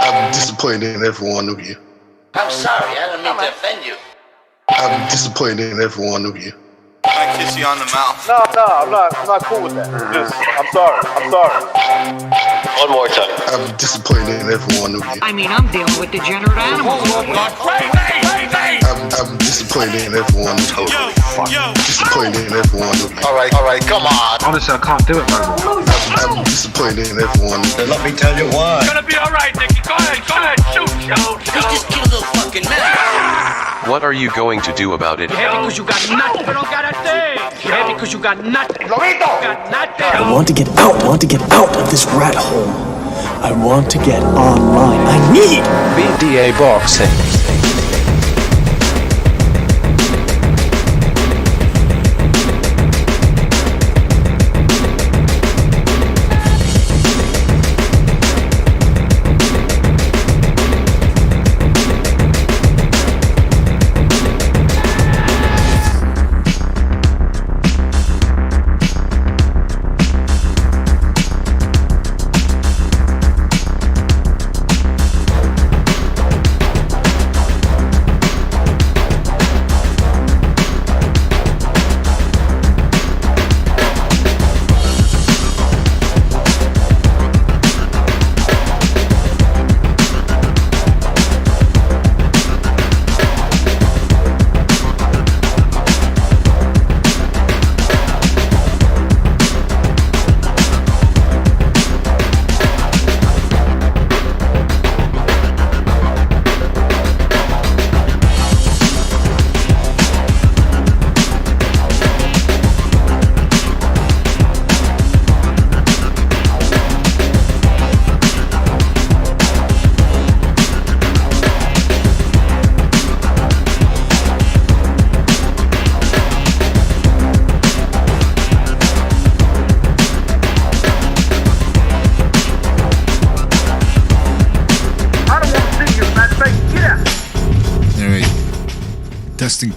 I'm disappointed in every one of you. I'm sorry, I didn't mean to offend you. I'm disappointed in every one of you. I kiss you on the mouth. No, I'm not cool with that. Just, I'm sorry. One more time. I'm disappointed in every one of you. I mean, I'm dealing with degenerate animals. I'm disappointed in every one of you. Disappointed in every one of you. All right, come on. Honestly, I can't do it no more. I'm disappointed in every one of you. Let me tell you why. It's gonna be alright, Nicky. Go ahead, shoot. He just killed a little fucking man. What are you going to do about it? Yeah, because you got nothing. You don't got a thing. Yeah, because you got nothing. Lobito! You got nothing. I want to get out. I want to get out of this rat hole. I want to get online. I need BDA Boxing.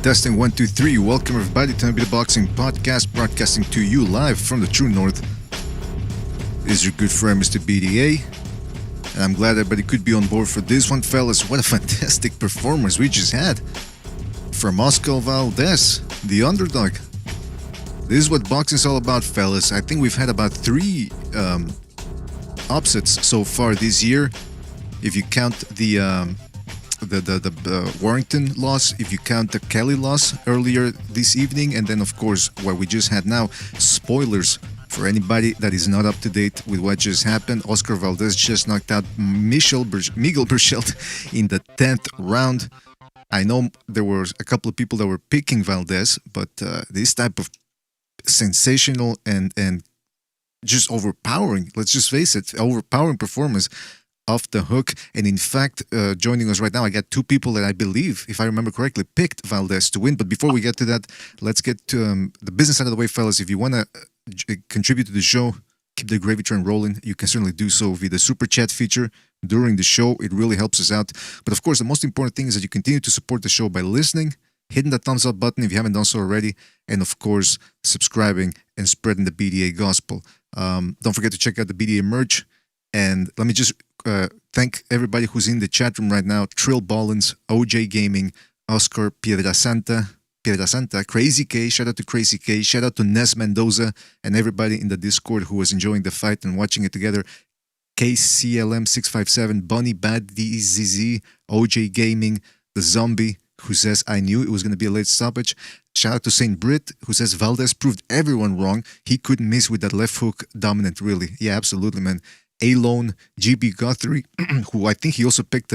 Testing 1 2 3. Welcome everybody to the BDA Boxing Podcast, broadcasting to you live from the True North. This is your good friend Mr. BDA, and I'm glad everybody could be on board for this one, fellas. What a fantastic performance we just had from Oscar Valdez, the underdog. This is what boxing's all about, fellas. I think we've had about 3 upsets so far this year, if you count the Warrington loss, if you count the Kelly loss earlier this evening, and then of course what we just had now. Spoilers for anybody that is not up to date with what just happened. Oscar Valdez just knocked out Miguel Berchelt in the 10th round. I know there were a couple of people that were picking Valdez, but this type of sensational and just overpowering, let's just face it, overpowering performance off the hook. And in fact, joining us right now, I got 2 people that I believe, if I remember correctly, picked Valdez to win. But before we get to that, let's get to the business out of the way, fellas. If you want to contribute to the show, keep the gravy train rolling, you can certainly do so via the super chat feature during the show. It really helps us out. But of course, the most important thing is that you continue to support the show by listening, hitting the thumbs up button if you haven't done so already, and of course, subscribing and spreading the BDA gospel. Don't forget to check out the BDA merch. And let me just thank everybody who's in the chat room right now. Trill Ballins, OJ Gaming, Oscar Piedrasanta, Crazy K, shout out to Crazy K, shout out to Nes Mendoza, and everybody in the Discord who was enjoying the fight and watching it together. KCLM657, Bunny Bad DZZ, OJ Gaming, The Zombie, who says, I knew it was going to be a late stoppage. Shout out to Saint Britt, who says, Valdez proved everyone wrong. He couldn't miss with that left hook dominant, really. Yeah, absolutely, man. A-Lone, GB Guthrie, who I think he also picked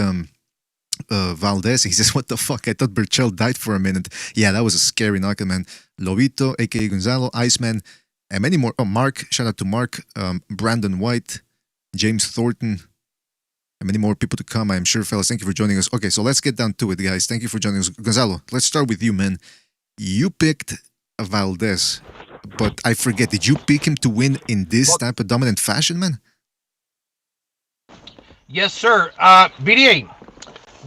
Valdez. He says, what the fuck? I thought Berchelt died for a minute. Yeah, that was a scary knockout, man. Lobito, a.k.a. Gonzalo, Iceman, and many more. Oh, Mark, shout out to Mark, Brandon White, James Thornton, and many more people to come, I'm sure, fellas. Thank you for joining us. Okay, so let's get down to it, guys. Thank you for joining us. Gonzalo, let's start with you, man. You picked Valdez, but I forget, did you pick him to win in this type of dominant fashion, man? Yes, sir. BDA,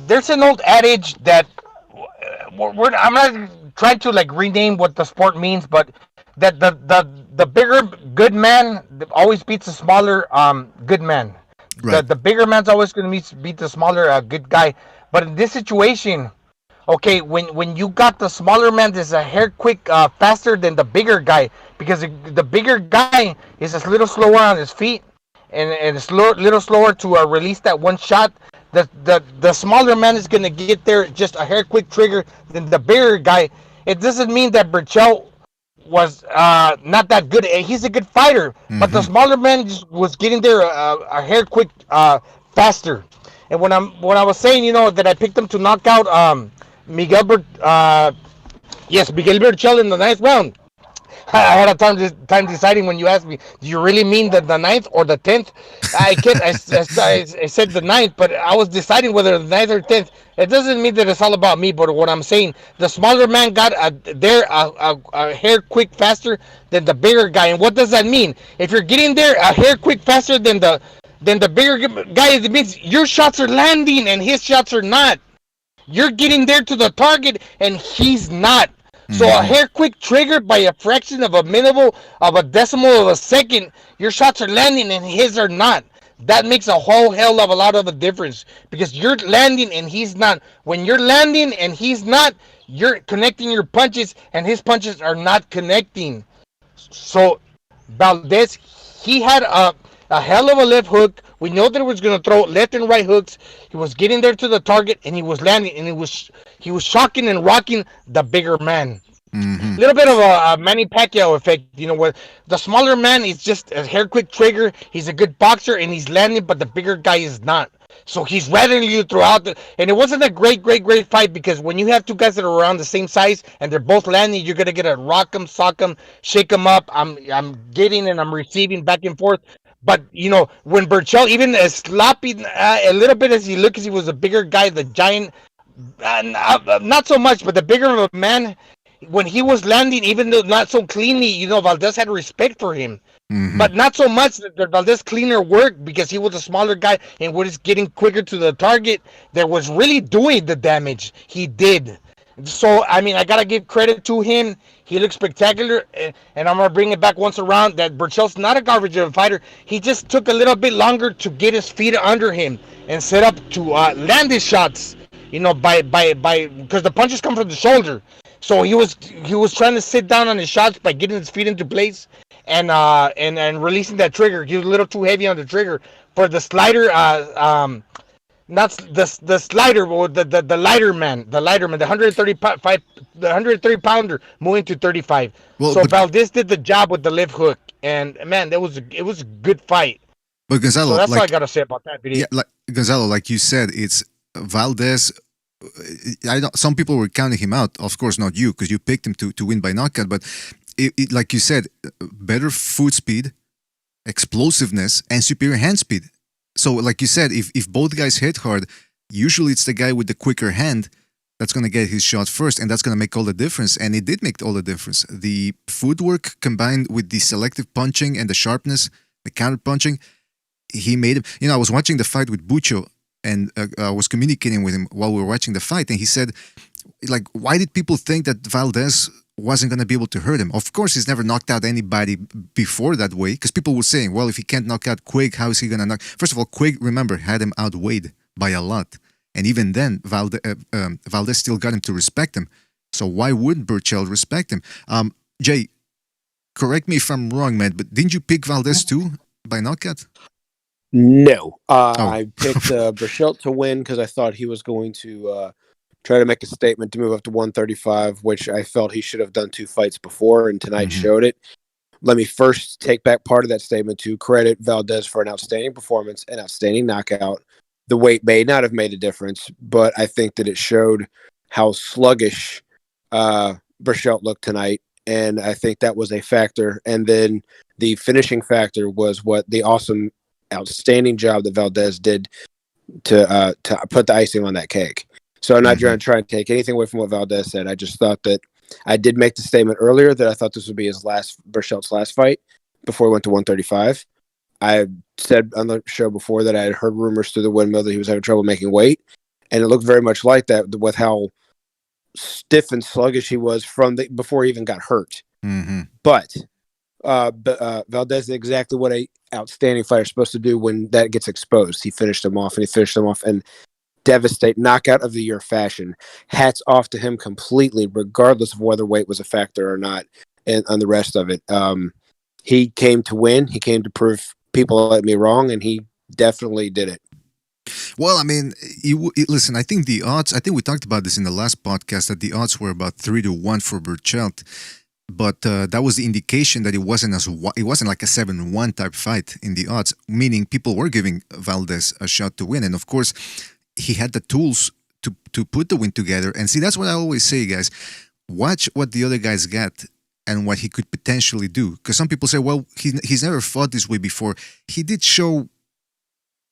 there's an old adage that I'm not trying to like rename what the sport means, but that the bigger good man always beats the smaller good man. Right. The bigger man's always going to beat the smaller good guy. But in this situation, okay, when you got the smaller man that's a hair quick faster than the bigger guy, because the bigger guy is a little slower on his feet and it's a little slower to release that one shot. The smaller man is going to get there just a hair quick trigger than the bigger guy. It doesn't mean that Berchelt was not that good. He's a good fighter, but the smaller man just was getting there a hair quick faster. And when I was saying, that I picked him to knock out Miguel Berchelt in the 9th round, I had a time deciding when you asked me, do you really mean the 9th or the 10th? I said the 9th, but I was deciding whether the 9th or 10th. It doesn't mean that it's all about me, but what I'm saying, the smaller man got a hair quick faster than the bigger guy. And what does that mean? If you're getting there a hair quick faster than the bigger guy, it means your shots are landing and his shots are not. You're getting there to the target and he's not. So a hair quick trigger by a fraction of a decimal of a second, your shots are landing and his are not. That makes a whole hell of a lot of a difference because you're landing and he's not. When you're landing and he's not, you're connecting your punches and his punches are not connecting. So Valdez, he had a hell of a left hook. We know that he was going to throw left and right hooks. He was getting there to the target and he was landing and he was shocking and rocking the bigger man. A little bit of a Manny Pacquiao effect, where the smaller man is just a hair quick trigger. He's a good boxer and he's landing, but the bigger guy is not. So he's rattling you throughout and it wasn't a great fight because when you have two guys that are around the same size and they're both landing, you're gonna get a rock them, sock them, shake them up. I'm getting and I'm receiving back and forth. But when Berchelt, even as sloppy a little bit as he looked, as he was a bigger guy, the giant, not so much, but the bigger of a man. When he was landing, even though not so cleanly, Valdez had respect for him. But not so much that Valdez cleaner worked because he was a smaller guy and was getting quicker to the target that was really doing the damage. He did. So, I got to give credit to him. He looked spectacular. And I'm going to bring it back once around that Berchelt's not a garbage of a fighter. He just took a little bit longer to get his feet under him and set up to land his shots, because the punches come from the shoulder. So he was trying to sit down on his shots by getting his feet into place and releasing that trigger. He was a little too heavy on the trigger for the slider. Not the slider, the lighter man, the 130 pounder moving to 35. So Valdez did the job with the left hook, and man, it was a good fight. But Gonzalo, so that's all I gotta say about that video. Yeah, Gonzalo, like you said, it's Valdez. Some people were counting him out. Of course, not you, because you picked him to win by knockout. But like you said, better foot speed, explosiveness, and superior hand speed. So, like you said, if both guys hit hard, usually it's the guy with the quicker hand that's going to get his shot first, and that's going to make all the difference. And it did make all the difference. The footwork combined with the selective punching and the sharpness, the counter punching, he made him. I was watching the fight with Bucho. And I was communicating with him while we were watching the fight, and he said, why did people think that Valdez wasn't going to be able to hurt him? Of course, he's never knocked out anybody before that way, because people were saying, well, if he can't knock out Quigg, how is he going to knock? First of all, Quigg, remember, had him outweighed by a lot. And even then, Valdez still got him to respect him. So why wouldn't Berchelt respect him? Jay, correct me if I'm wrong, man, but didn't you pick Valdez too by knockout? No. I picked Berchelt to win because I thought he was going to try to make a statement to move up to 135, which I felt he should have done 2 fights before, and tonight showed it. Let me first take back part of that statement to credit Valdez for an outstanding performance, an outstanding knockout. The weight may not have made a difference, but I think that it showed how sluggish Berchelt looked tonight, and I think that was a factor. And then the finishing factor was what the outstanding job that Valdez did to put the icing on that cake. So I'm not trying to take anything away from what Valdez said. I just thought that I did make the statement earlier that I thought this would be Berchelt's last fight before he went to 135. I said on the show before that I had heard rumors through the windmill that he was having trouble making weight, and it looked very much like that with how stiff and sluggish he was before he even got hurt. But Valdez did exactly what a outstanding fighter is supposed to do when that gets exposed. He finished him off, and he finished him off in devastate knockout of the year fashion. Hats off to him completely, regardless of whether weight was a factor or not, and on the rest of it. He came to win. He came to prove people let me wrong, and he definitely did it. Well, I mean, listen, I think the odds, I think we talked about this in the last podcast, that the odds were about 3-1 for Berchelt. But that was the indication that it wasn't like a 7-1 type fight in the odds, meaning people were giving Valdez a shot to win. And of course, he had the tools to put the win together. And see, that's what I always say, guys. Watch what the other guys got and what he could potentially do. Because some people say, well, he's never fought this way before. He did show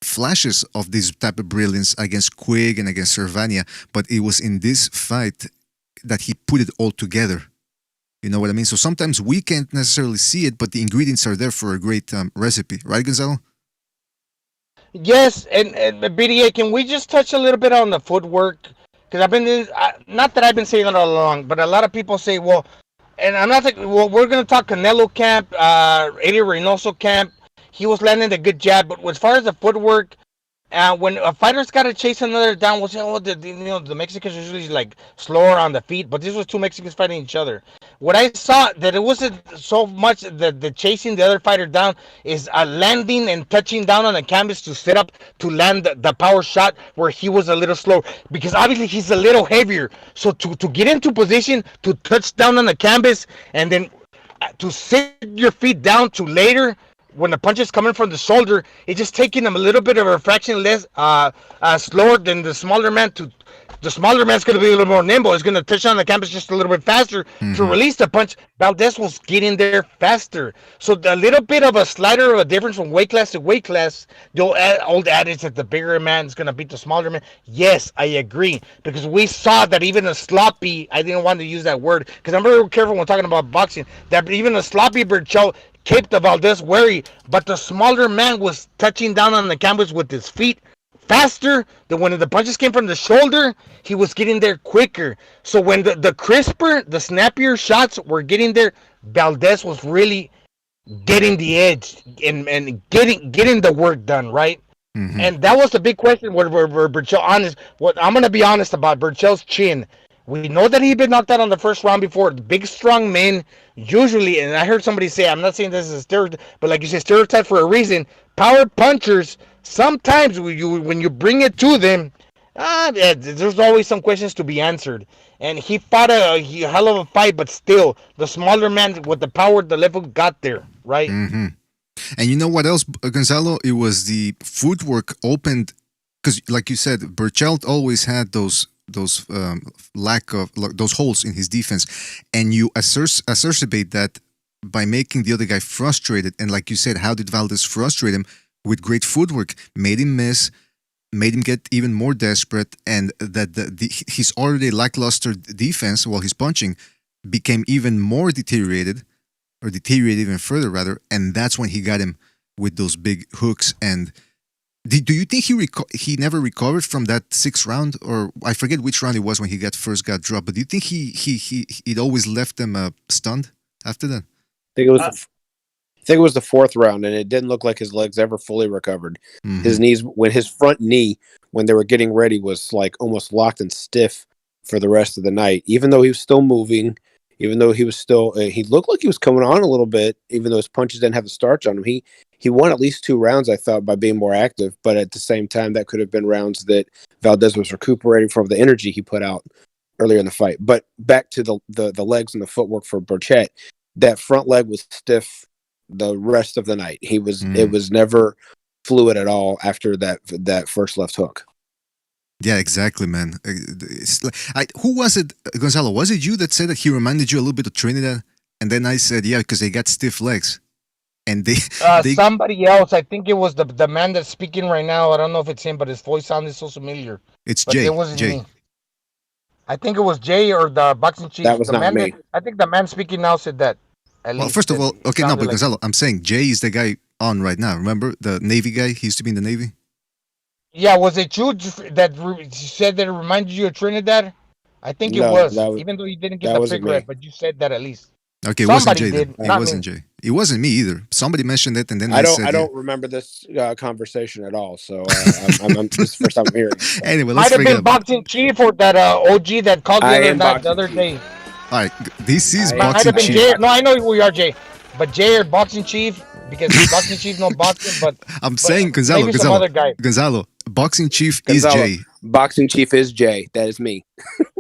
flashes of this type of brilliance against Quigg and against Servania, but it was in this fight that he put it all together. You know what I mean? So sometimes we can't necessarily see it, but the ingredients are there for a great recipe. Right, Gonzalo? Yes, and BDA, can we just touch a little bit on the footwork? Because not that I've been saying it all along, but a lot of people say, well, and I'm not thinking, well, we're going to talk Canelo camp, Eddie Reynoso camp. He was landing a good jab, but as far as the footwork, when a fighter's got to chase another down, we'll say, oh, the Mexicans are usually like slower on the feet, but this was two Mexicans fighting each other. What I saw, that it wasn't so much the chasing the other fighter down, is landing and touching down on the canvas to set up to land the power shot where he was a little slow, because obviously he's a little heavier. So to get into position, to touch down on the canvas, and then to sit your feet down to later, when the punch is coming from the shoulder, it's just taking him a little bit of a fraction less slower than the smaller man. The smaller man's going to be a little more nimble. He's going to touch on the canvas just a little bit faster to release the punch. Valdez was getting there faster. So a little bit of a slider of a difference from weight class to weight class, the old adage that the bigger man is going to beat the smaller man. Yes, I agree. Because we saw that even a sloppy, I didn't want to use that word, because I'm very careful when talking about boxing, that even a sloppy Berchelt kept the Valdez wary, but the smaller man was touching down on the canvas with his feet faster. Than when the punches came from the shoulder, he was getting there quicker. So when the crisper, the snappier shots were getting there, Valdez was really getting the edge and getting the work done, right? And that was the big question where Berchelt, honest, what I'm going to be honest about Berchelt's chin. We know that he'd been knocked out on the first round before. Big, strong men, usually, and I heard somebody say, I'm not saying this is a stereotype, but like you said, stereotype for a reason. Power punchers, sometimes when you bring it to them, there's always some questions to be answered. And he fought a hell of a fight, but still, the smaller man with the power, the level got there, right? And you know what else, Gonzalo? It was the footwork opened, because like you said, Berchelt always had those lack of those holes in his defense, and you exacerbate that by making the other guy frustrated. And like you said, how did Valdez frustrate him? With great footwork, made him miss, made him get even more desperate, and that his already lackluster defense while he's punching became even more deteriorated even further rather, and that's when he got him with those big hooks. And do you think he never recovered from that sixth round, or I forget which round it was when he first got dropped? But do you think he always left them stunned after that? I think it was the fourth round, and it didn't look like his legs ever fully recovered. His knees, when his front knee, when they were getting ready, was like almost locked and stiff for the rest of the night. Even though he was still moving, even though he was still, he looked like he was coming on a little bit. Even though his punches didn't have the starch on him, he won at least 2 rounds, I thought, by being more active. But at the same time, that could have been rounds that Valdez was recuperating from the energy he put out earlier in the fight. But back to the legs and the footwork for Berchelt, that front leg was stiff the rest of the night. It was never fluid at all after that first left hook. Yeah, exactly, man. Who was it, Gonzalo? Was it you that said that he reminded you a little bit of Trinidad? And then I said, yeah, because they got stiff legs. And they somebody else. I think it was the man that's speaking right now. I don't know if it's him, but his voice sounded so familiar. It's Jay. It wasn't me. I think it was Jay or the boxing chief. That was not me. I think the man speaking now said that. Well, first of all, okay, no, but Gonzalo, I'm saying Jay is the guy on right now. Remember the Navy guy? He used to be in the Navy. Yeah, was it you that said that it reminded you of Trinidad? I think it was, even though you didn't get the cigarette, but you said that at least. Okay, it wasn't Somebody Jay. did, Then. It not wasn't me. Jay. It wasn't me either. Somebody mentioned it, and then I said, don't remember this conversation at all. So this is the first time I'm hearing. So. Anyway, let's Might have forget been about Boxing Chief or that OG that called I the am other Boxing day. Chief. All right, this is I- Might Boxing have been Chief. Jay. No, I know who you are, Jay. But Jay or Boxing Chief, because Boxing Chief no boxing, but I'm saying Gonzalo, maybe some other guy. Gonzalo. Boxing Chief Gonzalo, is Jay. Boxing Chief is Jay. That is me.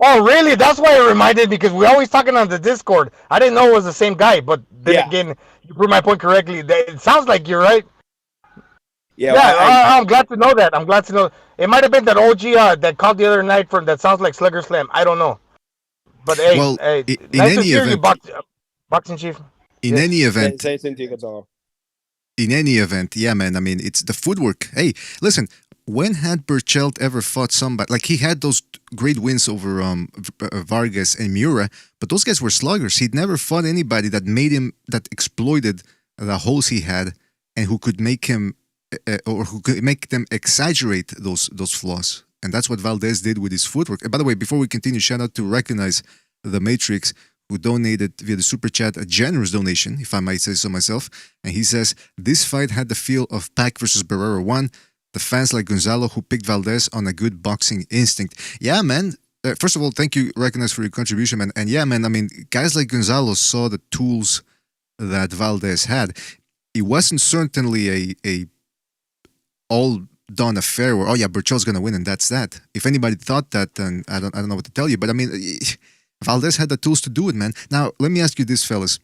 Oh, really? That's why it reminded me, because we're always talking on the Discord. I didn't know it was the same guy, but then Yeah. again, you proved my point correctly. It sounds like you're right. Yeah, I'm glad to know that. I'm glad to know. It might have been that OG that called the other night from that sounds like Slugger Slam. I don't know. But hey, Well, hey, in nice to any hear you, event- Boxing Chief. In Yes. any event, Say to you, Gonzalo. in any event, yeah, man. I mean, it's the footwork. Hey, listen, when had Berchelt ever fought somebody like he had those great wins over Vargas and Miura, but those guys were sluggers. He'd never fought anybody that made him that exploited the holes he had and who could make him or who could make them exaggerate those flaws. And that's what Valdez did with his footwork. And by the way, before we continue, shout out to Recognize the Matrix, who donated via the super chat a generous donation, if I might say so myself. And he says, this fight had the feel of Pac versus Barrera 1. The fans like Gonzalo who picked Valdez on a good boxing instinct. Yeah, man. First of all, thank you, Recognize, for your contribution, man. And yeah, man, I mean, guys like Gonzalo saw the tools that Valdez had. It wasn't certainly a all done affair where, oh yeah, Berchelt's gonna win and that's that. If anybody thought that, then I don't know what to tell you. But I mean, Valdez had the tools to do it, man. Now let me ask you this, fellas.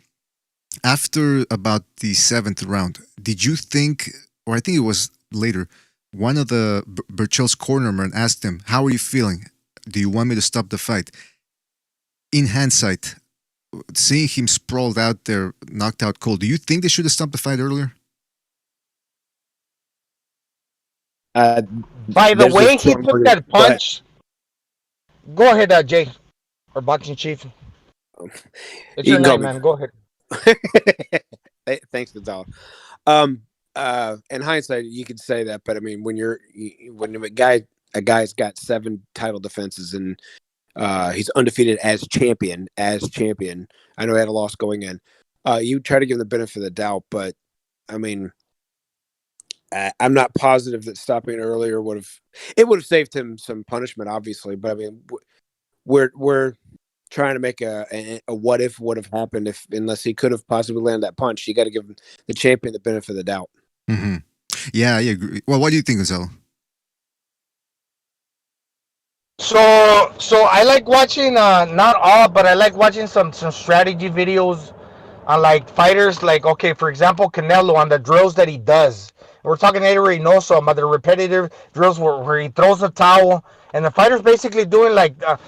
After about the 7th round, did you think, or I think it was later, one of the Berchelt's cornermen asked him, "How are you feeling? Do you want me to stop the fight?" In hindsight, seeing him sprawled out there, knocked out cold, do you think they should have stopped the fight earlier? By the way he took that punch. Go ahead, Jay, or Boxing Chief. It's your night, man. Go ahead. Thanks, Gonzalo. In hindsight, you could say that, but I mean, when a guy's got 7 title defenses and he's undefeated as champion. I know he had a loss going in. You try to give him the benefit of the doubt, but I mean, I'm not positive that stopping it earlier would have saved him some punishment, obviously. But I mean, we're trying to make a what if would have happened unless he could have possibly landed that punch. You got to give the champion the benefit of the doubt. Mm-hmm. Yeah, I agree. Well, what do you think, Gonzalo? So I like watching not all, but I like watching some strategy videos on like fighters. Like, okay, for example, Canelo on the drills that he does. We're talking Eddie Reynoso about the repetitive drills where he throws a towel and the fighter's basically doing like the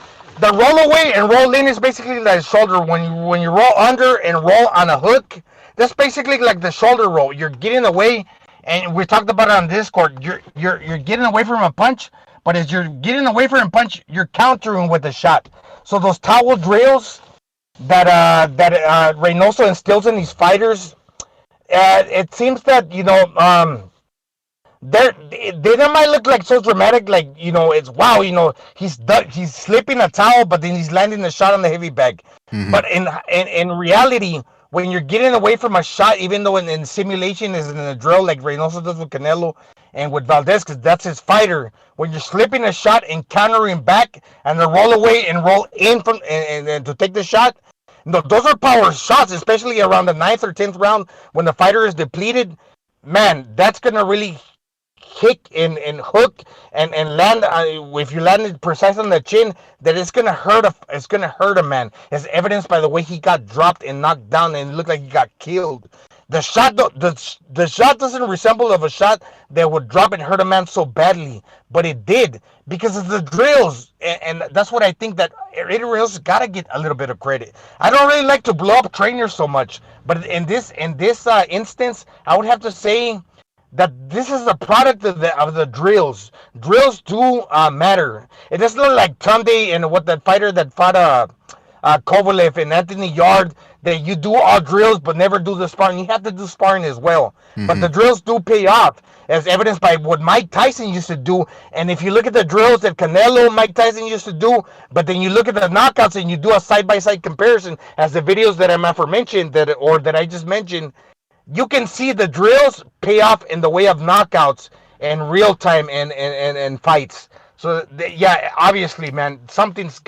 roll away and roll in is basically like shoulder. When you roll under and roll on a hook, that's basically like the shoulder roll. You're getting away, and we talked about it on Discord. You're getting away from a punch, but as you're getting away from a punch, you're countering with a shot. So those towel drills that Reynoso instills in these fighters, it seems that they might look like so dramatic, like it's wow, he's slipping a towel, but then he's landing a shot on the heavy bag. Mm-hmm. But in reality, when you're getting away from a shot, even though in simulation is in a drill like Reynoso does with Canelo and with Valdez, because that's his fighter, when you're slipping a shot and countering back and the roll away and roll in from and to take the shot. No, those are power shots, especially around the 9th or 10th round when the fighter is depleted. Man, that's gonna really kick and hook and land. If you land it precise on the chin, that it's gonna hurt a man. As evidenced by the way he got dropped and knocked down and it looked like he got killed. The shot doesn't resemble of a shot that would drop and hurt a man so badly, but it did because of the drills, and that's what I think that Eddie Reynoso got to get a little bit of credit. I don't really like to blow up trainers so much, but in this instance, I would have to say that this is a product of the drills. Drills do matter. It doesn't look like Tunde and what that fighter that fought Kovalev and Anthony Yard, that you do all drills but never do the sparring. You have to do sparring as well. Mm-hmm. But the drills do pay off. as evidenced by what Mike Tyson used to do. And if you look at the drills that Canelo, Mike Tyson used to do, but then you look at the knockouts and you do a side-by-side comparison, as the videos that I'm aforementioned that I just mentioned, you can see the drills pay off in the way of knockouts and real time and fights. So yeah, obviously, man, something's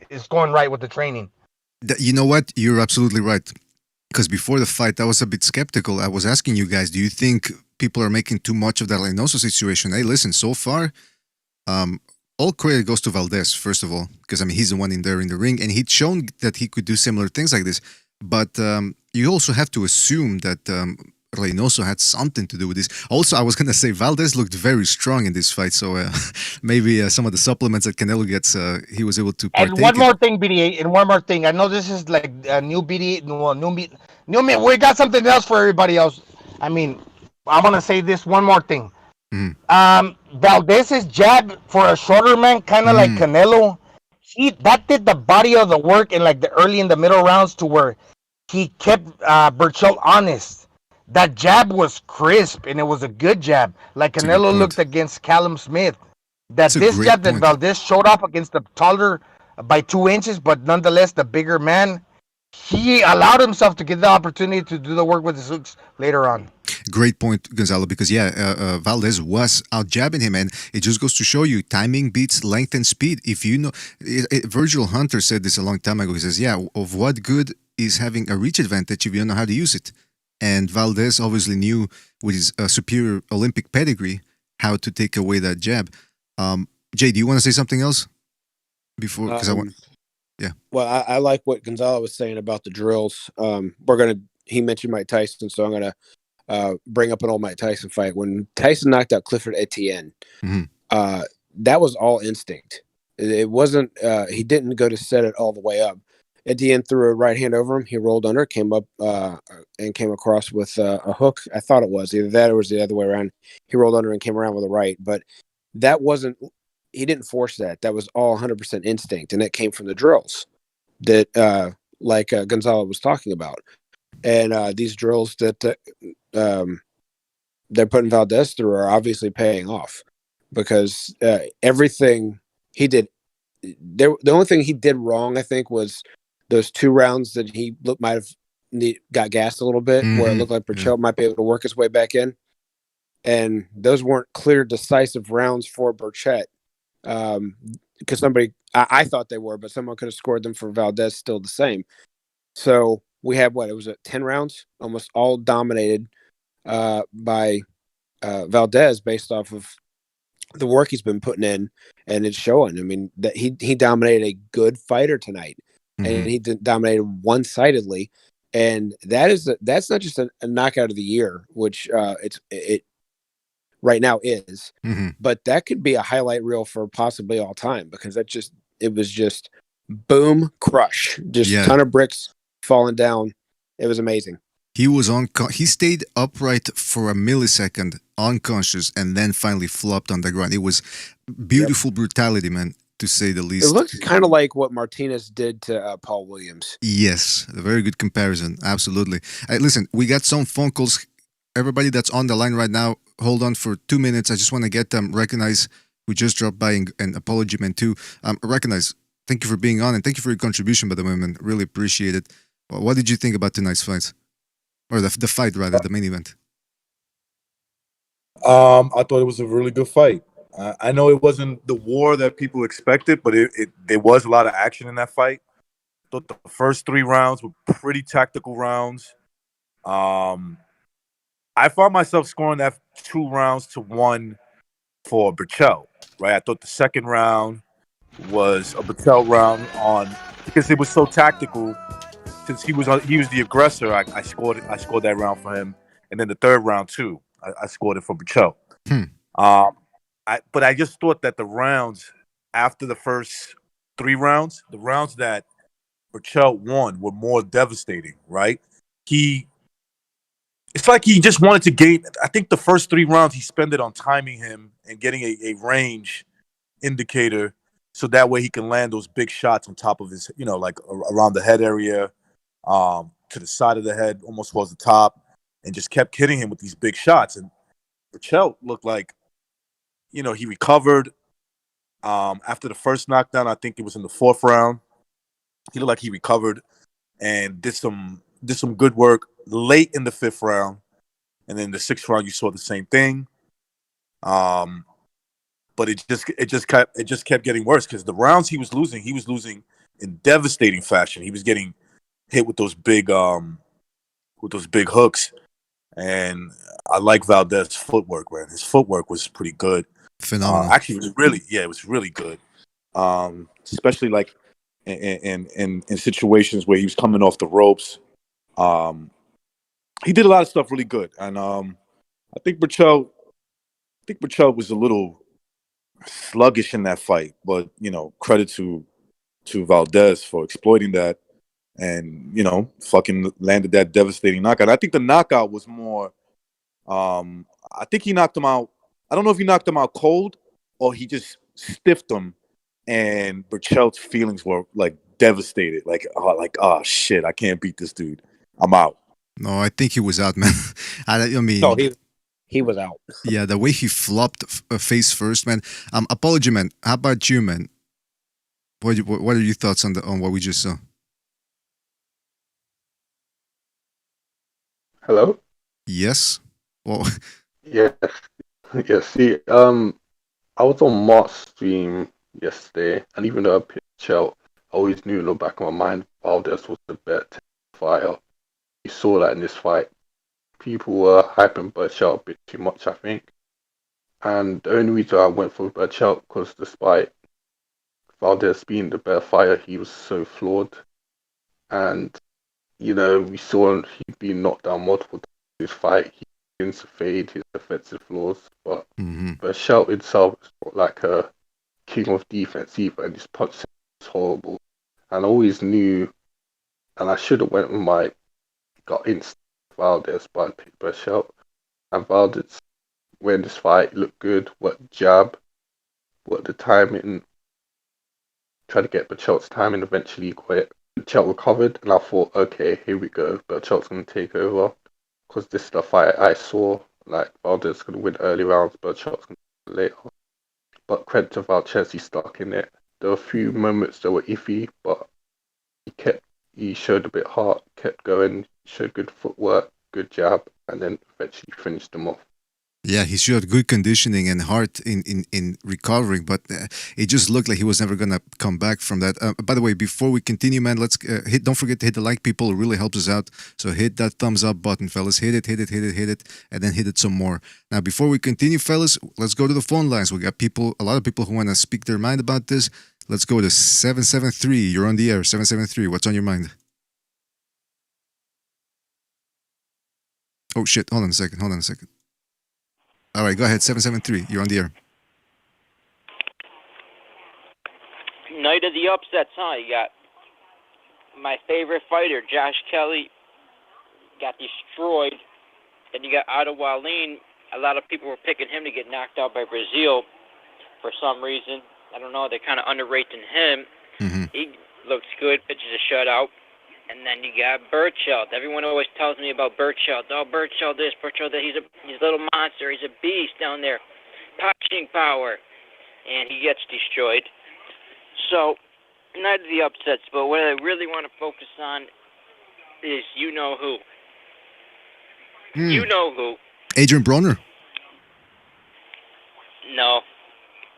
is going right with the training. You know what? You're absolutely right. Because before the fight, I was a bit skeptical. I was asking you guys, do you think people are making too much of that Reynoso situation? Hey, listen, so far, all credit goes to Valdez, first of all, because, I mean, he's the one in there in the ring, and he'd shown that he could do similar things like this. But you also have to assume that Reynoso had something to do with this. Also, I was going to say, Valdez looked very strong in this fight, so maybe some of the supplements that Canelo gets, he was able to partake And one more thing, BDA, and one more thing. I know this is like a new BDA, we got something else for everybody else. I mean, I want to say this one more thing. Valdez's jab for a shorter man, kind of like Canelo, that did the body of the work in like the early and the middle rounds to where he kept Berchelt honest. That jab was crisp and it was a good jab. Like Canelo looked against Callum Smith. This jab that Valdez showed off against the taller by 2 inches, but nonetheless the bigger man, he allowed himself to get the opportunity to do the work with his hooks later on. Great point, Gonzalo, because Valdez was out jabbing him, and it just goes to show you timing beats length and speed. If you know, Virgil Hunter said this a long time ago. He says, of what good is having a reach advantage if you don't know how to use it? And Valdez obviously knew with his superior Olympic pedigree how to take away that jab. Jay, do you want to say something else before? Because Well, I like what Gonzalo was saying about the drills. He mentioned Mike Tyson, so I'm gonna bring up an old Mike Tyson fight when Tyson knocked out Clifford Etienne. That was all instinct. It wasn't. He didn't go to set it all the way up. Etienne threw a right hand over him. He rolled under, came up, and came across with a hook. I thought it was either that or it was the other way around. He rolled under and came around with a right, but that wasn't. He didn't force that. That was all 100% instinct, and it came from the drills that, Gonzalo was talking about. And these drills that they're putting Valdez through are obviously paying off because everything he did. The only thing he did wrong, I think, was those 2 rounds that he might have got gassed a little bit, where it looked like Berchelt might be able to work his way back in. And those weren't clear, decisive rounds for Berchelt. Because I thought they were, but someone could have scored them for Valdez still the same. So we had it was 10 rounds, almost all dominated by Valdez based off of the work he's been putting in, and it's showing. I mean, that he dominated a good fighter tonight, and he dominated one-sidedly, and that's not just a knockout of the year, which it right now is, but that could be a highlight reel for possibly all time because it was just boom, crush, just a ton of bricks falling down. It was amazing. He stayed upright for a millisecond, unconscious, and then finally flopped on the ground. It was beautiful brutality, man, to say the least. It looked kind of like what Martinez did to Paul Williams. Yes, a very good comparison. Absolutely. Listen, we got some phone calls. Everybody that's on the line right now, hold on for 2 minutes. I just want to get them recognized. We just dropped by and apology meant too. Recognize. Thank you for being on, and thank you for your contribution, by the way, man. Really appreciate it. What did you think about tonight's fights? Or the fight, rather, the main event. I thought it was a really good fight. I know it wasn't the war that people expected, but there was a lot of action in that fight. I thought the first 3 rounds were pretty tactical rounds. I found myself scoring that 2 rounds to 1 for Berchelt, right? I thought the second round was a Berchelt round because it was so tactical. Since he was the aggressor, I scored that round for him, and then the third round too, I scored it for Berchelt. But I just thought that the rounds after the first 3 rounds, the rounds that Berchelt won were more devastating. Right? It's like he just wanted to gain. I think the first 3 rounds he spent it on timing him and getting a range indicator, so that way he can land those big shots on top of his, like around the head area. To the side of the head, almost towards the top, and just kept hitting him with these big shots. And Berchelt looked like, he recovered. After the first knockdown, I think it was in the 4th round. He looked like he recovered and did some good work late in the 5th round, and then the 6th round you saw the same thing. But it just kept getting worse because the rounds he was losing in devastating fashion. He was getting hit with those big hooks, and I like Valdez's footwork, man. His footwork was pretty good. Phenomenal. Actually, it was really good. Especially like in situations where he was coming off the ropes. He did a lot of stuff really good, and I think Berchelt was a little sluggish in that fight, but credit to Valdez for exploiting that, and fucking landed that devastating knockout. I think the knockout was more. I think he knocked him out. I don't know if he knocked him out cold or he just stiffed him, and Berchelt's feelings were like devastated, oh shit, I can't beat this dude. I'm out. No, I think he was out, man. I mean, No, he was out. Yeah, the way he flopped face first, man. Apology, man. How about you, man? What are your thoughts on what we just saw? Hello? Yes. Well, yeah. Yeah, see, I was on Mark's stream yesterday, and even though I picked Berchelt, I always knew in the back of my mind Valdez was the better fighter. You saw that in this fight. People were hyping Berchelt a bit too much, I think. And the only reason I went for Berchelt because despite Valdez being the better fighter, he was so flawed. And, we saw he'd been knocked down multiple times in this fight. He begins to fade his defensive flaws. But Berchelt himself is not like a king of defense either, and his punch is horrible. And I always knew, and I should have went with my gut instinct Valdez, but I picked Berchelt. And Valdez, when this fight looked good, worked jab, worked the timing, tried to get Berchelt's timing, eventually got it. Berchelt recovered, and I thought, okay, here we go. Berchelt's going to take over. Because this is the fight I saw, like Valdez going to win early rounds, Berchelt's going to win later. But credit to Valdez, he stuck in it. There were a few moments that were iffy, but he showed a bit of heart, kept going, showed good footwork, good jab, and then eventually finished them off. Yeah, he showed good conditioning and heart in recovering, but it just looked like he was never gonna come back from that. By the way, before we continue, man, let's don't forget to hit the like, people. It really helps us out. So hit that thumbs up button, fellas. Hit it, and then hit it some more. Now, before we continue, fellas, let's go to the phone lines. We got a lot of people who want to speak their mind about this. Let's go to 773. You're on the air. 773. What's on your mind? Oh shit! Hold on a second. All right, go ahead, 773. You're on the air. Night of the upsets, huh? You got my favorite fighter, Josh Kelly, got destroyed. Then you got Otto Wallin. A lot of people were picking him to get knocked out by Brazil for some reason. I don't know. They're kind of underrating him. Mm-hmm. He looks good, pitches a shutout. And then you got Berchelt. Everyone always tells me about Berchelt. Oh, Berchelt this, Berchelt that. He's a little monster. He's a beast down there. Punching power. And he gets destroyed. So, not the upsets, but what I really want to focus on is you know who. You know who. Adrian Broner. No.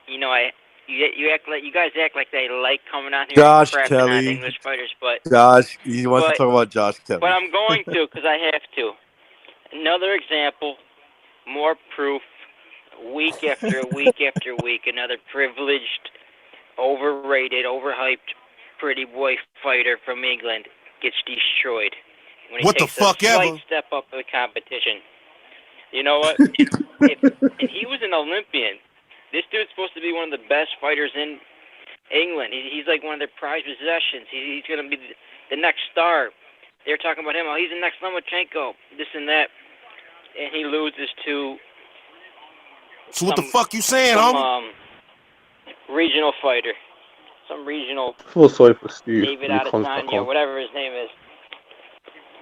You guys act like they like coming out here Josh and crapping Kelly. on English fighters, but Josh, you want to talk about Josh Kelly? But I'm going to because I have to. Another example, more proof. Week after week after week, another privileged, overrated, overhyped, pretty boy fighter from England gets destroyed when he takes a slight step up in the competition. You know what? if he was an Olympian. This dude's supposed to be one of the best fighters in England. He's like one of their prized possessions. He's going to be the next star. They're talking about him. Oh, he's the next Lomachenko, this and that. And he loses to So what the fuck you saying, homie? Regional fighter. Some regional I feel sorry for Steve. David Adesanya, whatever his name is.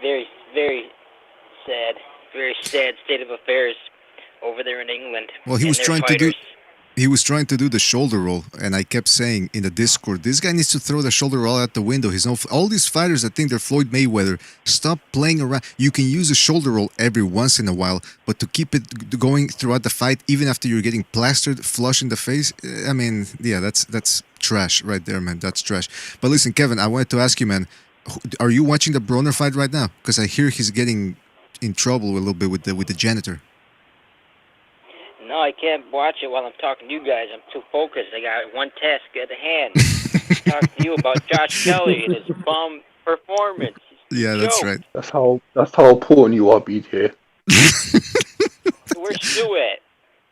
Very, very sad. Very sad state of affairs over there in England. Well, he and was their trying fighters. he was trying to do the shoulder roll, and I kept saying in the Discord, this guy needs to throw the shoulder roll out the window. He's no, all these fighters that think they're Floyd Mayweather, stop playing around. You can use a shoulder roll every once in a while, but to keep it going throughout the fight, even after you're getting plastered, flush in the face, I mean, yeah, that's trash right there, man. That's trash. But listen, Kevin, I wanted to ask you, man, are you watching the Broner fight right now? Because I hear he's getting in trouble a little bit with the janitor. No, I can't watch it while I'm talking to you guys. I'm too focused. I got one task at hand. Talk to you about Josh Kelly and his bum performance. Yeah, that's right. That's how important you are, BJ. Where's Stu at?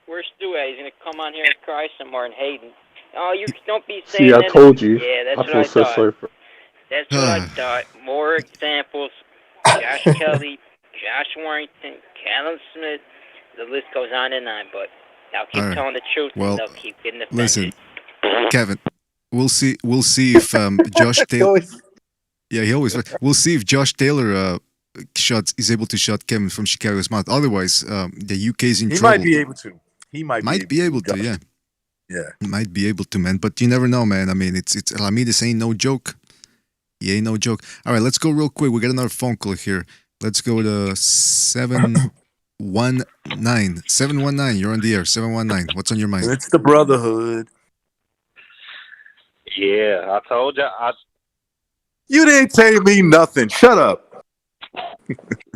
Where's Stu at? He's gonna come on here and cry some more and hate. Oh, you don't be saying See, I that. told you. Yeah, that's I what feel I so thought. sorry for. That's what I thought. More examples. Josh Kelly, Josh Warrington, Callum Smith. The list goes on and on, but I'll keep telling the truth, and they'll keep getting offended. Listen, Kevin, we'll see if Josh Taylor. Yeah, he always. We'll see if Josh Taylor is able to shut Kevin from Chicago's mouth. Otherwise, the UK is in trouble. He might be able to. He might be able to. Yeah. Yeah. He might be able to, man. But you never know, man. I mean, it's Ramirez ain't no joke. He ain't no joke. All right, let's go real quick. We got another phone call here. Let's go to 719. 719, you're on the air. 719. What's on your mind? It's the Brotherhood. Yeah, I told you. You didn't tell me nothing. Shut up.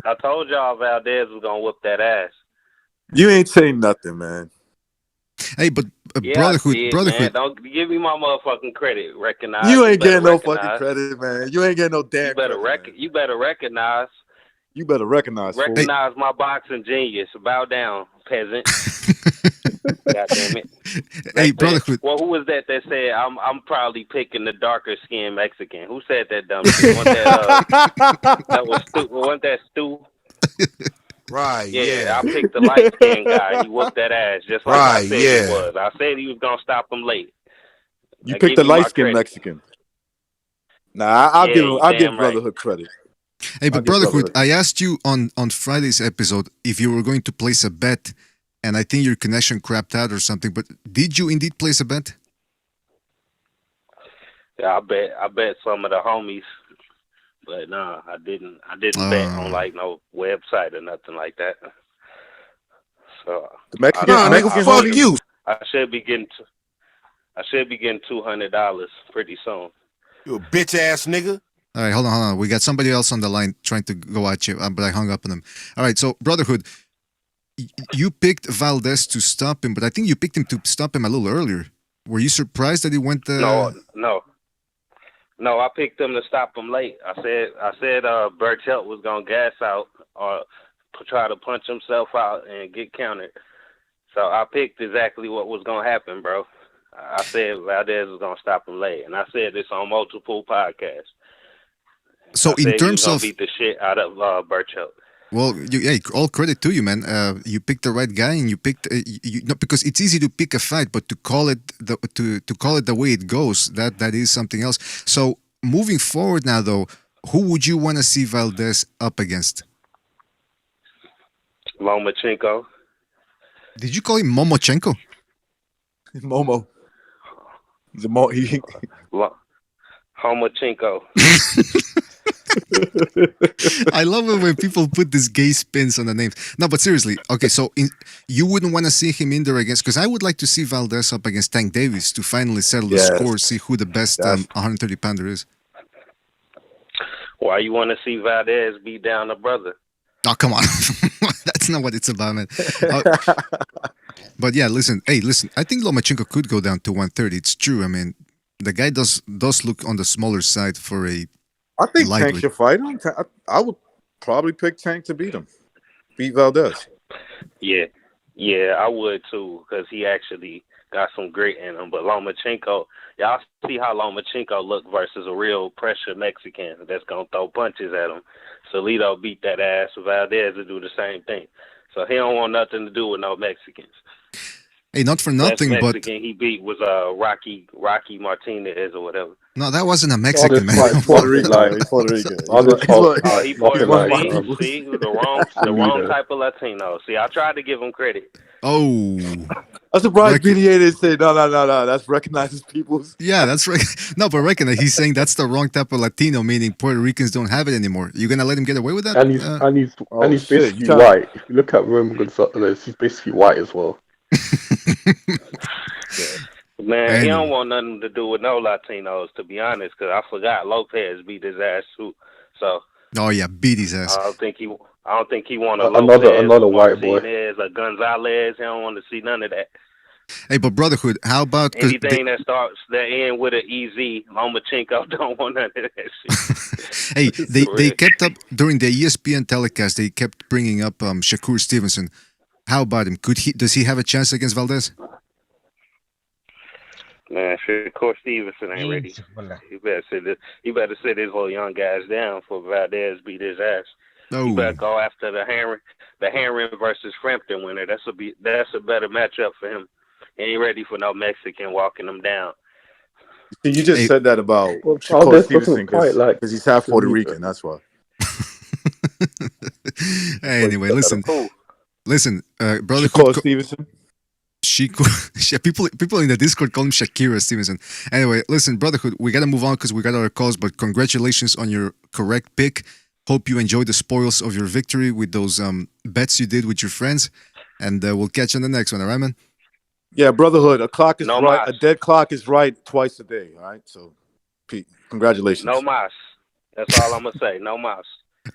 I told y'all Valdez was gonna whoop that ass. You ain't saying nothing, man. Hey, but Yeah, Brotherhood, I did, Brotherhood. Man. Don't give me my motherfucking credit. Recognize. You ain't getting no recognize. fucking credit, man. You ain't getting no damn You better credit. You better recognize. You better recognize. fool. Recognize my boxing genius. Bow down, peasant. God damn it. Hey, Brotherhood. Well, who was that said I'm probably picking the darker skinned Mexican? Who said that dumb shit? That was Stu. Wasn't that Stu? Right, Yeah, I picked the light skinned guy. He whooped that ass just like I said yeah. he was. I said he was gonna stop him late. You Now, picked give the me my light skinned credit. Mexican. Nah, I'll Yeah, give you I'll damn give right. Brotherhood credit. Hey, but I'll give Brotherhood, Brotherhood. I asked you on Friday's episode if you were going to place a bet, and I think your connection crapped out or something, but did you indeed place a bet? Yeah, I bet some of the homies, but no, I didn't bet on like no website or nothing like that. So The Mexican, Nah, nigga, Mexican fuck homie? you. I should be getting $200 pretty soon. You a bitch ass nigga. All right, hold on. We got somebody else on the line trying to go at you, but I hung up on them. All right, so Brotherhood, you picked Valdez to stop him, but I think you picked him to stop him a little earlier. Were you surprised that he went? No, I picked him to stop him late. I said Berchelt was gonna gas out or try to punch himself out and get countered. So I picked exactly what was gonna happen, bro. I said Valdez was gonna stop him late, and I said this on multiple podcasts. So in terms he was of gonna beat the shit out of Berchelt. well, all credit to you, man. You picked the right guy, and you picked because it's easy to pick a fight, but to call it the way it goes, that is something else. So moving forward now, though, who would you want to see Valdez up against? Lomachenko. Did you call him Momochenko? Momo. He's a Homochenko. I love it when people put these gay spins on the names. No, but seriously, okay, so you wouldn't want to see him in there against, because I would like to see Valdez up against Tank Davis to finally settle the score, see who the best 130-pounder is. Why you want to see Valdez beat down a brother? Oh, come on. That's not what it's about, man. But yeah, listen. I think Lomachenko could go down to 130. It's true. I mean, the guy does look on the smaller side for a I think Tank lightweight. should fight him. I would probably pick Tank to beat him. Beat Valdez. Yeah, I would too, because he actually got some grit in him. But Lomachenko, y'all see how Lomachenko look versus a real pressure Mexican that's gonna throw punches at him. Salido beat that ass. Valdez will do the same thing. So he don't want nothing to do with no Mexicans. Hey, not for nothing, Best but Mexican he beat was Rocky Martinez or whatever. no, that wasn't a Oh, Mexican, this man. fight, Puerto Rican. No, he's Puerto Rican. Oh, this fight, He nothing Puerto like. Rican. See, the wrong type of Latino. See, I tried to give him credit. Oh, I'm surprised BDA didn't say no. That's recognizes people's. yeah, that's right. No, but recognize he's saying that's the wrong type of Latino, meaning Puerto Ricans don't have it anymore. You gonna let him get away with that? And he's basically white. If you look at Roman Gonzalez, he's basically white as well. Man, he don't want nothing to do with no Latinos, to be honest, because I forgot Lopez beat his ass too. So. Oh yeah, beat his ass. I don't think he want another white boy. A Gonzalez. He don't want to see none of that. Hey, but Brotherhood, how about anything that end with an EZ? Lomachenko don't want none of that shit. Hey, they kept up during the ESPN telecast. They kept bringing up Shakur Stevenson. How about him? Does he have a chance against Valdez? Man, Shakur Stevenson ain't ready. He better sit his little young guys down for Valdez beat his ass. Oh. He better go after the Herring versus Frampton winner. That's a better matchup for him. He ain't ready for no Mexican walking him down. See, you just said that about Shakur Stevenson because he's half Puerto Rican. That's why. Anyway, listen, brother. Shakur Stevenson. People in the Discord call him Shakira Stevenson. Anyway, listen, Brotherhood, we gotta move on because we got our calls. But congratulations on your correct pick. Hope you enjoy the spoils of your victory with those bets you did with your friends, and we'll catch you on the next one. All right, man? Yeah, Brotherhood. A clock is right. A dead clock is right twice a day. All right, so Pete, congratulations. No mas. That's all I'm gonna say. No mas.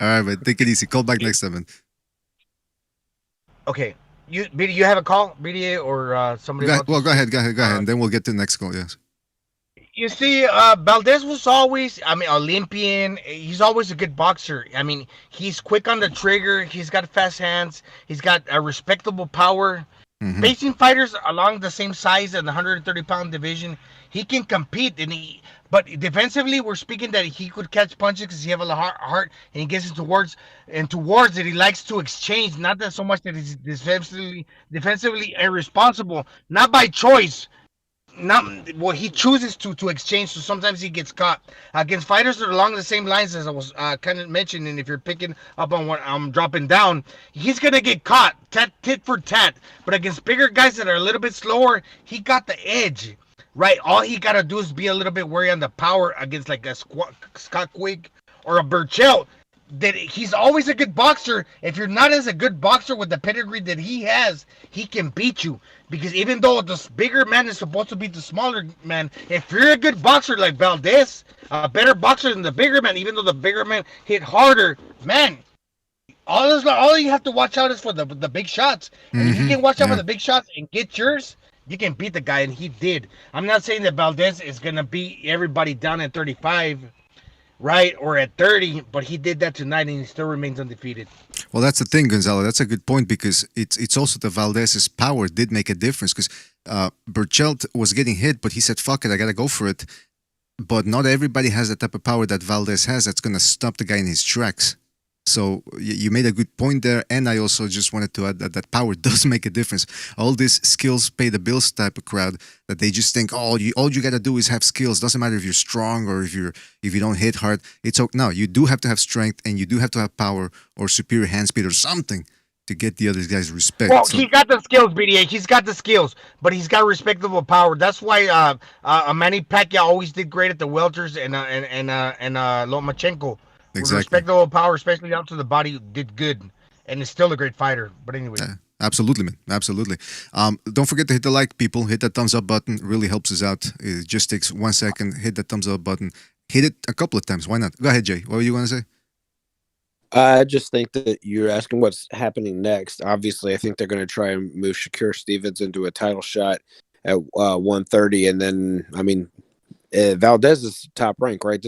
All right, man. Take it easy. Call back next time, man. Okay. You have a call, BDA, or somebody? Go ahead, and then we'll get to the next call. Yes. You see, Valdez was always, Olympian. He's always a good boxer. I mean, he's quick on the trigger. He's got fast hands. He's got a respectable power. Mm-hmm. Facing fighters along the same size in the 130-pound division, he can compete. But defensively, we're speaking that he could catch punches because he has a heart, and he gets towards it. He likes to exchange, not that so much that he's defensively irresponsible, not by choice. He chooses to exchange, so sometimes he gets caught against fighters that are along the same lines as I was kind of mentioning. If you're picking up on what I'm dropping down, he's gonna get caught tit for tat. But against bigger guys that are a little bit slower, he got the edge, right? All he gotta do is be a little bit wary on the power against like a Scott Quigg or a Berchelt. That he's always a good boxer. If you're not as a good boxer with the pedigree that he has, he can beat you. Because even though the bigger man is supposed to beat the smaller man, if you're a good boxer like Valdez, a better boxer than the bigger man, even though the bigger man hit harder, man, all you have to watch out is for the big shots. And if you can watch out for the big shots and get yours, you can beat the guy, and he did. I'm not saying that Valdez is going to beat everybody down at 35, right, or at 30, but he did that tonight, and he still remains undefeated. Well, that's the thing, Gonzalo. That's a good point because it's also the Valdez's power did make a difference because Berchelt was getting hit, but he said, fuck it, I got to go for it. But not everybody has the type of power that Valdez has that's going to stop the guy in his tracks. So you made a good point there, and I also just wanted to add that power does make a difference. All these skills pay the bills type of crowd that they just think, all you got to do is have skills. Doesn't matter if you're strong or if you don't hit hard. No, you do have to have strength, and you do have to have power or superior hand speed or something to get the other guys' respect. Well, he got the skills, BDA. He's got the skills, but he's got respectable power. That's why Manny Pacquiao always did great at the welters and Lomachenko. Exactly. Respectable power, especially out to the body, did good, and is still a great fighter. But anyway, absolutely, man, absolutely. Don't forget to hit the like, people. Hit that thumbs up button. It really helps us out. It just takes 1 second. Hit that thumbs up button. Hit it a couple of times. Why not? Go ahead, Jay. What were you going to say? I just think that you're asking what's happening next. Obviously, I think they're going to try and move Shakur Stevens into a title shot at 130, and then Valdez is top rank, right?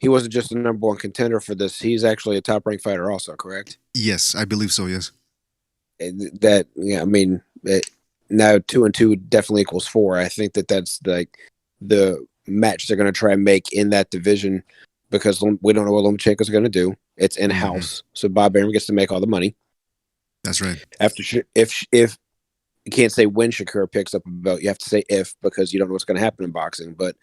He wasn't just the number one contender for this. He's actually a top-ranked fighter also, correct? Yes, I believe so, yes. Now 2 and 2 definitely equals 4. I think that's like the match they're going to try and make in that division because we don't know what Lomachenko's going to do. It's in-house, so Bob Arum gets to make all the money. That's right. If you can't say when Shakur picks up a belt. You have to say if, because you don't know what's going to happen in boxing. But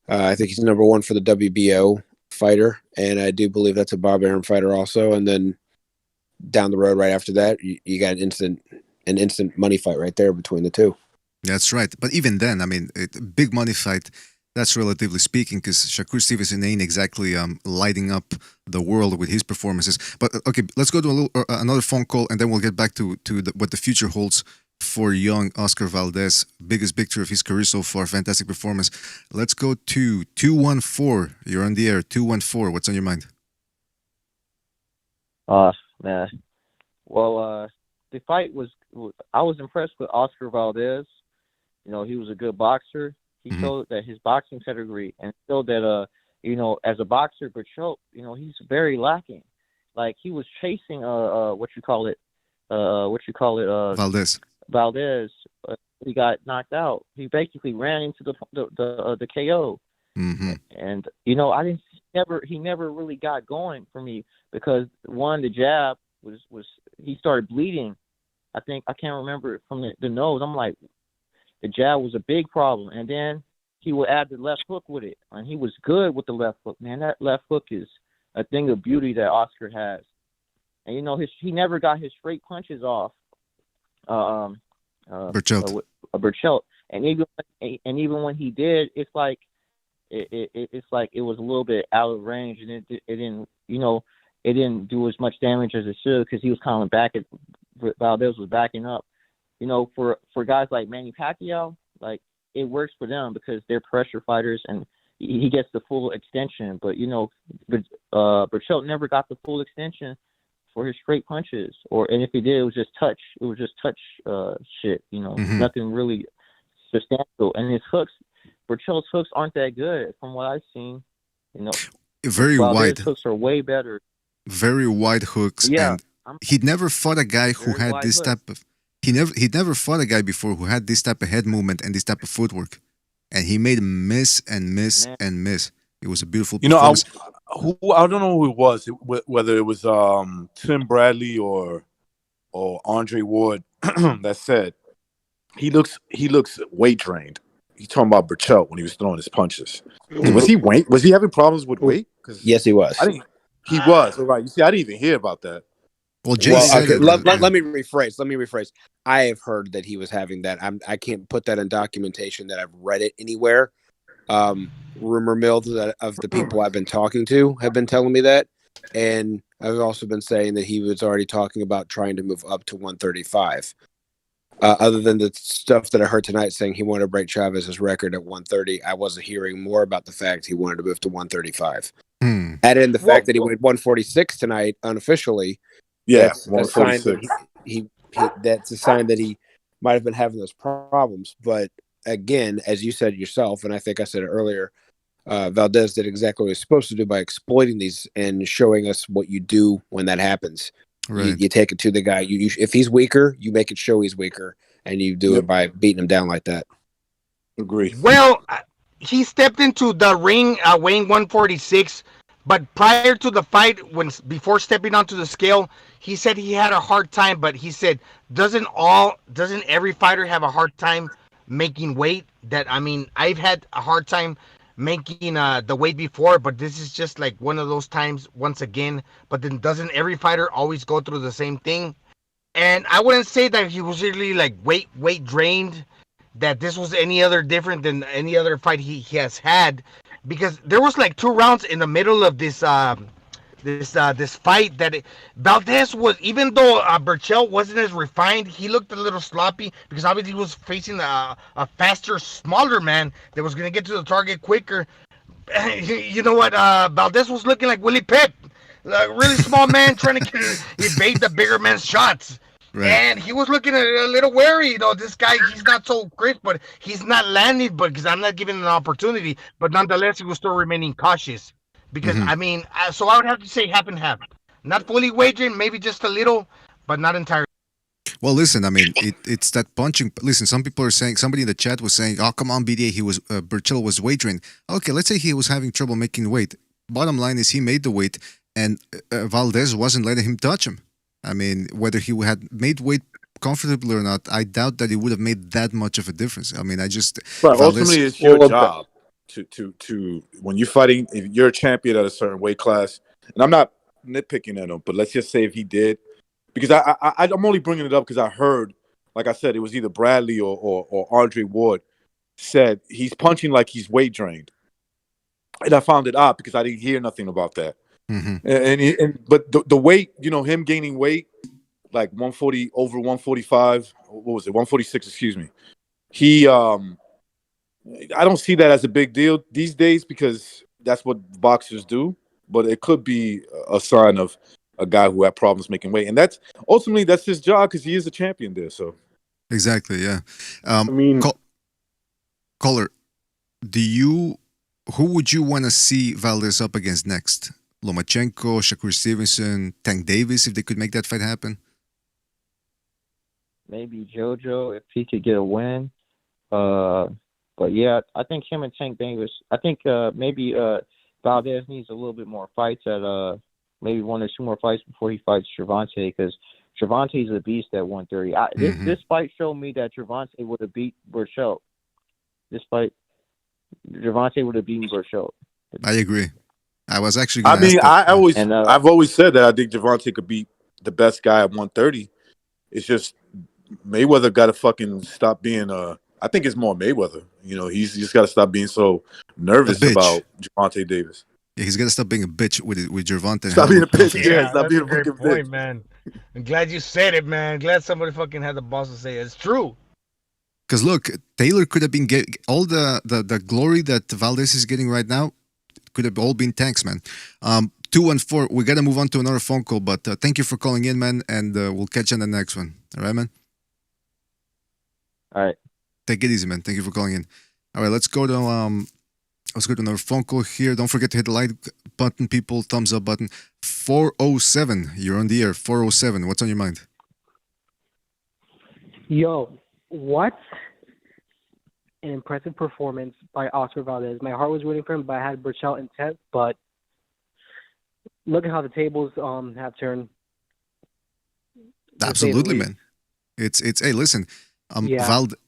I think he's number one for the WBO fighter, and I do believe that's a Bob Arum fighter also. And then down the road, right after that, you got an instant money fight right there between the two. That's right. But even then, I mean, big money fight. That's relatively speaking, because Shakur Stevenson ain't exactly lighting up the world with his performances. But okay, let's go to another phone call, and then we'll get back to what the future holds for young Oscar Valdez. Biggest victory of his career so far. Fantastic performance. Let's go to 214. You're on the air. 214. What's on your mind? Man. Well, the fight was. I was impressed with Oscar Valdez. You know, he was a good boxer. He showed that his boxing pedigree, and showed that, you know, as a boxer, Berchelt, you know, he's very lacking. Like, he was chasing, Valdez. Valdez, he got knocked out. He basically ran into the KO. Mm-hmm. And, you know, he never really got going for me, because one, the jab was he started bleeding. I can't remember from the nose. I'm like, the jab was a big problem, and then he would add the left hook with it, and he was good with the left hook. Man, that left hook is a thing of beauty that Oscar has. And you know, he never got his straight punches off. Berchelt. Berchelt, and even when he did, it's like it was a little bit out of range, and it didn't do as much damage as it should, because he was kind of Valdez was backing up. You know, for guys like Manny Pacquiao, like, it works for them because they're pressure fighters, and he gets the full extension. But, you know, Berchelt never got the full extension for his straight punches, and if he did, it was just touch. It was just touch shit. You know, nothing really substantial. And his hooks, Berchelt's hooks aren't that good from what I've seen. You know, very wide. His hooks are way better. Very wide hooks. Yeah, and he'd never fought a guy who had this type of. He'd never fought a guy before who had this type of head movement and this type of footwork, and he made him miss and miss and miss. It was a beautiful performance. You know, I don't know who it was, whether it was Tim Bradley or Andre Ward that said he looks weight drained. He's talking about Berchelt when he was throwing his punches. Was he having problems with weight? Yes, he was. He was. Right. You see, I didn't even hear about that. Well, Jay said okay, let me rephrase. I have heard that he was having that. I can't put that in documentation that I've read it anywhere. Rumor mills of the people I've been talking to have been telling me that, and I've also been saying that he was already talking about trying to move up to 135. Other than the stuff that I heard tonight saying he wanted to break Chavez's record at 130, I wasn't hearing more about the fact he wanted to move to 135. Add in the fact that he went 146 tonight unofficially. Yeah, that's a sign that that's a sign that he might have been having those problems. But again, as you said yourself, and I think I said it earlier, Valdez did exactly what he was supposed to do by exploiting these and showing us what you do when that happens. Right. You take it to the guy. If he's weaker, you make it show he's weaker, and you do it by beating him down like that. Agree. Well, he stepped into the ring weighing 146, but prior to the fight, before stepping onto the scale, he said he had a hard time. But he said, doesn't every fighter have a hard time making weight? I've had a hard time making the weight before, but this is just like one of those times once again. But then doesn't every fighter always go through the same thing? And I wouldn't say that he was really like weight drained, that this was any other different than any other fight he has had, because there was like 2 rounds in the middle of this fight that Valdez was, even though Berchelt wasn't as refined, he looked a little sloppy because obviously he was facing a faster, smaller man that was going to get to the target quicker. You know what? Valdez was looking like Willie Pep, a really small man trying to evade the bigger man's shots. Right. And he was looking a little wary. You know, this guy, he's not so crisp, but he's not landing, but because I'm not giving him an opportunity. But nonetheless, he was still remaining cautious. Because, so I would have to say half and half. Not fully wagering, maybe just a little, but not entirely. Well, listen, it's that punching. Listen, some people are saying, somebody in the chat was saying, oh, come on, BDA, Berchelt was wagering. Okay, let's say he was having trouble making weight. Bottom line is he made the weight, and Valdez wasn't letting him touch him. Whether he had made weight comfortably or not, I doubt that it would have made that much of a difference. I mean, Right. Valdez, Ultimately, it's your job to when you're fighting. If you're a champion at a certain weight class, and I'm not nitpicking at him, but let's just say if he did, because I'm only bringing it up because I heard, like I said, it was either Bradley or Andre Ward said he's punching like he's weight drained, and I found it odd because I didn't hear nothing about that. But the weight, him gaining weight, like 140 over 145. What was it? 146. Excuse me. I don't see that as a big deal these days because that's what boxers do. But it could be a sign of a guy who had problems making weight, and that's his job because he is a champion there. So exactly, yeah. I mean, caller, who would you want to see Valdez up against next? Lomachenko, Shakur Stevenson, Tank Davis, if they could make that fight happen? Maybe JoJo if he could get a win. But yeah, I think him and Tank Davis. I think maybe Valdez needs a little bit more fights at maybe 1 or 2 more fights before he fights Gervonta because Gervonta's a beast at 130. This fight showed me that Gervonta would have beat Berchelt. This fight, Gervonta would have beaten Berchelt. I agree. I was actually. I've always said that I think Gervonta could beat the best guy at 130. It's just Mayweather got to fucking stop being I think it's more Mayweather. He's just got to stop being so nervous about Gervonta Davis. Yeah, he's got to stop being a bitch with Gervonta. Stop being a bitch. Yeah, stop being a great fucking point, bitch. man. I'm glad you said it, man. Glad somebody fucking had the balls to say it. It's true. Because look, Taylor could have been all the glory that Valdez is getting right now. Could have all been Tanks, man. 214. We got to move on to another phone call, but thank you for calling in, man, and we'll catch you on the next one. All right, man? All right. Take it easy, man. Thank you for calling in. All right, let's go to another phone call here. Don't forget to hit the like button, people. Thumbs up button. 407. You're on the air. 407. What's on your mind? Yo, what an impressive performance by Oscar Valdez. My heart was rooting for him, but I had Berchelt in 10th. But look at how the tables have turned. Absolutely, man. It's hey, listen.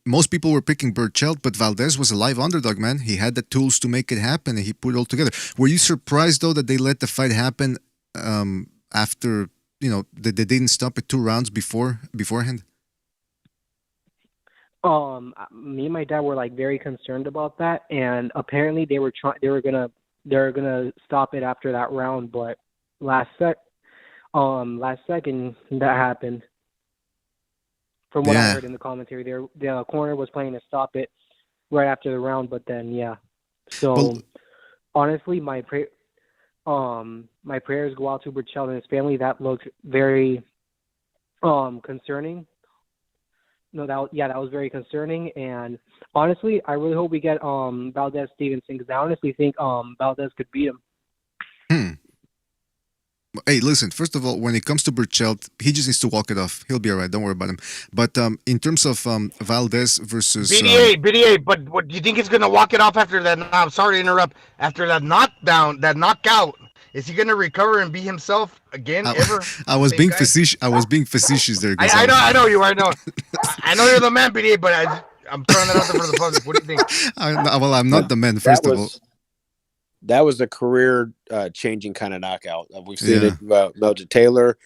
Most people were picking Berchelt, but Valdez was a live underdog, man. He had the tools to make it happen, and he put it all together. Were you surprised, though, that they let the fight happen after, that they didn't stop it 2 rounds beforehand? Me and my dad were very concerned about that, and apparently they were gonna stop it after that round, but last second that happened. From what I heard in the commentary, the corner was planning to stop it right after the round, but then So honestly, my prayers go out to Berchelt and his family. That looked very concerning. No, that was very concerning. And honestly, I really hope we get Valdez Stevenson because I honestly think Valdez could beat him. Hey, listen, first of all, when it comes to Berchelt, he just needs to walk it off. He'll be all right. Don't worry about him. But in terms of Valdez versus... BDA, but what do you think he's going to walk it off after that? I'm sorry to interrupt. After that knockdown, that knockout, is he going to recover and be himself again, ever? I was being facetious. I was being facetious there. I know you are. I know you're the man, BDA, but I'm throwing that out there for the public. What do you think? I'm not the man, first of all. That was a career-changing kind of knockout. We've seen it about Melvin Taylor.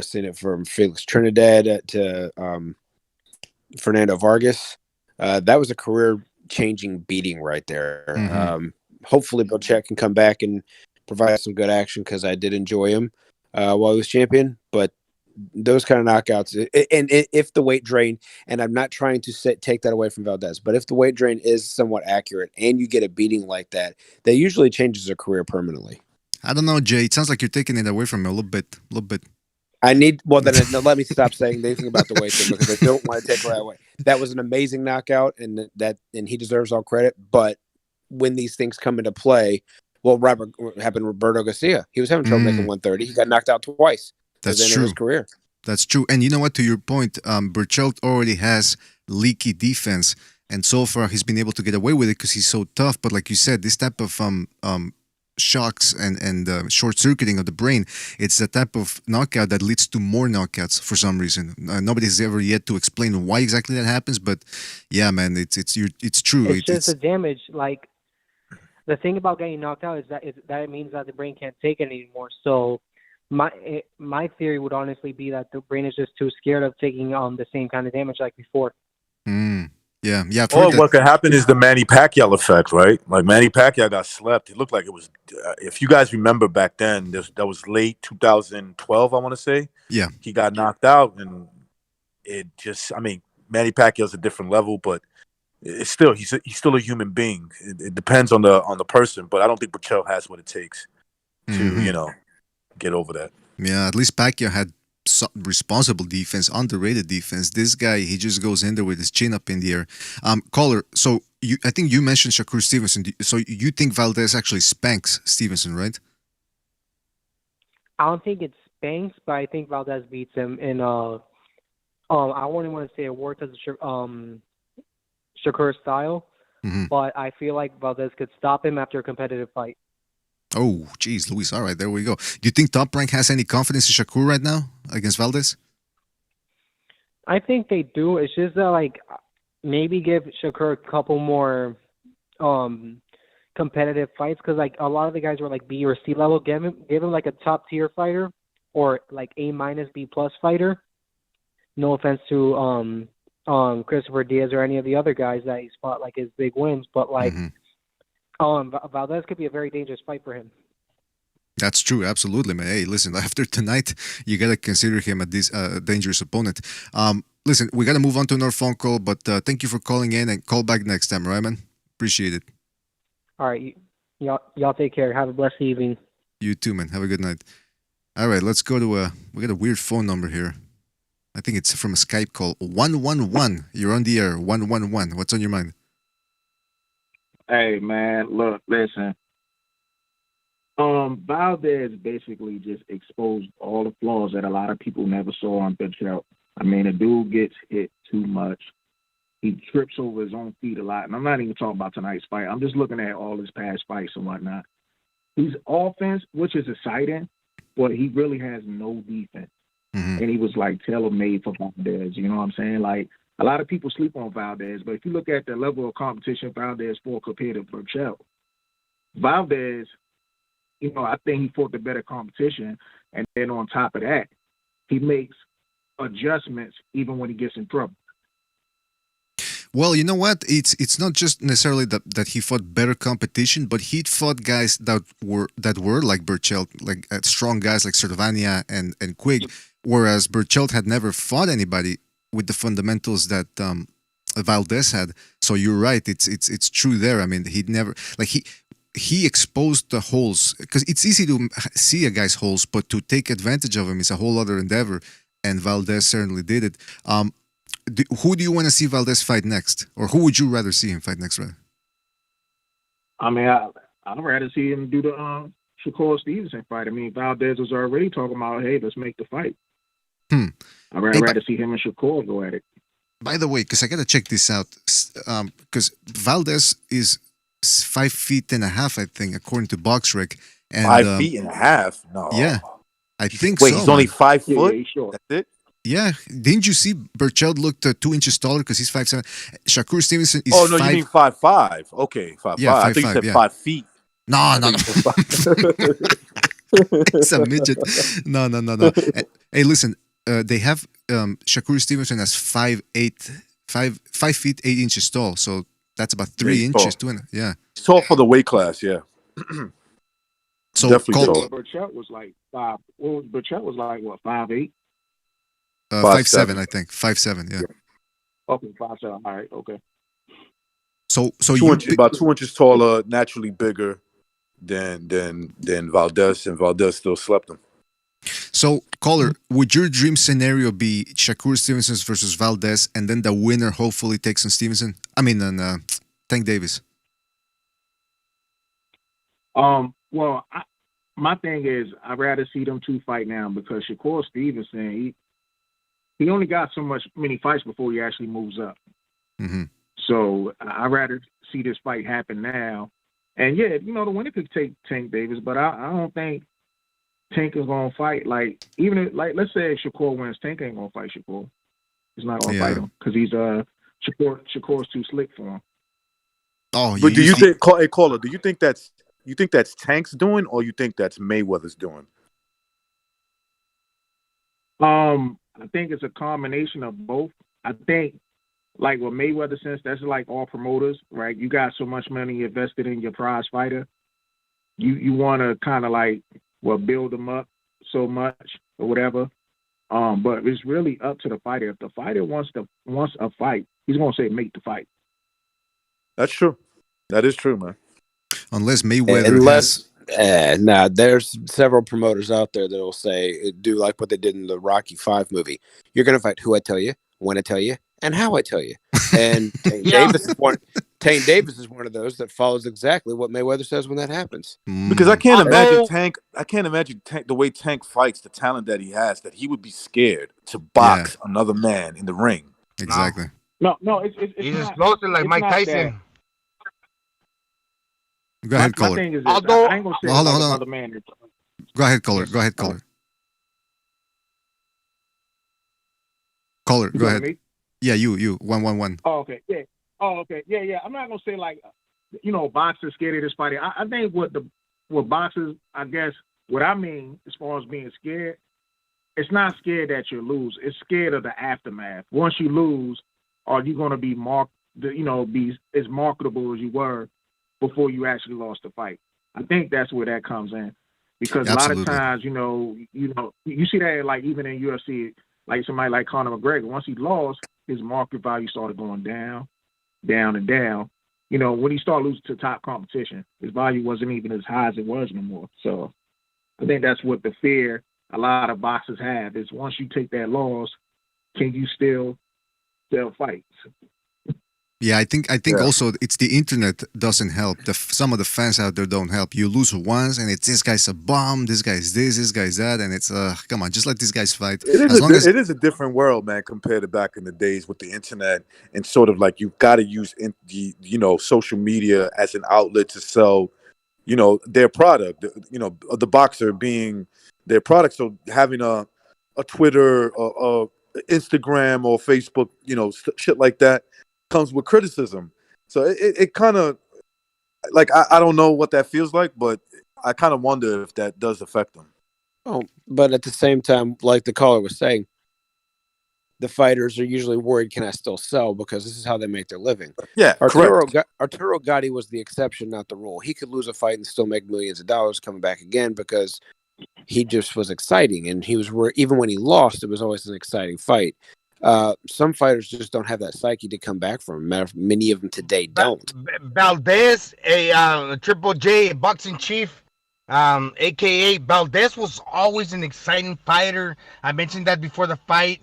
Seen it from Felix Trinidad to Fernando Vargas. That was a career-changing beating right there. Hopefully, Berchelt can come back and provide some good action because I did enjoy him while he was champion. But those kind of knockouts, and if the weight drain, and I'm not trying to take that away from Valdez, but if the weight drain is somewhat accurate and you get a beating like that, that usually changes a career permanently. I don't know, Jay. It sounds like you're taking it away from me a little bit. Then let me stop saying anything about the weight thing because I don't want to take it away. That was an amazing knockout, and he deserves all credit. But when these things come into play, happened to Roberto Garcia. He was having trouble making 130. He got knocked out twice. That's true. His career. That's true. And you know what? To your point, Berchelt already has leaky defense, and so far he's been able to get away with it because he's so tough. But like you said, this type of shocks and short circuiting of the brain. It's the type of knockout that leads to more knockouts for some reason. Nobody's ever yet to explain why exactly that happens, but yeah, man, it's true. It's just the damage. Like the thing about getting knocked out is that it means that the brain can't take it anymore. So my theory would honestly be that the brain is just too scared of taking the same kind of damage like before. Yeah. Or what could happen is the Manny Pacquiao effect, right? Like Manny Pacquiao got slept. It looked like it was. If you guys remember back then, that was late 2012, I want to say. Yeah, he got knocked out, and it just. I mean, Manny Pacquiao's a different level, but it's still he's still a human being. It depends on the person, but I don't think Berchelt has what it takes to get over that. Yeah, at least Pacquiao had responsible defense, underrated defense. This guy, he just goes in there with his chin up in the air. Caller, so I think you mentioned Shakur Stevenson. So you think Valdez actually spanks Stevenson, right? I don't think it spanks, but I think Valdez beats him in I wouldn't want to say a war because Shakur style, but I feel like Valdez could stop him after a competitive fight. Oh, geez, Luis. All right, there we go. Do you think Top Rank has any confidence in Shakur right now against Valdez? I think they do. It's just that, like, maybe give Shakur a couple more competitive fights because, like, a lot of the guys were, like, B or C level. Give him like, a top-tier fighter or, like, A- B+ fighter. No offense to Christopher Diaz or any of the other guys that he's fought, like, his big wins, but, like, Valdez could be a very dangerous fight for him. That's true, absolutely, man. Hey, listen, after tonight, you gotta consider him a dangerous opponent. Listen, we gotta move on to another phone call, but thank you for calling in and call back next time, all right, man? Appreciate it. All right, y'all take care. Have a blessed evening. You too, man. Have a good night. All right, let's go to we got a weird phone number here. I think it's from a Skype call. 111. You're on the air. 111. What's on your mind? Hey, man, look, listen. Valdez basically just exposed all the flaws that a lot of people never saw on Berchelt. I mean, the dude gets hit too much. He trips over his own feet a lot. And I'm not even talking about tonight's fight. I'm just looking at all his past fights and whatnot. He's offense, which is exciting, but he really has no defense. And he was, like, tailor-made for Valdez. You know what I'm saying? Like, a lot of people sleep on Valdez, but if you look at the level of competition Valdez fought compared to Berchelt, Valdez, I think he fought the better competition. And then on top of that, he makes adjustments even when he gets in trouble. Well, you know what? It's not just necessarily that he fought better competition, but he fought guys that were like Berchelt, like strong guys like Cervania and Quigg, whereas Berchelt had never fought anybody with the fundamentals that Valdez had. So you're right. It's true there. I mean, he'd never he exposed the holes because it's easy to see a guy's holes, but to take advantage of him is a whole other endeavor. And Valdez certainly did it. Who do you want to see Valdez fight next, or who would you rather see him fight next? Rather, I mean, I'd rather see him do the Shakur Stevenson fight. I mean, Valdez was already talking about, hey, let's make the fight. I'd rather see him and Shakur go at it. By the way, because I got to check this out, because Valdez is 5 feet and a half, I think, according to BoxRec. And, 5 feet and a half? No. Yeah, I think Wait, so. he's only 5 foot? Yeah, sure. That's it? Yeah, didn't you see Berchelt looked 2 inches taller because he's 5'7"? Shakur Stevenson is you mean 5'5"? Okay, 5'5". Yeah, I think you said 5 feet. No. It's a midget. No. Hey, listen, they have Shakur Stevenson as 5 feet 8 inches tall, so that's about 3 inches. Yeah, it's tall for the weight class. Yeah. So definitely tall. Berchelt was like 5. Berchelt was like what, 5'8"? 5'7", I think. 5'7", yeah. Okay, 5'7". All right, okay. So about 2 inches taller, naturally bigger than Valdez, and Valdez still slept him. So, caller, would your dream scenario be Shakur Stevenson versus Valdez, and then the winner hopefully takes on Stevenson? I mean, on Tank Davis. Well, my thing is, I'd rather see them two fight now because Shakur Stevenson, he only got many fights before he actually moves up. So I'd rather see this fight happen now And yeah, the winner could take Tank Davis, but I don't think Tank is gonna fight. Like even if, like let's say Shakur wins, Tank ain't gonna fight Shakur. He's not gonna fight him because he's Shakur's too slick for him. Oh, but do you think, hey caller, do you think that's Tank's doing, or you think that's Mayweather's doing? I think it's a combination of both. I think, like with Mayweather, since that's like all promoters, right? You got so much money invested in your prize fighter, you want to kind of like build them up so much or whatever. But it's really up to the fighter. If the fighter wants a fight, he's gonna say make the fight. That's true. That is true, man. Unless Mayweather there's several promoters out there that will say, do like what they did in the Rocky V movie. You're going to fight who I tell you, when I tell you, and how I tell you. And Tank Davis is one of those that follows exactly what Mayweather says when that happens. Because I can't imagine Tank. I can't imagine the way Tank fights, the talent that he has, that he would be scared to box another man in the ring. Exactly. No, it's he's explosive like Mike Tyson. Go ahead, caller. I ain't gonna say hold on. another man. Go ahead, caller. Caller, go ahead. Me? Yeah, you. 111. Oh, okay. Yeah. Yeah. I'm not gonna say like, boxers scared of this fighting. I think what boxers, I guess, what I mean as far as being scared, it's not scared that you lose. It's scared of the aftermath. Once you lose, are you gonna be be as marketable as you were before you actually lost the fight? I think that's where that comes in, because a lot of times, you see that like even in UFC, like somebody like Conor McGregor, once he lost, his market value started going down, and down. When he started losing to top competition, his value wasn't even as high as it was no more. So I think that's what the fear a lot of boxers have is once you take that loss, can you still sell fights? Yeah, I think also it's the internet doesn't help. Some of the fans out there don't help. You lose once, and it's this guy's a bomb, this guy's this guy's that, and it's come on, just let these guys fight. It is a different world, man, compared to back in the days with the internet and sort of like you've got to use social media as an outlet to sell, their product. The boxer being their product. So having a Twitter or Instagram or Facebook, shit like that, comes with criticism. So it kind of like I don't know what that feels like, but I kind of wonder if that does affect them. Oh, but at the same time, like the caller was saying, the fighters are usually worried, can I still sell? Because this is how they make their living. Yeah, Arturo Gatti was the exception, not the rule. He could lose a fight and still make millions of dollars coming back again because he just was exciting. And he was even when he lost, it was always an exciting fight. Some fighters just don't have that psyche to come back from. Many of them today don't. Valdez, a Triple J boxing chief, aka Valdez, was always an exciting fighter. I mentioned that before the fight.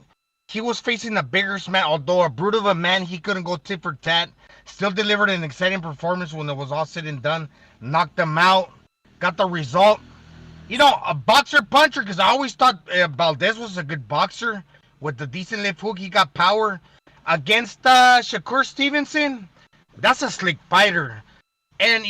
He was facing a bigger man, although a brute of a man, he couldn't go tit for tat. Still delivered an exciting performance when it was all said and done. Knocked him out, got the result. A boxer puncher, because I always thought Valdez was a good boxer. With the decent left hook, he got power. Against Shakur Stevenson, that's a slick fighter. And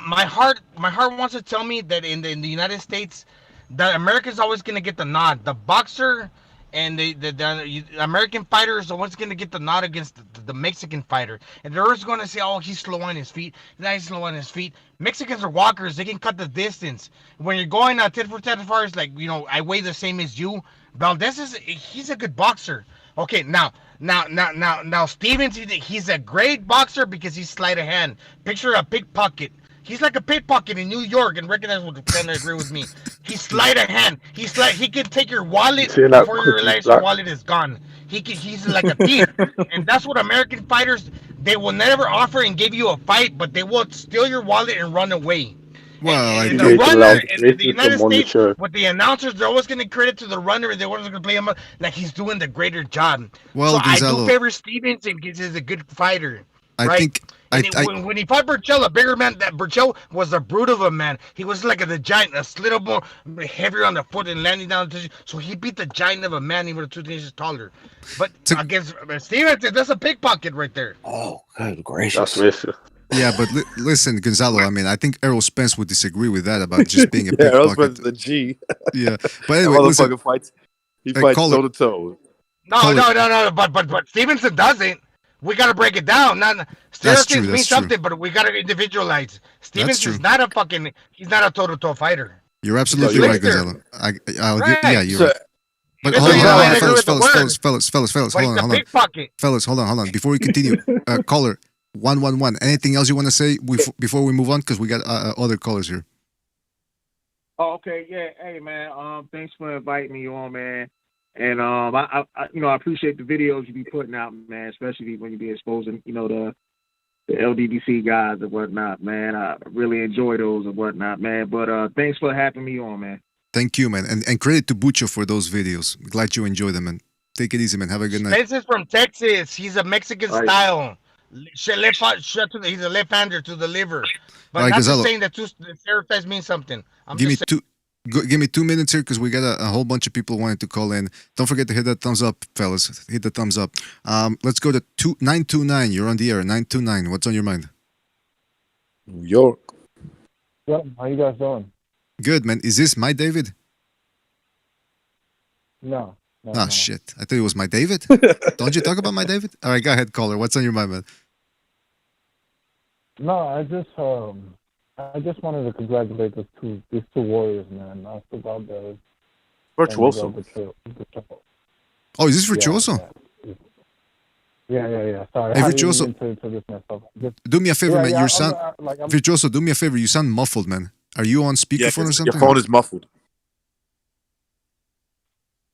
my heart wants to tell me that in the United States, the American's always gonna get the nod. The boxer and the American fighter is always gonna get the nod against the Mexican fighter. And they're always gonna say, "Oh, he's slow on his feet. He's slow on his feet." Mexicans are walkers; they can cut the distance. When you're going tit for tat, as far as I weigh the same as you. Valdez he's a good boxer. Okay, now Stevens, he's a great boxer because he's sleight of hand. Picture a pickpocket. He's like a pickpocket in New York, and recognize what the fan agree with me. He's sleight of hand. He can take your wallet before you realize your wallet is gone. He's like a thief, and that's what American fighters, they will never offer and give you a fight, but they will steal your wallet and run away. Well, in the United States, with the announcers, they're always going to credit to the runner. They're always going to play him like he's doing the greater job. Well, so Gonzalo, I do favor Stevenson because he's a good fighter. When he fought Berchelt, a bigger man, that Berchelt was a brute of a man. He was like the giant, a little more heavier on the foot and landing down. So he beat the giant of a man, even 2 inches taller. But against Stevenson, that's a pickpocket right there. Oh, good gracious. That's Yeah, but listen, Gonzalo. I mean, I think Errol Spence would disagree with that about just being a Yeah, Errol pickpocket. Spence is the G. Yeah, but That anyway, listen. motherfucker fights. He fights Caller. toe to toe. No. But Stevenson doesn't. We gotta break it down. Stereotypes mean something, but we gotta individualize. Stevenson's not a fucking. He's not a toe-to-toe fighter. You're absolutely right, Gonzalo. I'll Right. Yeah, you're So- right. But That's hold why on, I agree with the word. fellas, But hold he's a on. pickpocket. Fellas, hold on. Before we continue, caller 111. Anything else you want to say before we move on? Because we got other callers here. Oh, okay, yeah. Hey, man. Thanks for inviting me on, man. And I appreciate the videos you be putting out, man. Especially when you be exposing, the LDBC guys and whatnot, man. I really enjoy those and whatnot, man. But thanks for having me on, man. Thank you, man, and credit to Bucho for those videos. Glad you enjoy them, man. Take it easy, man. Have a good night. Spence is from Texas. He's a Mexican style. He's a left-hander to the liver. But All right, not Gonzalo. saying that the stereotypes mean something. Give me 2 minutes here because we got a whole bunch of people wanting to call in. Don't forget to hit that thumbs up, fellas. Hit the thumbs up. Let's go to 929. You're on the air. 929. What's on your mind? New York. Yeah, how you guys doing? Good, man. Is this my David? No. Shit. I thought it was my David. Don't you talk about my David? All right, go ahead, caller. What's on your mind, man? No, I just wanted to congratulate these two warriors, man. Oscar Valdez. Virtuoso. Oh, is this Virtuoso? Yeah. Sorry. Hey, I Virtuoso. didn't mean to this myself. Do me a favor, man. Yeah, You sound Virtuoso. Do me a favor. You sound muffled, man. Are you on speakerphone or something? Your phone is muffled.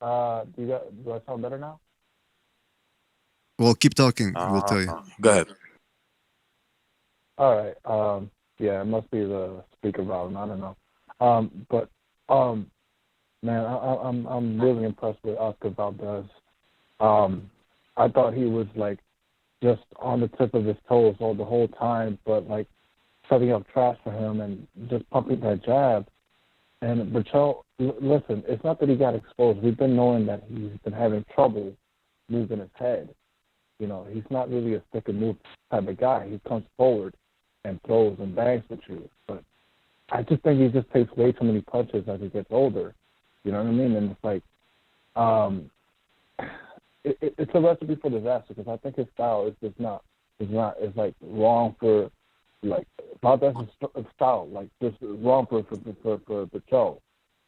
Do I sound better now? Well, keep talking. We'll tell you. Go ahead. All right. Yeah, it must be the speaker volume. I don't know. Man, I'm really impressed with Oscar Valdez. I thought he was like just on the tip of his toes all the whole time, but like setting up trash for him and just pumping that jab. And Berchelt, listen, it's not that he got exposed. We've been knowing that he's been having trouble moving his head. He's not really a stick and move type of guy. He comes forward and throws and bangs with you. But I just think he just takes way too many punches as he gets older. You know what I mean? And it's like, it's a recipe for disaster because I think his style is just not, it's like wrong for, like, Valdez's style, like, just wrong for Berchelt.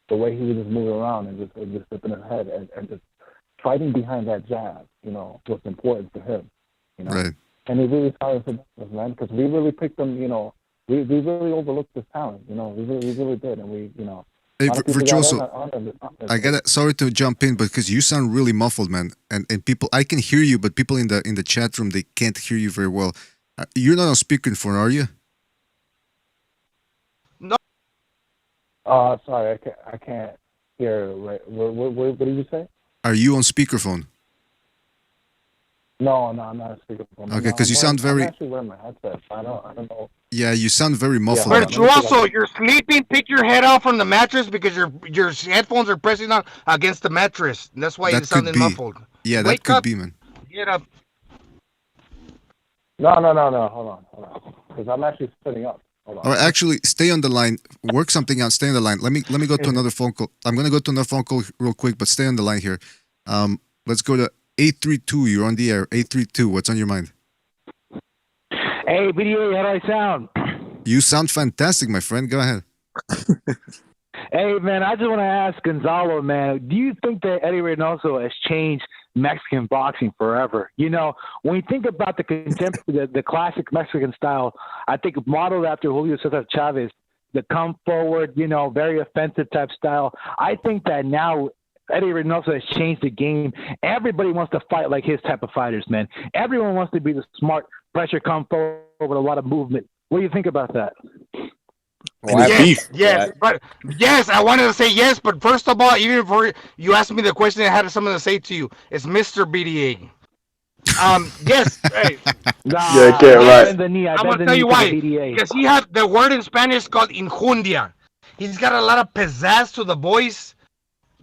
The way he was just moving around and just flipping his head and just fighting behind that jab, was important to him, Right. And he really talented us, man, because we really picked him, we really overlooked his talent, we really did, and we, Hey, Virtuoso, sorry to jump in, but because you sound really muffled, man, and people, I can hear you, but people in the chat room, they can't hear you very well. You're not on speakerphone, are you? No. Sorry, I can't hear. Right. What did you say? Are you on speakerphone? No, I'm not on speakerphone. Okay, because you sound very. I'm actually wearing my headset. I don't know. Yeah, you sound very muffled. Virtuoso, you're sleeping. Pick your head off from the mattress because your headphones are pressing on against the mattress. That's why you're sounding muffled. Yeah, that could be, man. Get up. No. Hold on. Because I'm actually sitting up. Hold on. All right, actually, stay on the line. Work something out. Stay on the line. Let me go to another phone call. I'm gonna go to another phone call real quick, but stay on the line here. Let's go to 832. You're on the air. 832. What's on your mind? Hey, BDA, how do I sound? You sound fantastic, my friend. Go ahead. Hey, man, I just want to ask Gonzalo, man, do you think that Eddie Reynoso has changed Mexican boxing forever? When you think about the classic Mexican style, I think modeled after Julio Cesar Chavez, the come forward, very offensive type style. I think that now Eddie Reynoso has changed the game. Everybody wants to fight like his type of fighters, man. Everyone wants to be the smart pressure come forward with a lot of movement. What do you think about that? Yes, I wanted to say yes, but first of all, even before you asked me the question, I had something to say to you. It's Mr. BDA. Yes. Hey. Right. I'm gonna tell you why. Because he has the word in Spanish called injundia. He's got a lot of pizzazz to the voice.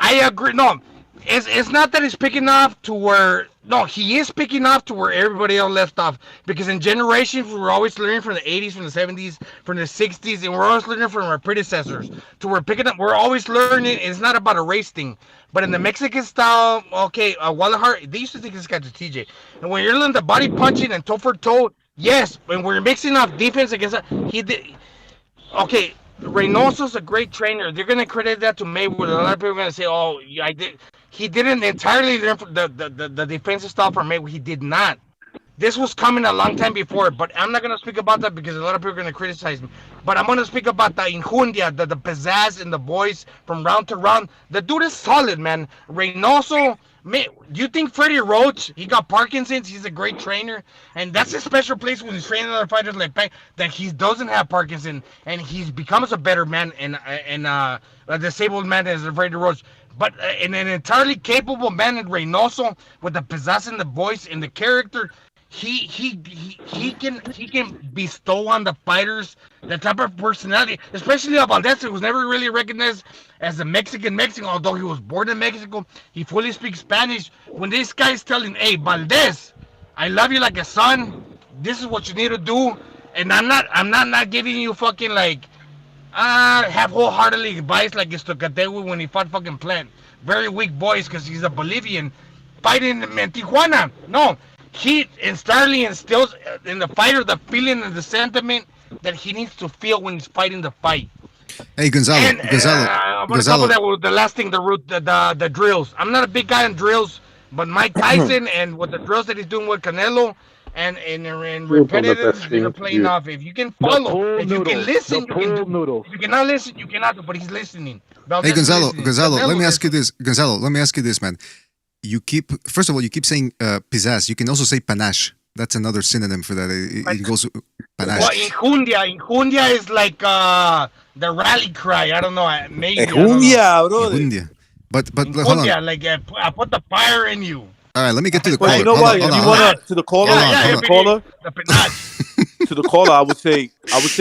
I agree. No, it's not that he's picking off to where he is picking off to where everybody else left off, because in generations we were always learning from the 80s, from the 70s, from the 60s, and we're always learning from our predecessors to we're picking up. We're always learning. It's not about a race thing, but in the Mexican style, okay, Guadalajara, they used to think this guy's a TJ, and when you're learning the body punching and toe for toe, yes, when we're mixing off defense against he did. Okay, Reynoso's a great trainer. They're gonna credit that to Mayweather. A lot of people are gonna say, "Oh, yeah, I did." He didn't entirely learn from the defensive style from Mayweather. He did not. This was coming a long time before, but I'm not gonna speak about that because a lot of people are gonna criticize me. But I'm gonna speak about the injundia, the pizzazz in the voice from round to round. The dude is solid, man. Reynoso. Do you think Freddie Roach? He got Parkinson's. He's a great trainer, and that's a special place when he's training other fighters like that. He doesn't have Parkinson, and he becomes a better man and a disabled man as Freddie Roach. But an entirely capable man in Reynoso with the pizzazz in the voice and the character. He can bestow on the fighters the type of personality, especially Valdez, who was never really recognized as a Mexican, although he was born in Mexico. He fully speaks Spanish. When this guy is telling, "Hey, Valdez, I love you like a son. This is what you need to do," and I'm not giving you fucking like have wholeheartedly advice like Estocategui when he fought fucking Plant. Very weak voice because he's a Bolivian fighting in Tijuana. No. He entirely instills in the fighter the feeling and the sentiment that he needs to feel when he's fighting the fight. Hey, Gonzalo. I'm gonna couple that with the last thing, the drills. I'm not a big guy on drills, but Mike Tyson and with the drills that he's doing with Canelo and repetitive, they're playing off. If you can follow, if you can listen, you can do. If you cannot listen, you cannot do. But he's listening. Hey, Gonzalo, let me ask you this. Gonzalo, let me ask you this, man. First of all, you keep saying pizzazz. You can also say panache. That's another synonym for that. It goes panache. Well, injundia is like the rally cry. I don't know. Maybe. Injundia, bro. Injundia. But hold on. Injundia, like I put the fire in you. All right, let me get to the caller. You know what? If you want to the caller, to the caller, I would say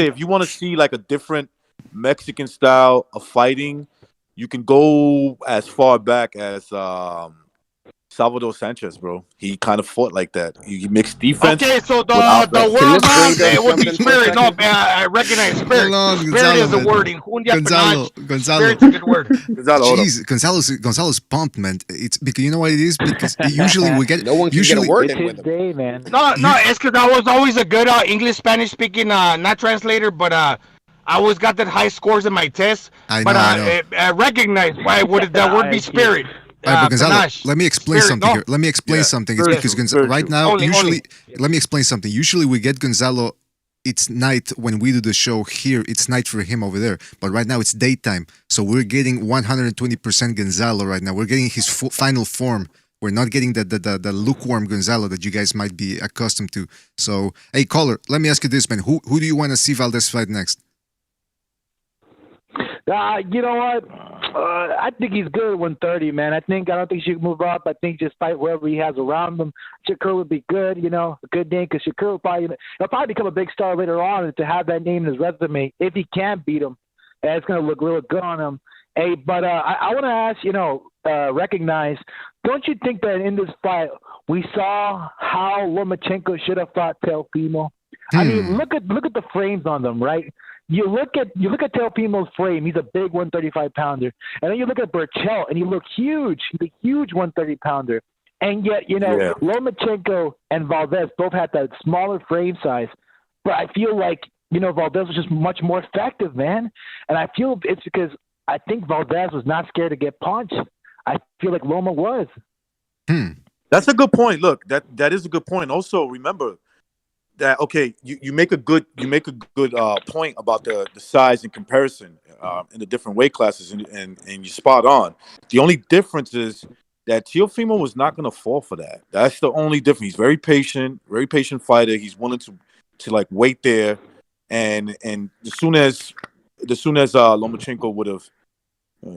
if you want to see like a different Mexican style of fighting, you can go as far back as Salvador Sanchez, bro. He kind of fought like that. He mixed defense. Okay, so the world would be spirit. No, I recognize spirit. Spirit is the word. Gonzalo. Spirit's a good word. Jeez, Gonzalo's pumped, man. It's because you know what it is. Because usually we get no one can get a word in with him. Day, man. No, it's because I was always a good English Spanish speaking not translator, but I always got that high scores in my tests. I recognize why would that word be spirit. Right, Gonzalo, let me explain something here. Let me explain something. It's because Gonzalo, right now, let me explain something. Usually we get Gonzalo, it's night when we do the show here. It's night for him over there. But right now it's daytime. So we're getting 120% Gonzalo right now. We're getting his final form. We're not getting the lukewarm Gonzalo that you guys might be accustomed to. So, hey, caller, let me ask you this, man. Who do you want to see Valdez fight next? You know what? I think he's good at 130, man. I don't think she can move up. I think just fight wherever he has around him. Shakur would be good, a good name, because Shakur will probably become a big star later on, and to have that name in his resume, if he can beat him, it's going to look really good on him. Hey, but I want to ask, recognize, don't you think that in this fight we saw how Lomachenko should have fought Teofimo? I mean, look at the frames on them, right? You look at Teofimo's frame. He's a big 135-pounder. And then you look at Berchelt, and he looks huge. He's a huge 130-pounder. And yet, Lomachenko and Valdez both had that smaller frame size. But I feel like, Valdez was just much more effective, man. And I feel it's because I think Valdez was not scared to get punched. I feel like Loma was. That's a good point. Look, that is a good point. Also, remember that you make a good point about the size and comparison in the different weight classes, and you're spot on. The only difference is that Teofimo was not going to fall for that. That's the only difference. He's very patient fighter. He's willing to like wait there, and as soon as Lomachenko would have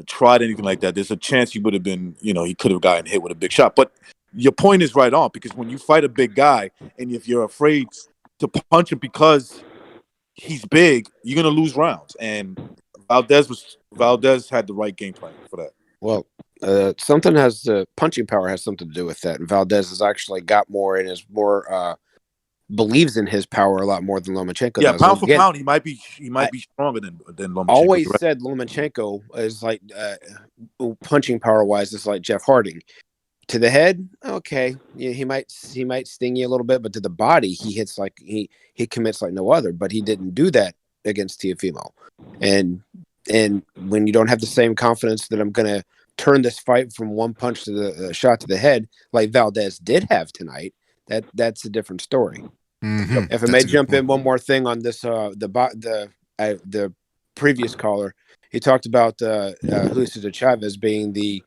tried anything like that, there's a chance he would have been, he could have gotten hit with a big shot. But your point is right on, because when you fight a big guy and if you're afraid to punch him because he's big, you're gonna lose rounds. And Valdez had the right game plan for that. Well, something has punching power has something to do with that. And Valdez has actually got more and is more believes in his power a lot more than Lomachenko Yeah, does. pound for Again, pound, he might be stronger than Lomachenko. Always right? said Lomachenko is like punching power wise is like Jeff Harding. To the head, okay, yeah, he might sting you a little bit, but to the body, he hits like he commits like no other. But he didn't do that against Teofimo, and when you don't have the same confidence that I'm gonna turn this fight from one punch to the shot to the head, like Valdez did have tonight, that's a different story. Mm-hmm. If I may jump in one more thing on this, the previous caller, he talked about Julio de Chavez being the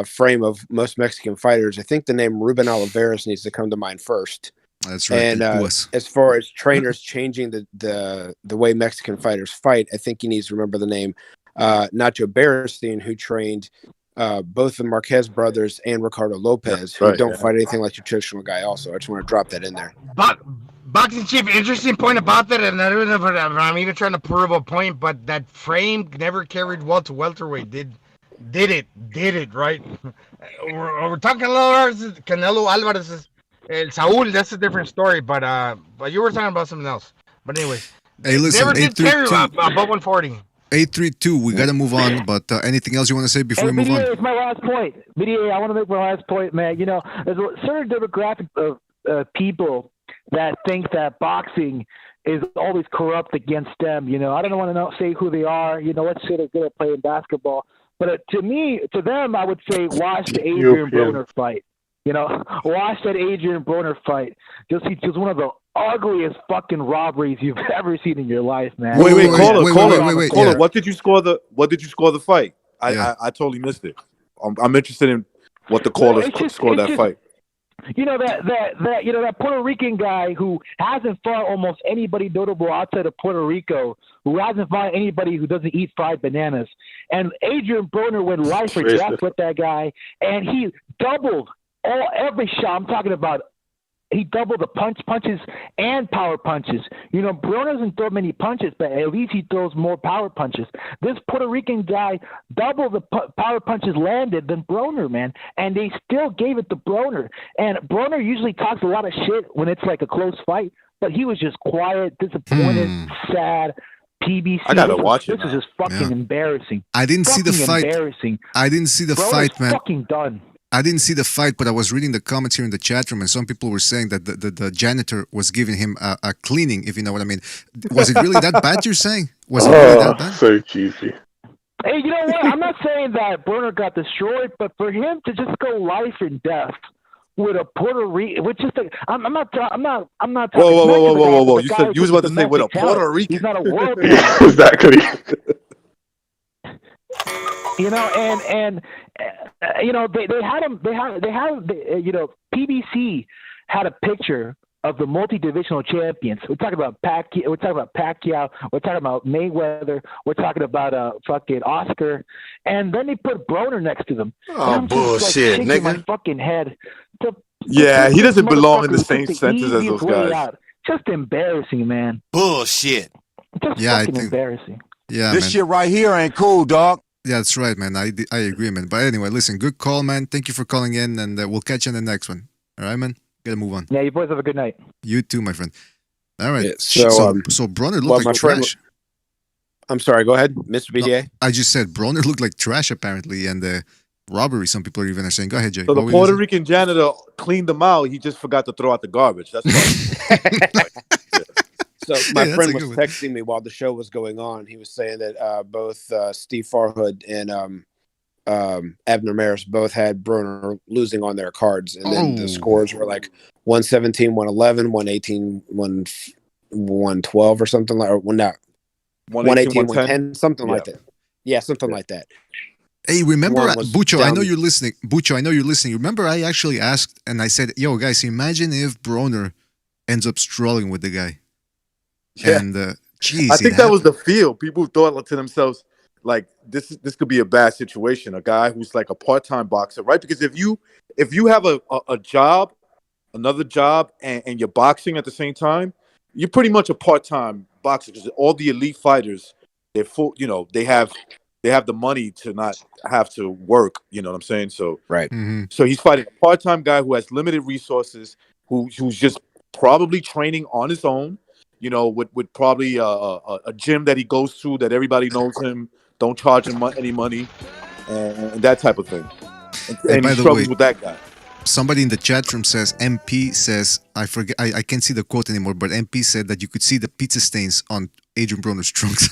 frame of most Mexican fighters. I think the name Ruben Oliveras needs to come to mind first. That's right. And as far as trainers changing the way Mexican fighters fight, I think he needs to remember the name Nacho Beristain, who trained both the Marquez brothers and Ricardo Lopez, who don't fight anything like your traditional guy. Also, I just want to drop that in there. Boxing Chief, interesting point about that, and I don't know if I'm even trying to prove a point, but that frame never carried well to welterweight. Did it right? We're talking Canelo Alvarez, Saul. That's a different story, but you were talking about something else. But anyway, hey, listen, never did carry above 140. 832. We got to move on, but anything else you want to say before we move BDA on? is my last point. BDA, I want to make my last point, man. You know, there's a certain demographic of people that think that boxing is always corrupt against them. You know, I don't want to say who they are. You know, let's say they're good at playing basketball. But to them, I would say watch the Adrian Broner fight. You know, watch that Adrian Broner fight. Just one of the ugliest fucking robberies you've ever seen in your life, man. Wait, caller. What did you score the fight? I totally missed it. I'm interested in what the caller scored that fight. You know that Puerto Rican guy who hasn't fought almost anybody notable outside of Puerto Rico, who hasn't fought anybody who doesn't eat fried bananas. And Adrian Broner went life or death with that guy, and he doubled every shot. I'm talking about. He doubled the punches and power punches. You know, Broner doesn't throw many punches, but at least he throws more power punches. This Puerto Rican guy doubled the power punches landed than Broner, man. And they still gave it to Broner. And Broner usually talks a lot of shit when it's like a close fight, but he was just quiet, disappointed, sad. PBC. I gotta watch it. This is just fucking embarrassing. I didn't see the fight. Embarrassing. I didn't see the fight, man. Fucking done. I didn't see the fight, but I was reading the comments here in the chat room, and some people were saying that the janitor was giving him a cleaning, if you know what I mean. Was it really that bad, you're saying? Was it really that bad? So cheesy. Hey, you know what? I'm not saying that Broner got destroyed, but for him to just go life and death with a Puerto Rican, which is I'm not talking. Whoa! You was about to say with a Puerto Rican. He's not a world. Exactly. You know, and you know they had him. You know, PBC had a picture of the multi-divisional champions. We're talking about Pacquiao. We're talking about Pacquiao. We're talking about Mayweather. We're talking about fucking Oscar. And then they put Broner next to them. Oh, bullshit, nigga! My fucking head. Yeah, he doesn't belong in the same sentence as those guys. Just embarrassing, man. Bullshit. Just fucking embarrassing. Yeah, this man. shit right here ain't cool, dog. Yeah, that's right, man. I agree, man. But anyway, listen, good call, man. Thank you for calling in, and we'll catch you in the next one. All right, man? Gotta move on. Yeah, you boys have a good night. You too, my friend. All right. Yeah, so Broner looked like trash. I'm sorry, go ahead, Mr. BDA. No, I just said Broner looked like trash, apparently, and robbery, some people even are saying. Go ahead, Jay. So the Puerto Rican janitor cleaned them out. He just forgot to throw out the garbage. That's right. So my friend was texting me while the show was going on. He was saying that both Steve Farhood and Abner Maris both had Broner losing on their cards, and then the scores were like 117, 111, 118, 112 or something like, or not 118, 110, something like that. Yeah, something like that. Hey, remember, Bucho, I know you're listening. Bucho, I know you're listening. Remember, I actually asked, and I said, yo, guys, imagine if Broner ends up strolling with the guy. Yeah. And, geez, I think that was the feel. People thought to themselves, like, this could be a bad situation. A guy who's like a part-time boxer, right? Because if you have a job, another job, and you're boxing at the same time, you're pretty much a part-time boxer. Because all the elite fighters, they're full. You know, they have they have the money to not have to work. You know what I'm saying? So right. So he's fighting a part-time guy who has limited resources, who's just probably training on his own. You know, with probably a gym that he goes to that everybody knows him, don't charge him any money, and that type of thing. And by he the struggles way, with that guy. Somebody in the chat room says, MP says, I forget, I can't see the quote anymore, but MP said that you could see the pizza stains on Adrian Broner's trunks.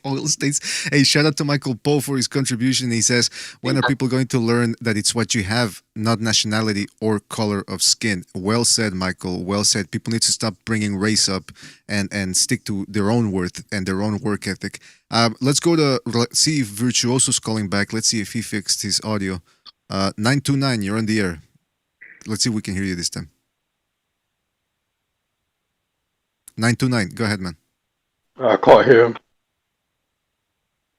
Oil stains. Hey, shout out to Michael Poe for his contribution. He says, when are people going to learn that it's what you have, not nationality or color of skin? Well said, Michael. Well said. People need to stop bringing race up and stick to their own worth and their own work ethic. Let's go to see if Virtuoso's calling back. Let's see if he fixed his audio. 929, you're on the air. Let's see if we can hear you this time. 929, go ahead, man. I can't hear him.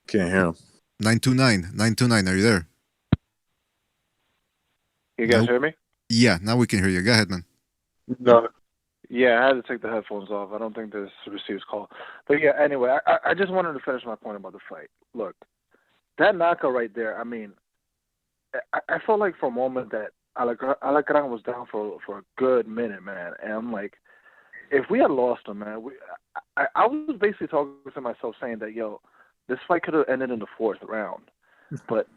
Can't hear him. 929, are you there? You guys Nope. hear me? Yeah, now we can hear you. Go ahead, man. No. Yeah, I had to take the headphones off. I don't think this receives call. But yeah, anyway, I just wanted to finish my point about the fight. Look, that knockout right there, I mean, I felt like for a moment that Alacran was down for a good minute, man. And I'm like, if we had lost him, man, I was basically talking to myself saying that, yo, this fight could have ended in the 4th round. But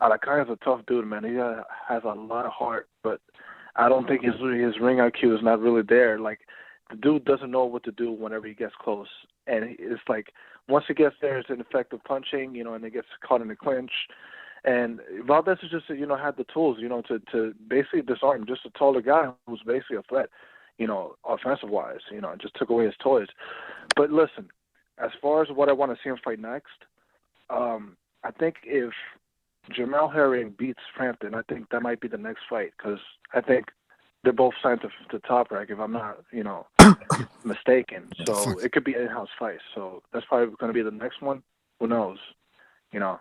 Alacran is a tough dude, man. He has a lot of heart, but I don't think his ring IQ is not really there. Like, the dude doesn't know what to do whenever he gets close. And it's like, once he gets there, it's ineffective punching, you know, and he gets caught in the clinch. And Valdez is just, you know, had the tools, you know, to basically disarm just a taller guy who's basically a threat, you know, offensive-wise, you know, and just took away his toys. But listen, as far as what I want to see him fight next, I think if Jamel Herring beats Frampton, I think that might be the next fight, because I think they're both signed to Top Rank, if I'm not, you know, mistaken. So it could be an in-house fight. So that's probably going to be the next one. Who knows? You know.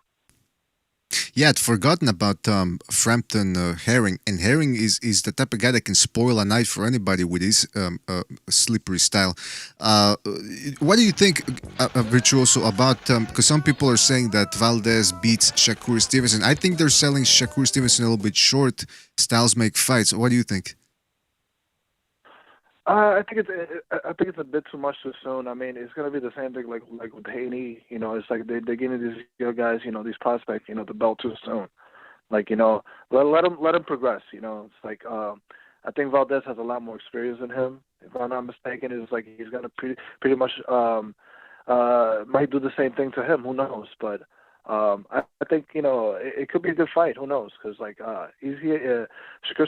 Yeah, I'd forgotten about Frampton Herring. And Herring is the type of guy that can spoil a night for anybody with his slippery style. What do you think, Virtuoso, about... because some people are saying that Valdez beats Shakur Stevenson. I think they're selling Shakur Stevenson a little bit short. Styles make fights. What do you think? I think it's a bit too much too soon. I mean, it's gonna be the same thing like with Haney. You know, it's like they're giving these young guys, you know, these prospects, you know, the belt too soon. Like, you know, let him progress. You know, it's like I think Valdez has a lot more experience than him. If I'm not mistaken, it's like he's gonna pretty much might do the same thing to him. Who knows? But I think, you know, it could be a good fight. Who knows? Because like Shakur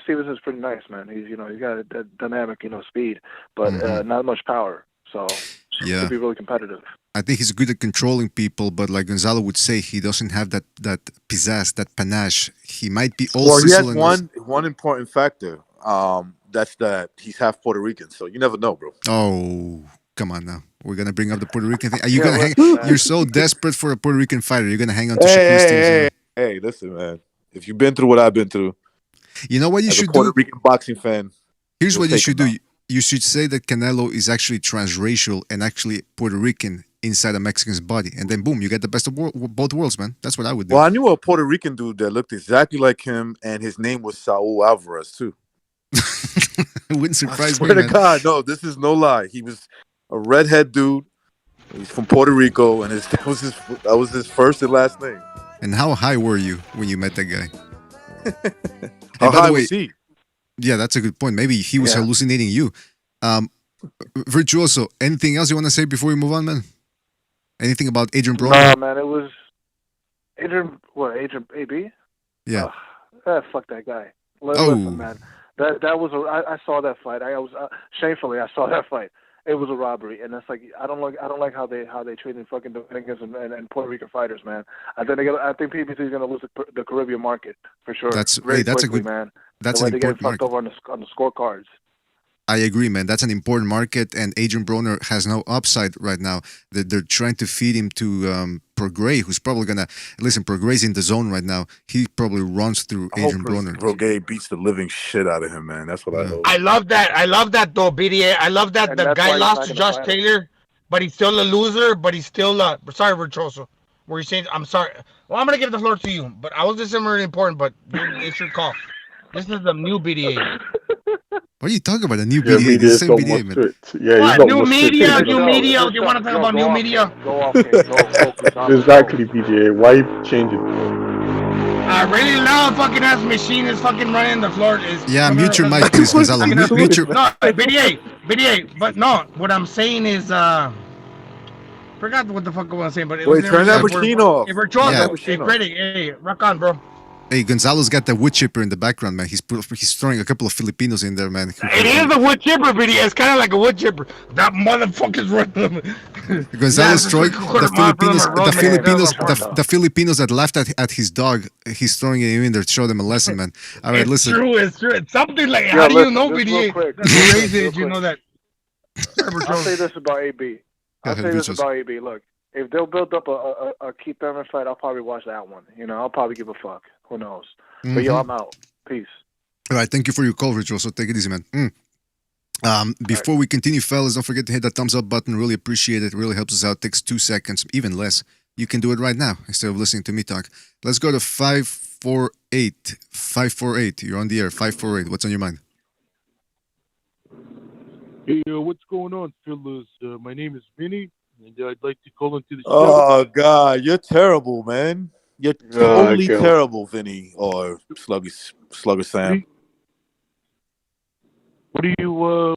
Stevenson is pretty nice, man. He's got that dynamic, you know, speed, but not much power. So it could be really competitive. I think he's good at controlling people, but like Gonzalo would say, he doesn't have that pizzazz, that panache. He might be all. Well, he has one important factor. That's that he's half Puerto Rican, so you never know, bro. Oh, come on now. We're gonna bring up the Puerto Rican thing. Are you gonna hang? You're so desperate for a Puerto Rican fighter. You're gonna hang on to Shakur Stevenson. Hey, listen, man. If you've been through what I've been through, you know what you should do. Puerto Rican boxing fan. Here's what you should do. You should say that Canelo is actually transracial and actually Puerto Rican inside a Mexican's body, and then boom, you get the best of both worlds, man. That's what I would do. Well, I knew a Puerto Rican dude that looked exactly like him, and his name was Saul Alvarez too. It wouldn't surprise me, man. Man. God, no, this is no lie. He was a redhead dude. He's from Puerto Rico, and that was his first and last name. And how high were you when you met that guy? How high was he? Yeah, that's a good point. Maybe he was hallucinating you. Virtuoso, anything else you want to say before we move on, man? Anything about Adrian Broner? No, man, it was Adrian AB? Yeah. Fuck that guy. Listen, man. That was I saw that fight. I was shamefully I saw that fight. It was a robbery, and it's like I don't like how they treating fucking Dominicans and Puerto Rican fighters, man. I think PBC is going to lose the Caribbean market for sure. That's quickly, a good man. That's an an important market. Over on the scorecards. I agree, man. That's an important market, and Adrian Broner has no upside right now. They're trying to feed him to Prograis, who's probably gonna listen. Prograis in the zone right now. He probably runs through Adrian Broner. Prograis beats the living shit out of him, man. That's what I hope. I love that though, BDA. I love that the guy lost to Josh Taylor. but he's still a loser. But he's still sorry, Virtuoso. Were you saying? I'm sorry. Well, I'm gonna give the floor to you. But I was just really important. But it's your call. This is the new BDA. What are you talking about? A new BDA? This is the same BDA, man. Yeah, what? New media. New media. Do you want to talk about new media? Go off, King. Go focus on Exactly, BDA. Why you changing? I really loud fucking ass machine is fucking running the floor. Yeah, mute your mic, please, Gonzalo. Mute your. No, BDA. But no, what I'm saying is, forgot what the fuck I was saying. But it wait, was turn that machine off. If we're talking, hey, Credit, hey, rock on, bro. Hey, Gonzalo's got the wood chipper in the background, man. He's throwing a couple of Filipinos in there, man. It is a wood chipper, BDA. It's kind of like a wood chipper. That motherfucker's running. Gonzalo's throwing the Filipinos that laughed at his dog. He's throwing it in there to show them a lesson, man. All right, listen. It's true. It's something like, how do you know, BDA? That's crazy that you know that. I'll say this about AB. Look, if they'll build up a Keith Thurman fight, I'll probably watch that one. You know, I'll probably give a fuck. Who knows? Mm-hmm. But yo, I'm out. Peace. All right, thank you for your call, Rich. Also, take it easy, man. Before we continue, fellas, don't forget to hit that thumbs up button. Really appreciate it. Really helps us out. Takes 2 seconds, even less. You can do it right now instead of listening to me talk. Let's go to 548. 548. You're on the air. 548. What's on your mind? Hey, what's going on, fellas? My name is Vinny, and I'd like to call into the show. Oh God, you're terrible, man. You're totally terrible, Vinny or Slugger Sam. What are you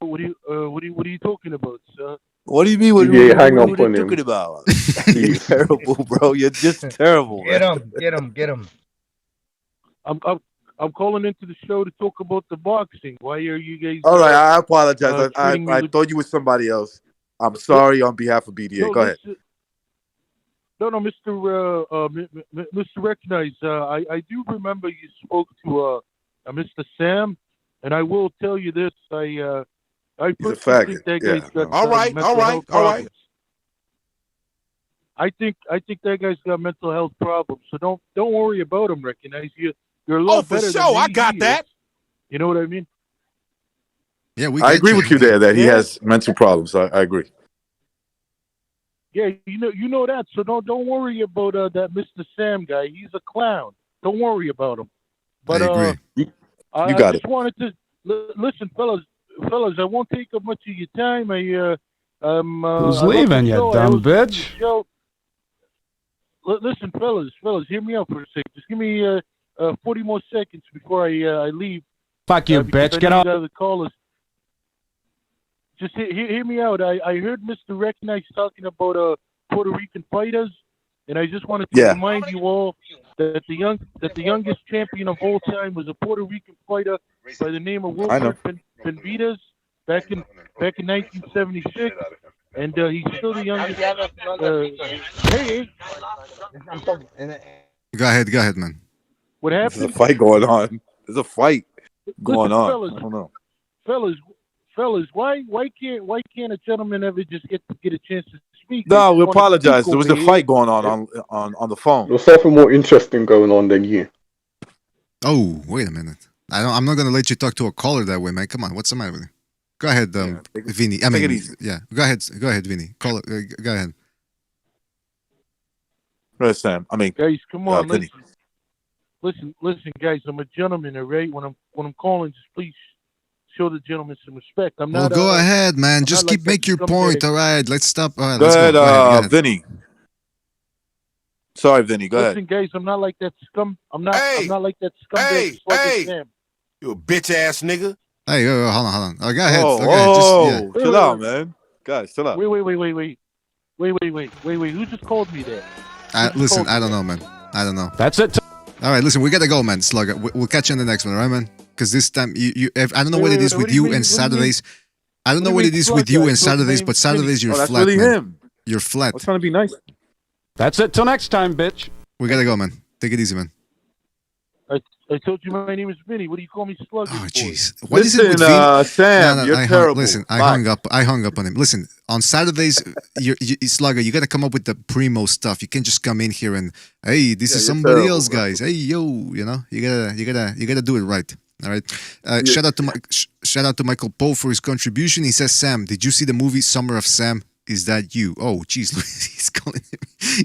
talking about, sir? What do you mean? What are you talking about? You're terrible, bro. You're just terrible. Get him. I'm calling into the show to talk about the boxing. Why are you guys? All right, I apologize. I thought you were somebody else. I'm sorry on behalf of BDA. Go ahead. No, Mr. Recognize. I do remember you spoke to Mr. Sam, and I will tell you this. I personally think that guy's got all right. I think that guy's got mental health problems. So don't worry about him. Recognize you're a lot better. For sure, I got that. You know what I mean? Yeah, I agree with you there that he has mental problems. I agree. Yeah, you know that. So don't worry about that Mr. Sam guy. He's a clown. Don't worry about him. But I agree. You got I just wanted to listen, fellas. I won't take up much of your time. Who's leaving, you dumb bitch? Listen, fellas, hear me out for a second. Just give me 40 more seconds before I leave. Fuck you, bitch. Get off. The callers. Just hear me out. I heard Mr. Recognize talking about Puerto Rican fighters, and I just wanted to remind you all that the youngest champion of all time was a Puerto Rican fighter by the name of Wilfred Benavidez back in 1976, and he's still the youngest. Hey. Go ahead, man. What happened? There's a fight going on. There's a fight going on. Fellas, I don't know. Fellas, why can't a gentleman ever just get a chance to speak? No, we apologize. There was a fight going on the phone. There's something more interesting going on than you. Oh, wait a minute. I'm not gonna let you talk to a caller that way, man. Come on, what's the matter with you? Go ahead, Vinny. Take it easy. Yeah, go ahead, Vinny. Call it. Go ahead. Right, Sam. Guys, come on. Vinny. Listen, guys. I'm a gentleman, all right? When I'm calling, just please show the gentleman some respect. I'm not. Well, go ahead, man. Just make your point. All right, let's stop. All right, go let's ahead, go. Go ahead, Vinny. Sorry, Vinny. Go ahead. Listen, guys. I'm not like that scum. I'm not like that scum. Hey. You a bitch ass nigga. Hey, hold on. Go ahead. Chill out, man. Guys, chill out. Wait. Who just called me that? Listen, I don't know, man. I don't know. That's it. All right, listen, we gotta go, man. Slugger. We'll catch you on the next one, all right, man? Because this time, I don't know what it is with you and Saturdays. I don't know what it is with you and Saturdays, but Saturdays you're flat, really man. Him. You're flat. I was trying to be nice. That's it. Till next time, bitch. We gotta go, man. Take it easy, man. I told you my name is Vinny. What do you call me, Slugger? Oh, jeez. What is it with Vinny? Sam, you're terrible. Listen, I hung up on him. Listen, on Saturdays, Slugger, you gotta come up with the primo stuff. You can't just come in here and, hey, this is somebody else, guys. Hey, yo, you know, you gotta do it right. All right. Shout out to Michael Poe for his contribution. He says, Sam, did you see the movie Summer of Sam? is that you? Oh, geez,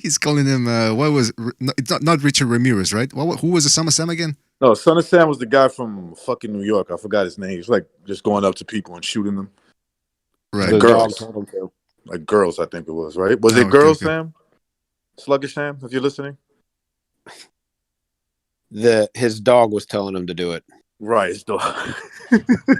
he's calling him. What was? No, it's not Richard Ramirez, right? Who was the Son of Sam again? No, Son of Sam was the guy from fucking New York. I forgot his name. He's like just going up to people and shooting them. Right. Like The girls. dog told him to. Like girls, I think it was, right? Was Oh, it girls, okay. Sam? Sluggish Sam, if you're listening? His dog was telling him to do it. Right, his dog.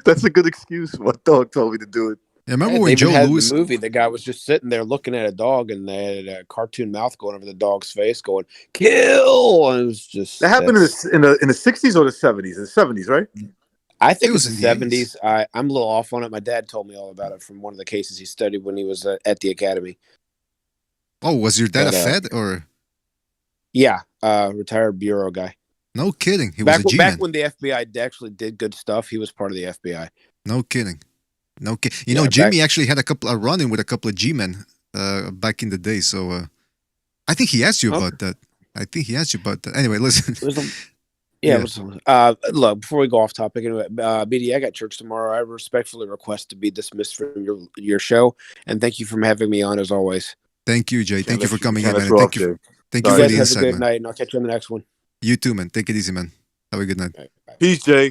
That's a good excuse. My dog told me to do it. Yeah, remember They when even Joe had Louis? the movie, the guy was just sitting there looking at a dog, and they had a cartoon mouth going over the dog's face, going "kill," and it was just That happened in the 60s or the 70s? In the 70s, right? I think It it was was the in the 70s. I'm a little off on it. My dad told me all about it from one of the cases he studied when he was at the academy. Oh, was your dad But, a Fed or? Yeah, retired bureau guy. No kidding. He was Back a G-man. when the FBI actually did good stuff, he was part of the FBI. No kidding. No kidding. You Yeah, know, Jimmy back- actually had a run-in with a couple of G-men back in the day. So I think he asked you about that. Anyway, listen. Look, before we go off topic, anyway, BDA, I got church tomorrow. I respectfully request to be dismissed from your show, and thank you for having me on as always. Thank you, Jay. Thank you for coming in, Can't man. let you Thank off, you. Jay. Thank you You for guys the have a insight, good man. night, and I'll catch you on the next one. You too, man. Take it easy, man. Have a good night. Peace, Jay.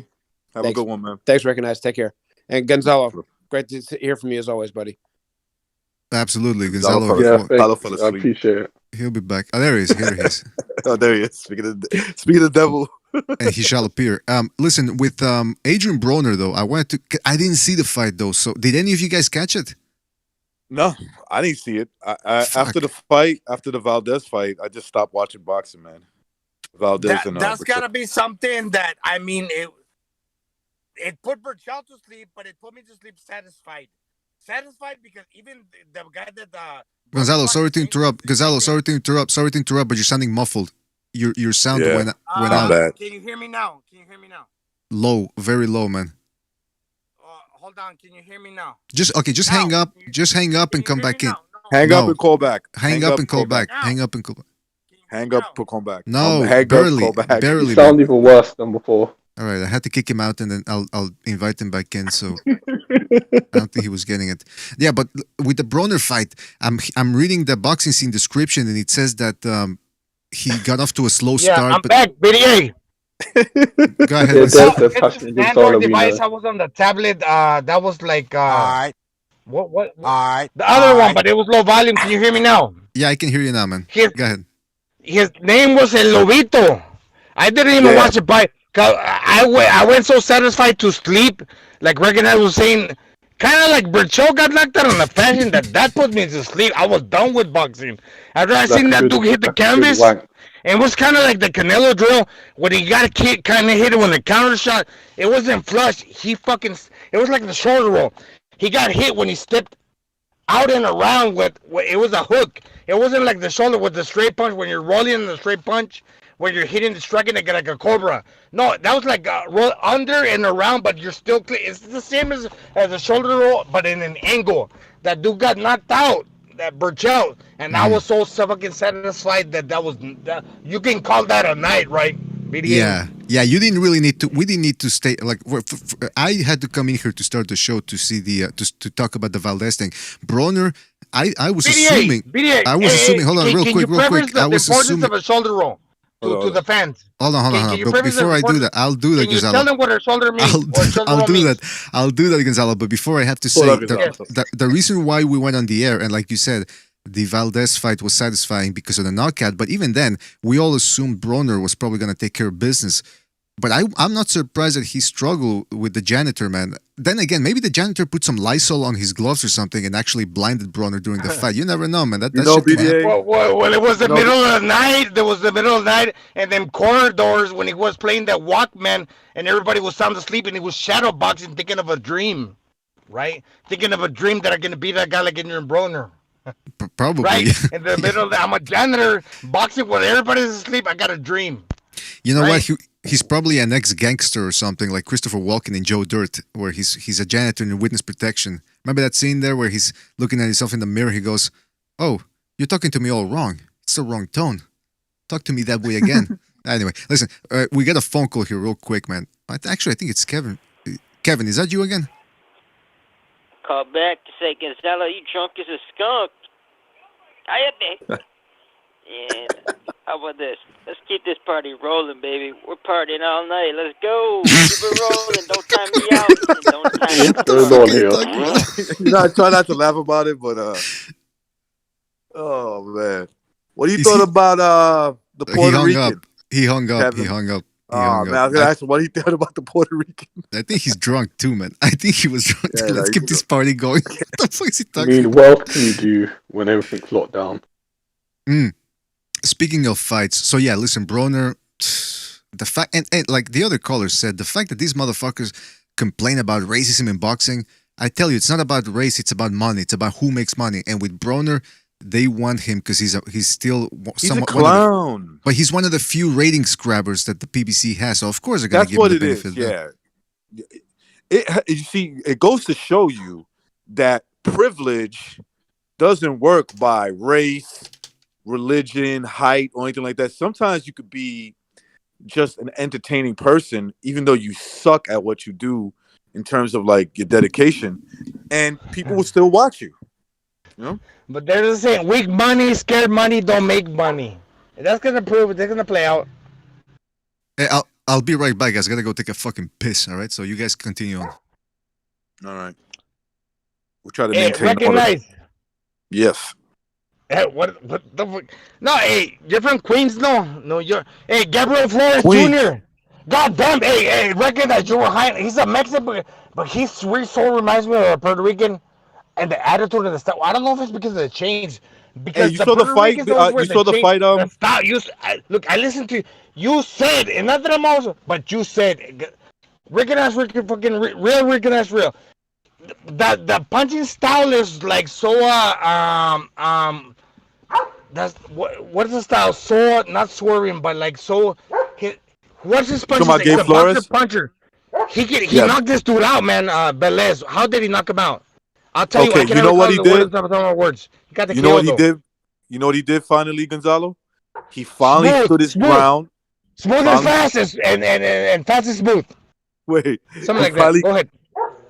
Have Thanks. a good one, man. Thanks, Recognize. Take care. And Gonzalo, great to hear from you as always, buddy. Absolutely, Gonzalo Gonzalo. Yeah, Gonzalo thanks. fell I asleep. appreciate it. He'll be back. Oh, there he is. Here he is. Oh, there he is. Speaking of the devil. And he shall appear. Listen, with Adrian Broner, though, I didn't see the fight, though. So, did any of you guys catch it? No, I didn't see it. After the Valdez fight, I just stopped watching boxing, man. Valdez and That's gotta be something that it put Berchelt to sleep, but it put me to sleep satisfied. Satisfied because even the guy that Gonzalo, sorry to interrupt. Sorry to interrupt, but you're sounding muffled. Your sound went out. bad. Can you hear me now? Low, very low, man. Hold on, can you hear me now? Just hang up. Just hang up and come back in. Hang up and call back. Hang up and call back. Hang up and call back. Hang up and call back. No, hang barely, up, call back. barely. You sound even worse than before. All right, I had to kick him out, and then I'll invite him back in. So I don't think he was getting it. Yeah, but with the Broner fight, I'm reading the boxing scene description, and it says that he got off to a slow start. I'm back, BDA. Go ahead. Yeah, let's- there's passion An against all Android of you device. know. I was on the tablet. That was like what? All right. The other one, but it was low volume. Can you hear me now? Yeah, I can hear you now, man. Go ahead. His name was El Lobito. I didn't even watch it, but I went so satisfied to sleep. Like Recognize was saying, kind of like Berchelt got knocked out on the fashion that put me to sleep. I was done with boxing. After I seen that dude hit the canvas, and it was kind of like the Canelo drill when he got a kick, kind of hit it when the counter shot. It wasn't flush. It was like the shoulder roll. He got hit when he stepped out and around with it was a hook. It wasn't like the shoulder with the straight punch when you're rolling in the straight punch, when you're hitting the striking it like a cobra. No, that was like a roll under and around, but you're still clear. It's the same as a shoulder roll, but in an angle. That dude got knocked out, that Berchelt, and I was so fucking satisfied that you can call that a night, right? BDA? Yeah. You didn't really need to. We didn't need to stay. Like I had to come in here to start the show to see to talk about the Valdez thing. Broner, I was assuming. BDA, I was assuming. Hold on, real quick. The I was importance assuming. of a shoulder roll to the fans. Hold on. But before I do that, I'll do that, Can you Gonzalo. tell them what a shoulder means? I'll do that. I'll do that, Gonzalo. But before I have to say, the reason why we went on the air, and like you said, the Valdez fight was satisfying because of the knockout. But even then, we all assumed Broner was probably going to take care of business. But I'm not surprised that he struggled with the janitor, man. Then again, maybe the janitor put some Lysol on his gloves or something and actually blinded Broner during the fight. You never know, man. That shit can happen. Well, it was the middle of the night. There was the middle of the night, and then corridors when he was playing that Walkman, and everybody was sound asleep, and he was shadow boxing, thinking of a dream, right? Thinking of a dream that I'm gonna beat that guy like Adrian Broner. Probably. Right? In the middle I'm a janitor boxing when everybody's asleep. I got a dream. You know what? He's probably an ex-gangster or something like Christopher Walken in Joe Dirt, where he's a janitor in witness protection. Remember that scene there where he's looking at himself in the mirror? He goes, "Oh, you're talking to me all wrong. It's the wrong tone. Talk to me that way again." Anyway, listen, we got a phone call here real quick, man. Actually, I think it's Kevin. Kevin, is that you again? Call back to say, Gonzalo, you drunk as a skunk. Cállate. And how about this? Let's keep this party rolling, baby. We're partying all night. Let's go. Keep it rolling. Don't time me out. And don't time me out. You know, I try not to laugh about it, but oh man, what do you thought about the Puerto Rican? He hung up. Kevin? He hung up. Man, I was gonna ask him what he thought about the Puerto Rican. I think he's drunk too, man. I think he was drunk. Yeah, Let's keep this party going. What the fuck is he I talking mean, about? what else can you do when everything's locked down? Speaking of fights, so yeah, listen, Broner, the fact, and like the other callers said, the fact that these motherfuckers complain about racism in boxing, I tell you, it's not about race, it's about money. It's about who makes money. And with Broner, they want him because he's still somewhat a clown. But he's one of the few ratings grabbers that the PBC has. So of course they're going to give him the benefit of that. Yeah. You see, it goes to show you that privilege doesn't work by race, religion, height, or anything like that. Sometimes you could be just an entertaining person, even though you suck at what you do in terms of like your dedication, and people will still watch you. You know? But they're just saying weak money, scared money don't make money. That's gonna prove it. They're gonna play out. Hey, I'll be right back, guys. I gotta go take a fucking piss. All right, so you guys continue on. All right. We'll try to maintain recognize. Yes. Hey, what the fuck? No, hey, you're from Queens, no, you're. Hey, Gabriel Flores Jr. God damn, hey, recognize you were high. He's a Mexican, but he so reminds me of a Puerto Rican, and the attitude of the style. I don't know if it's because of the chains. Because hey, you saw the fight. You saw the fight. Look, I listened to you. You said, and not that I'm also, but you said, recognize fucking real, recognize real. The punching style is like so that's what's the style? So not swerving, but like so. What's his punch? He's a boxer puncher. He knocked this dude out, man. Valdez. How did he knock him out? I'll tell you. Okay, you know what he did? Words. He got the you know what he did? You know what he did finally, Gonzalo? He finally stood his ground. Smooth and fast and fast and smooth. Wait. Something like that. Go ahead.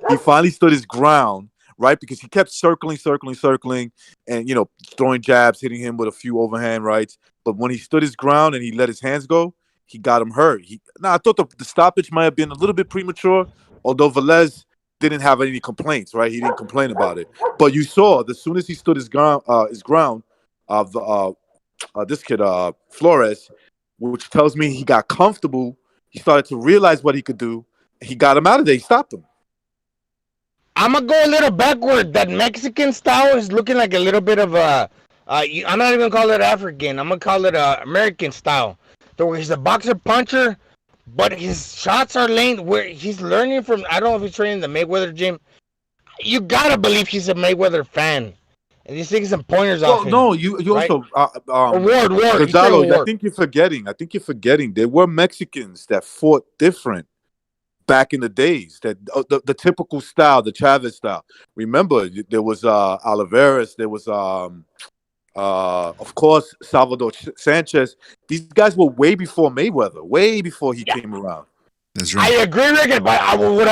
He finally stood his ground, right? Because he kept circling, and, you know, throwing jabs, hitting him with a few overhand rights. But when he stood his ground and he let his hands go, he got him hurt. I thought the stoppage might have been a little bit premature, although Valdez didn't have any complaints, right? He didn't complain about it. But you saw, as soon as he stood his ground, this kid, Flores, which tells me he got comfortable. He started to realize what he could do. He got him out of there. He stopped him. I'm going to go a little backward. That Mexican style is looking like a little bit of a, I'm not even going to call it African. I'm going to call it American style. So he's a boxer puncher, but his shots are laying where he's learning from. I don't know if he's training in the Mayweather gym. You got to believe he's a Mayweather fan. And he's taking some pointers off him. No, you right? Also, Ward. Gonzalo, I think you're forgetting. There were Mexicans that fought different back in the days, that the typical style, the Chavez style. Remember, there was Oliveras, there was of course Salvador Sanchez. These guys were way before Mayweather, way before he came around. That's right. I agree, Rick, but what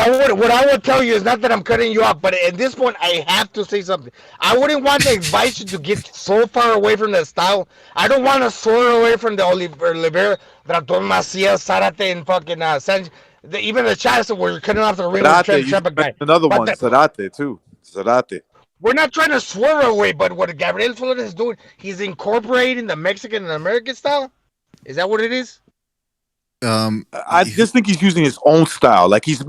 I would tell you is not that I'm cutting you off, but at this point I have to say something. I wouldn't want to advise you to get so far away from the style. I don't want to soar away from the Oliveira, Traton Macias, Zarate, and fucking Sanchez. Even the Chavez were cutting off the ring with Trump guy. Another one, Zarate too. Zarate. We're not trying to swerve away, but what Gabriel Flores is doing, he's incorporating the Mexican and American style. Is that what it is? I just think he's using his own style. Like he's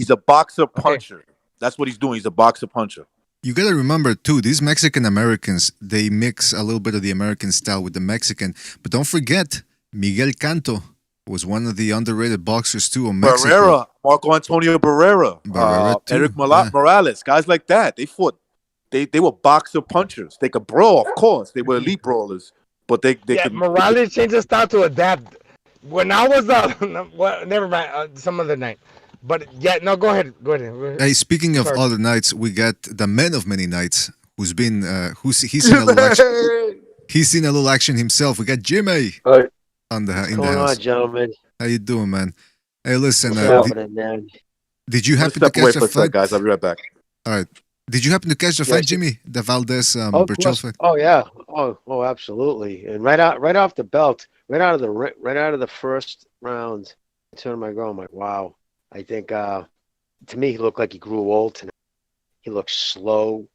a boxer puncher. Okay. That's what he's doing. He's a boxer puncher. You got to remember too, these Mexican Americans, they mix a little bit of the American style with the Mexican. But don't forget, Miguel Canto was one of the underrated boxers too of Mexico. Barrera, Marco Antonio Barrera, Eric Morales, guys like that. They fought. They were boxer punchers. They could brawl, of course. They were elite brawlers, but they could. Morales changed his style to adapt. When I was well, never mind, some other night. But yeah, no, go ahead. Hey, speaking of other nights, we got the man of many nights, who's been he's seen a little action. He's seen a little action himself. We got Jimmy in the house. On, gentlemen? How you doing, man? Hey, listen. What's happening, man? Did you happen to catch a fight, guys? I'll be right back. All right. Did you happen to catch the fight, Jimmy? The Valdez Berchelt fight? Oh yeah. Oh, absolutely. And right off the belt, right out of the first round, I turned my girl. I'm like, wow. I think to me, he looked like he grew old tonight. He looked slow.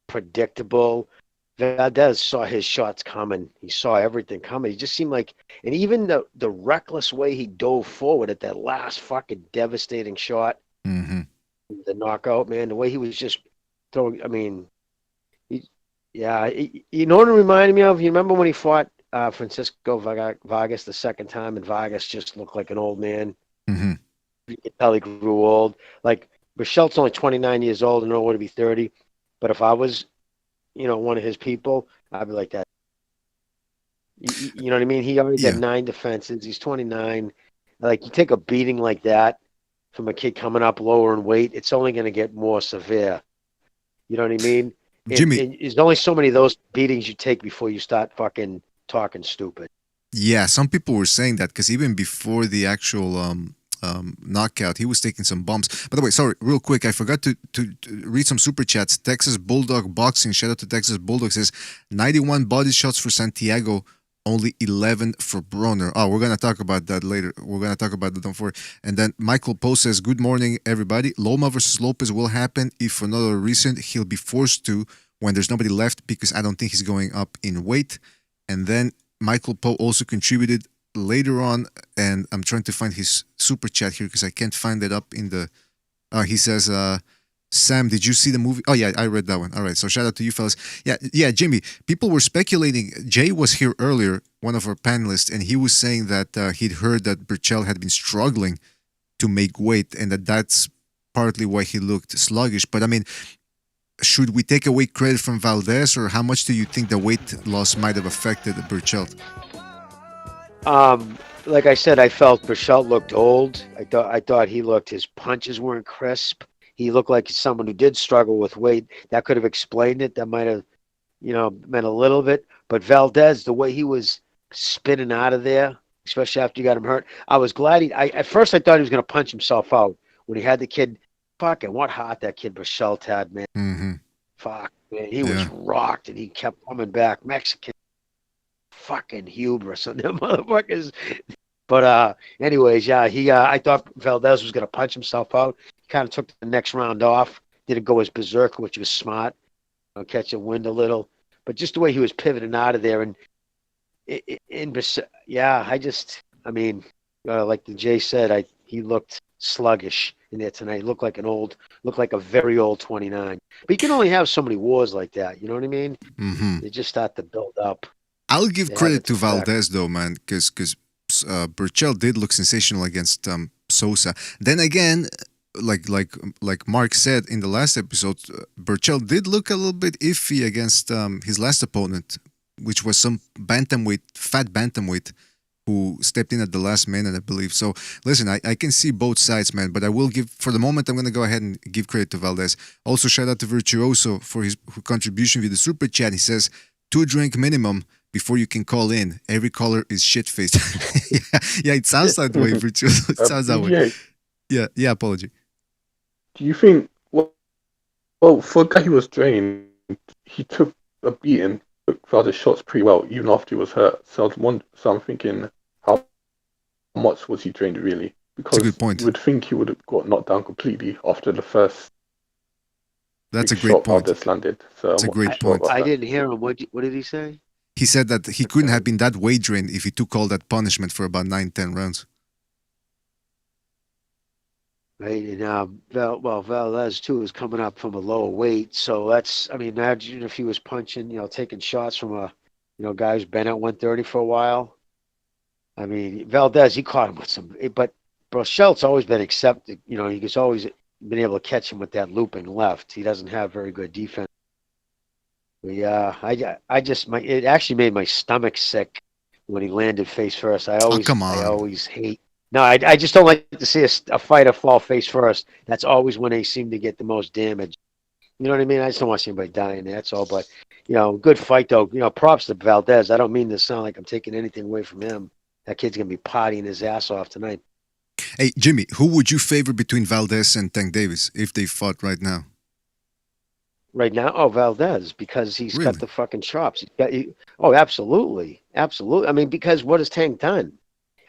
Predictable. Valdez saw his shots coming. He saw everything coming. He just seemed like, and even the reckless way he dove forward at that last fucking devastating shot, the knockout, man, the way he was just throwing. I mean, you know what it reminded me of? You remember when he fought Francisco Vargas the second time, and Vargas just looked like an old man. Mm-hmm. You could tell he grew old. Like Berchelt's only 29 years old and I don't want to be 30. But if I was, one of his people, I'd be like that. You know what I mean? He already got 9 defenses. He's 29. Like, you take a beating like that from a kid coming up lower in weight, it's only going to get more severe. You know what I mean? Jimmy. There's only so many of those beatings you take before you start fucking talking stupid. Yeah, some people were saying that because even before the actual knockout, he was taking some bumps. By the way, sorry, real quick, I forgot to read some super chats. Texas Bulldog Boxing, shout out to Texas Bulldog, says 91 body shots for Santiago, only 11 for Broner. Oh, we're going to talk about that later. We're going to talk about that, don't worry. And then Michael Poe says, good morning, everybody. Loma versus Lopez will happen if for no other reason he'll be forced to when there's nobody left because I don't think he's going up in weight. And then Michael Poe also contributed later on, and I'm trying to find his super chat here because I can't find it up in the... he says... Sam, did you see the movie? Oh, yeah, I read that one. All right, so shout out to you fellas. Yeah, Jimmy, people were speculating. Jay was here earlier, one of our panelists, and he was saying that he'd heard that Berchelt had been struggling to make weight and that's partly why he looked sluggish. But, I mean, should we take away credit from Valdez, or how much do you think the weight loss might have affected Berchelt? Like I said, I felt Berchelt looked old. I thought his punches weren't crisp. He looked like someone who did struggle with weight. That could have explained it. That might have, meant a little bit. But Valdez, the way he was spinning out of there, especially after you got him hurt, I was glad at first I thought he was going to punch himself out when he had the kid. Fucking what heart that kid Berchelt had, man. Mm-hmm. Fuck, man. He was rocked and he kept coming back. Mexican fucking hubris on them motherfuckers. But anyways, I thought Valdez was going to punch himself out. He kind of took the next round off. Didn't go as berserker, which was smart. Catch a wind a little. But just the way he was pivoting out of there. And like the Jay said, he looked sluggish in there tonight. He looked like a very old 29. But you can only have so many wars like that. You know what I mean? Mm-hmm. They just start to build up. I'll give credit to Valdez, though, man, because Berchelt did look sensational against Sosa. Then again, like Mark said in the last episode, Berchelt did look a little bit iffy against his last opponent, which was some fat bantamweight, who stepped in at the last minute, I believe. So, listen, I can see both sides, man, but I will for the moment, I'm going to go ahead and give credit to Valdez. Also, shout out to Virtuoso for his contribution with the super chat. He says, 2-drink minimum before you can call in. Every caller is shit-faced. yeah, it sounds that way, Virtuoso. It sounds that way. Yeah, apology. Do you think, for a guy who was trained, he took a beating, took other shots pretty well, even after he was hurt. So I'm thinking, how much was he trained really? Because that's a good point. You would think he would have got knocked down completely after the first. That's a great point. Valdez landed. So that's a great point. I didn't hear him. What did he say? He said that he couldn't have been that weight drained if he took all that punishment for about 9-10 rounds. Right, and Valdez too is coming up from a lower weight, so imagine if he was punching, taking shots from a, guy who's been at 130 for a while. I mean, Valdez, he caught him with some, but Berchelt's always been accepted. He's always been able to catch him with that looping left. He doesn't have very good defense. But yeah, it actually made my stomach sick when he landed face first. I always hate. No, I just don't like to see a fighter fall face first. That's always when they seem to get the most damage. You know what I mean? I just don't want to see anybody dying. That's all. But, good fight, though. Props to Valdez. I don't mean to sound like I'm taking anything away from him. That kid's going to be partying his ass off tonight. Hey, Jimmy, who would you favor between Valdez and Tank Davis if they fought right now? Right now, Valdez, because he's Really? got the fucking chops. Absolutely, absolutely. I mean, because what has Tank done?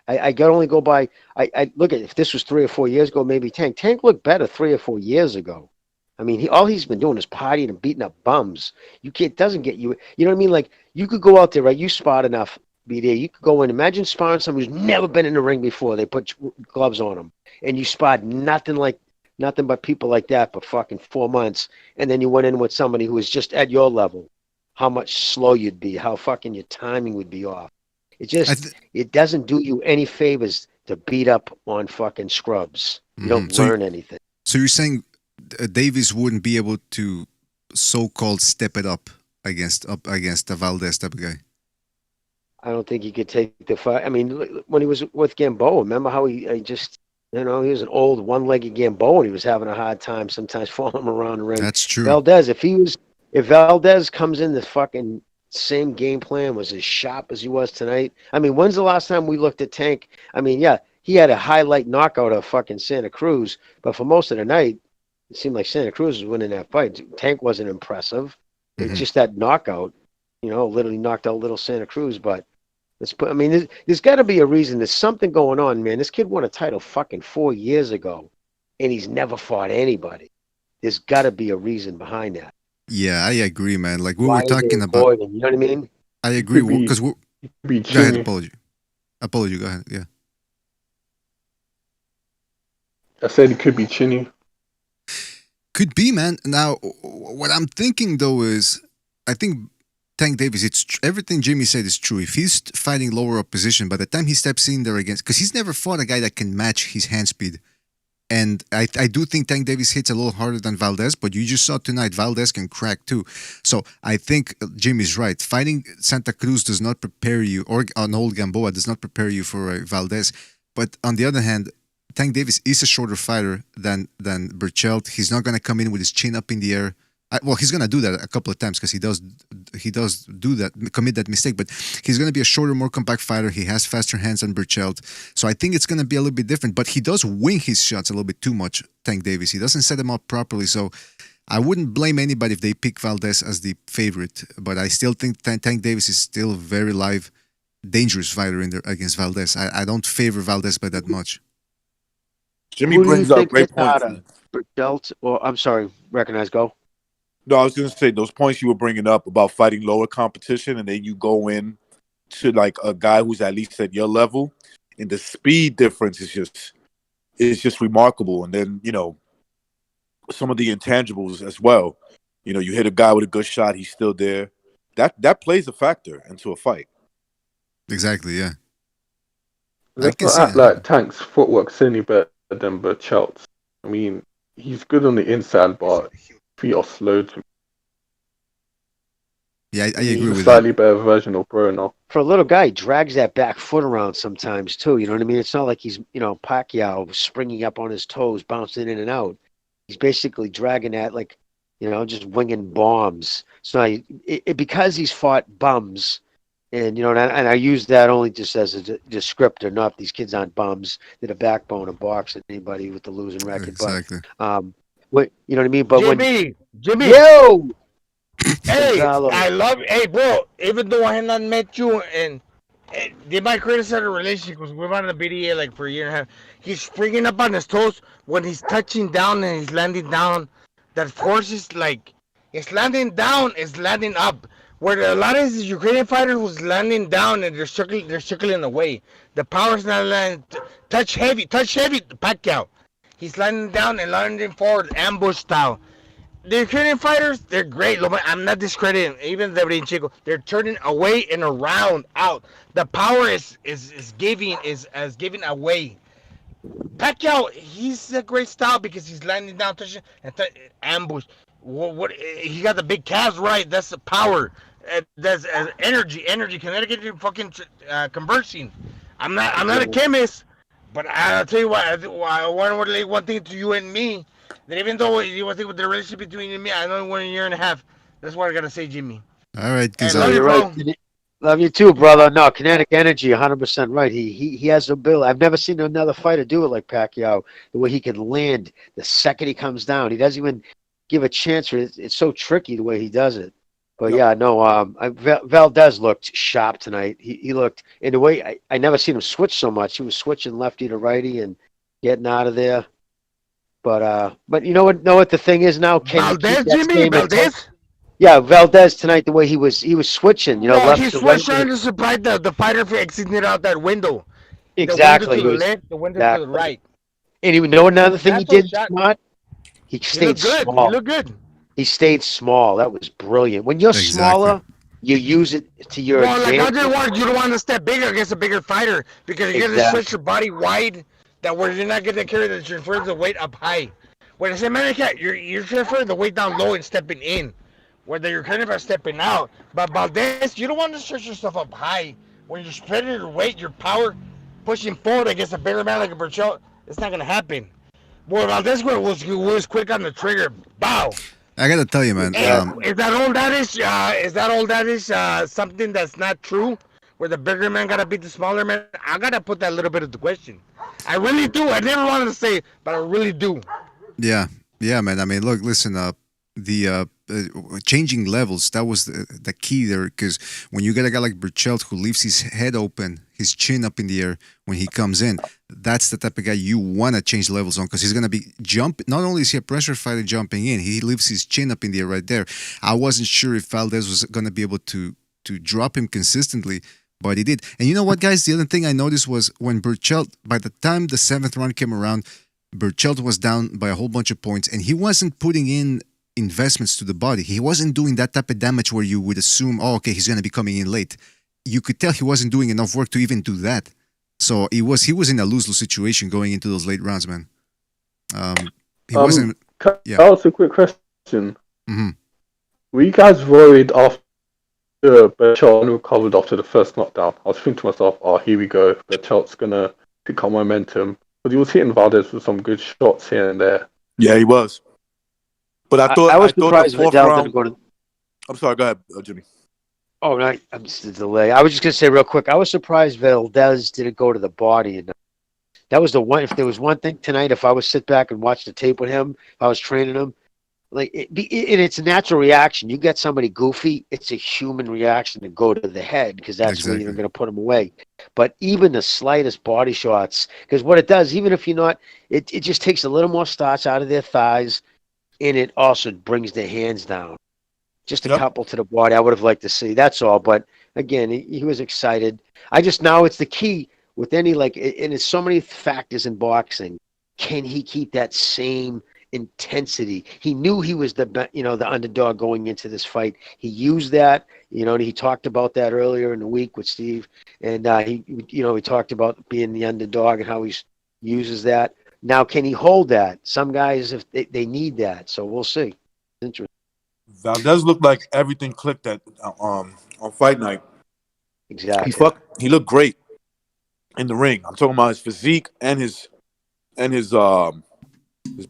I can only go by. I look at if this was 3 or 4 years ago, maybe Tank. Tank looked better 3 or 4 years ago. I mean, all he's been doing is partying and beating up bums. It doesn't get you. You know what I mean? Like you could go out there, right? You spot enough, BDA. You could go in. Imagine sparring someone who's never been in the ring before. They put gloves on them, and you spot nothing but people like that for fucking 4 months, and then you went in with somebody who was just at your level. How much slow you'd be? How fucking your timing would be off. It doesn't do you any favors to beat up on fucking scrubs. You don't learn anything. So you're saying Davis wouldn't be able to so-called step it up against the Valdez type of guy? I don't think he could take the fight. I mean, when he was with Gamboa, remember how he just, he was an old one-legged Gamboa and he was having a hard time sometimes following him around the ring. That's true. Valdez, if Valdez comes in the fucking same game plan, was as sharp as he was tonight. I mean, when's the last time we looked at Tank? I mean, yeah, he had a highlight knockout of fucking Santa Cruz, but for most of the night, it seemed like Santa Cruz was winning that fight. Tank wasn't impressive. It's just that knockout, literally knocked out little Santa Cruz. But there's got to be a reason. There's something going on, man. This kid won a title fucking 4 years ago, and he's never fought anybody. There's got to be a reason behind that. Yeah, I agree, man. Like we Why were talking they about. avoid him, you know what I mean? I agree because Go ahead, apology. Go ahead. Yeah. I said he could be chinny. Could be, man. Now, what I'm thinking though is, I think Tank Davis. Everything Jimmy said is true. If he's fighting lower opposition, by the time he steps in there against, because he's never fought a guy that can match his hand speed. And I do think Tank Davis hits a little harder than Valdez, but you just saw tonight Valdez can crack too. So I think Jimmy's right. Fighting Santa Cruz does not prepare you, or an old Gamboa does not prepare you for Valdez. But on the other hand, Tank Davis is a shorter fighter than Berchelt. He's not going to come in with his chin up in the air. He's going to do that a couple of times because he does do that, commit that mistake. But he's going to be a shorter, more compact fighter. He has faster hands than Berchelt. So I think it's going to be a little bit different. But he does wing his shots a little bit too much, Tank Davis. He doesn't set them up properly. So I wouldn't blame anybody if they pick Valdez as the favorite. But I still think Tank Davis is still a very live, dangerous fighter against Valdez. I don't favor Valdez by that much. Jimmy brings up great points. Berchelt, I'm sorry, recognize, go. No, I was going to say those points you were bringing up about fighting lower competition, and then you go in to like a guy who's at least at your level, and the speed difference is just remarkable. And then some of the intangibles as well. You hit a guy with a good shot, he's still there. That plays a factor into a fight. Exactly, yeah. Let's not act like Tank's footwork's any better than Berchelt's. I mean, he's good on the inside, but feet are slow to me. Yeah, I agree with that. Slightly better version of Bruno. For a little guy, he drags that back foot around sometimes too. You know what I mean? It's not like he's, Pacquiao springing up on his toes, bouncing in and out. He's basically dragging that like, just winging bombs. So because he's fought bums, and and I use that only just as a descriptor. Not these kids aren't bums. They're the backbone of boxing. Anybody with the losing record, exactly. But you know what I mean? But Jimmy, yo. Hey, I love. Hey, bro. Even though I have not met you, and they might criticize the relationship because we've been on the BDA like for a year and a half. He's springing up on his toes when he's touching down and he's landing down. That force is like it's landing down, it's landing up. Where a lot of these Ukrainian fighters was landing down and they're circling away. The power's not landing. Touch heavy, Pacquiao. He's landing down and landing forward, ambush style. The Ukrainian fighters, they're great. I'm not discrediting even the Chico. They're turning away and around, out. The power is giving away. Pacquiao, he's a great style because he's landing down, touching, and ambush. What he got the big calves right. That's the power. That's energy, kinetic energy, fucking conversing. I'm not a chemist, but I'll tell you what. I want to relate one thing to you and me. That even though you want to think with the relationship between you and me, I know 1 year and a half. That's what I gotta say, Jimmy. All right, Gonzalo. You're right. Love you too, brother. No, kinetic energy, 100% right. He has the ability. I've never seen another fighter do it like Pacquiao. The way he can land the second he comes down, he doesn't even give a chance. It's so tricky the way he does it. But yeah, no. Valdez looked sharp tonight. He looked in the way I never seen him switch so much. He was switching lefty to righty and getting out of there. But you know what? The thing is now, can Valdez, Jimmy, Valdez. Yeah, Valdez tonight. The way he was switching, left he to switched right. trying to surprise the fighter for exiting out that window. Exactly. The window to the left, the window to the right. And you know another thing he did smart? He stayed good. small. He looked good. He stayed small. That was brilliant. When you're smaller, you use it to your advantage. You don't want to step bigger against a bigger fighter because you're going to stretch your body wide that where you're not going to carry the weight up high. When I say American, you're transferring the weight down low and stepping in. Whether you're kind of stepping out. But Valdez, you don't want to stretch yourself up high. When you're spreading your weight, your power, pushing forward against a bigger man like a Berchelt, it's not going to happen. Boy, Valdez was quick on the trigger. Bow. I gotta tell you, man. Is that all that is? Is that all that is? Something that's not true, where the bigger man gotta beat the smaller man. I gotta put that little bit of the question. I really do. I never wanted to say, but I really do. Yeah, man. I mean, look, listen. The changing levels, that was the key there, because when you get a guy like Berchelt who leaves his head open, his chin up in the air when he comes in, that's the type of guy you want to change levels on, because he's going to be not only is he a pressure fighter jumping in, he leaves his chin up in the air right there. I wasn't sure if Valdez was going to be able to drop him consistently, but he did. And you know what, guys? The other thing I noticed was when Berchelt, by the time the 7th round came around, Berchelt was down by a whole bunch of points, and he wasn't putting in investments to the body. He wasn't doing that type of damage where you would assume, oh, okay, he's going to be coming in late. You could tell he wasn't doing enough work to even do that. So he was in a lose-lose situation going into those late rounds, man. He wasn't. Yeah. That was a quick question. Mm-hmm. Were you guys worried after Berchelt recovered after the first knockdown? I was thinking to myself, oh, here we go. Berchelt's going to pick up momentum. But he was hitting Valdez with some good shots here and there. Yeah, he was. But I thought surprised the fourth Vidal round. didn't go to. I'm sorry. Go ahead, Jimmy. Oh, no, I'm just a delay. I was just gonna say real quick. I was surprised Valdez didn't go to the body, and that was the one. If there was one thing tonight, if I was sit back and watch the tape with him, if I was training him, and it's a natural reaction. You get somebody goofy, it's a human reaction to go to the head because that's where you're going to put them away. But even the slightest body shots, because what it does, even if you're not, it just takes a little more starch out of their thighs. And it also brings their hands down. Just a couple to the body. I would have liked to see. That's all. But again, he was excited. Now it's the key with any and it's so many factors in boxing. Can he keep that same intensity? He knew he was the underdog going into this fight. He used that. He talked about that earlier in the week with Steve, and he talked about being the underdog and how he uses that. Now, can he hold that? Some guys, if they need that, so we'll see. Interesting. Valdez looked like everything clicked on fight night. Exactly. He looked great in the ring. I'm talking about his physique and his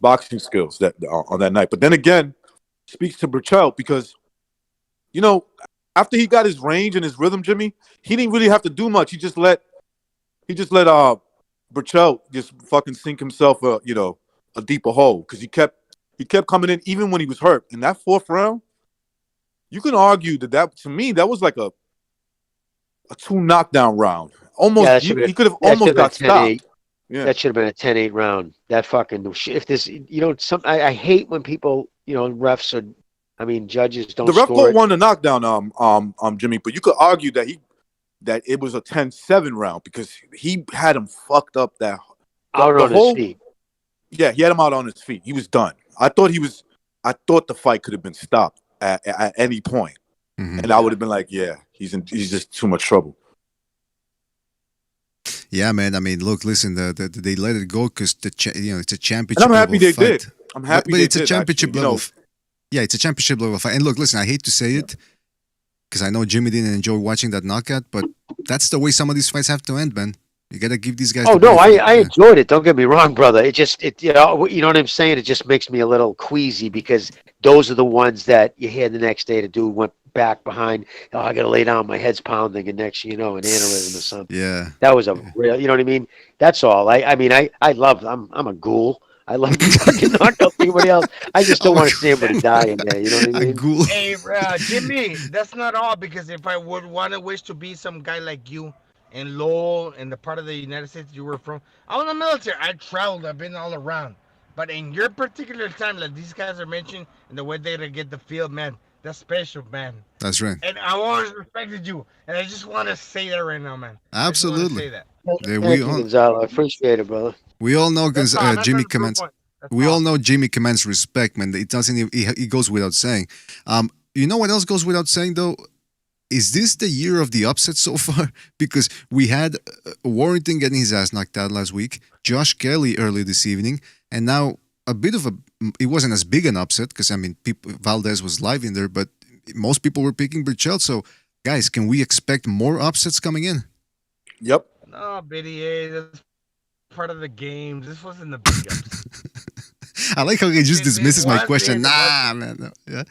boxing skills on that night. But then again, speaks to Berchelt because, after he got his range and his rhythm, Jimmy, he didn't really have to do much. He just let Berchelt just fucking sink himself a deeper hole because he kept coming in even when he was hurt. In that 4th round, you can argue that to me that was like a 2 knockdown round. Almost he could have almost got stopped. Yeah. That should have been a 10-8 round. That fucking if this I hate when people refs judges don't. The ref score won the knockdown, Jimmy, but you could argue that it was a 10-7 round because he had him fucked up his feet. Yeah, he had him out on his feet. He was done. I thought the fight could have been stopped at any point. Mm-hmm. And I would have been like, yeah, he's just too much trouble. Yeah, man. Look, listen, they let it go because it's a championship. And I'm happy they fight. did. I'm happy but they it's did. A championship actually, level. Yeah, it's a championship level fight. And look, listen, I hate to say it, because I know Jimmy didn't enjoy watching that knockout, but that's the way some of these fights have to end, man. You got to give these guys. Oh no, I enjoyed it. Don't get me wrong, brother. You know what I'm saying. It just makes me a little queasy because those are the ones that you hear the next day the dude went back behind. Oh, I got to lay down. My head's pounding, and next, an aneurysm or something. Yeah. That was a real. You know what I mean? That's all. I mean, I love. I'm a ghoul. I love to fucking knock out anybody else. I just don't want to see anybody die in there. You know what I mean? Ghoul. Hey, Jimmy, that's not all. Because if I would want to wish to be some guy like you in Lowell, in the part of the United States you were from, I was in the military. I traveled. I've been all around. But in your particular time, like these guys are mentioning, and the way they get the field, man, that's special, man. That's right. And I always respected you, and I just want to say that right now, man. Absolutely. Say that. Yeah, Thank you, Gonzalo. I appreciate it, brother. We all know Jimmy commands. We all all know Jimmy commands respect, man. It doesn't. He goes without saying. You know what else goes without saying though? Is this the year of the upset so far? Because we had Warrington getting his ass knocked out last week, Josh Kelly early this evening, and now a bit of a. It wasn't as big an upset because I mean, Valdez was live in there, but most people were picking Berchelt. So, guys, can we expect more upsets coming in? Yep. No, BDA, that's part of the game. This wasn't the big ups. I like how he just dismisses my question. Nah, man. No. Yeah.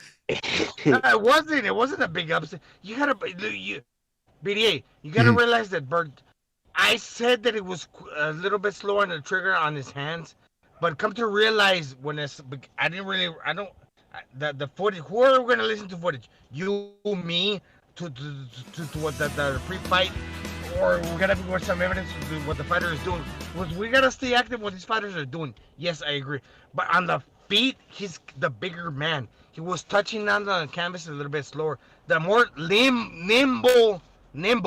No, it wasn't. It wasn't a big upset. BDA, you gotta realize that I said that it was a little bit slower on the trigger on his hands, but come to realize when the footage. Who are we gonna listen to footage? You, me, to what the pre-fight. Or we're gonna watch some evidence of what the fighter is doing. We gotta stay active what these fighters are doing. Yes, I agree. But on the feet, he's the bigger man. He was touching down the canvas a little bit slower. The more nimble. He's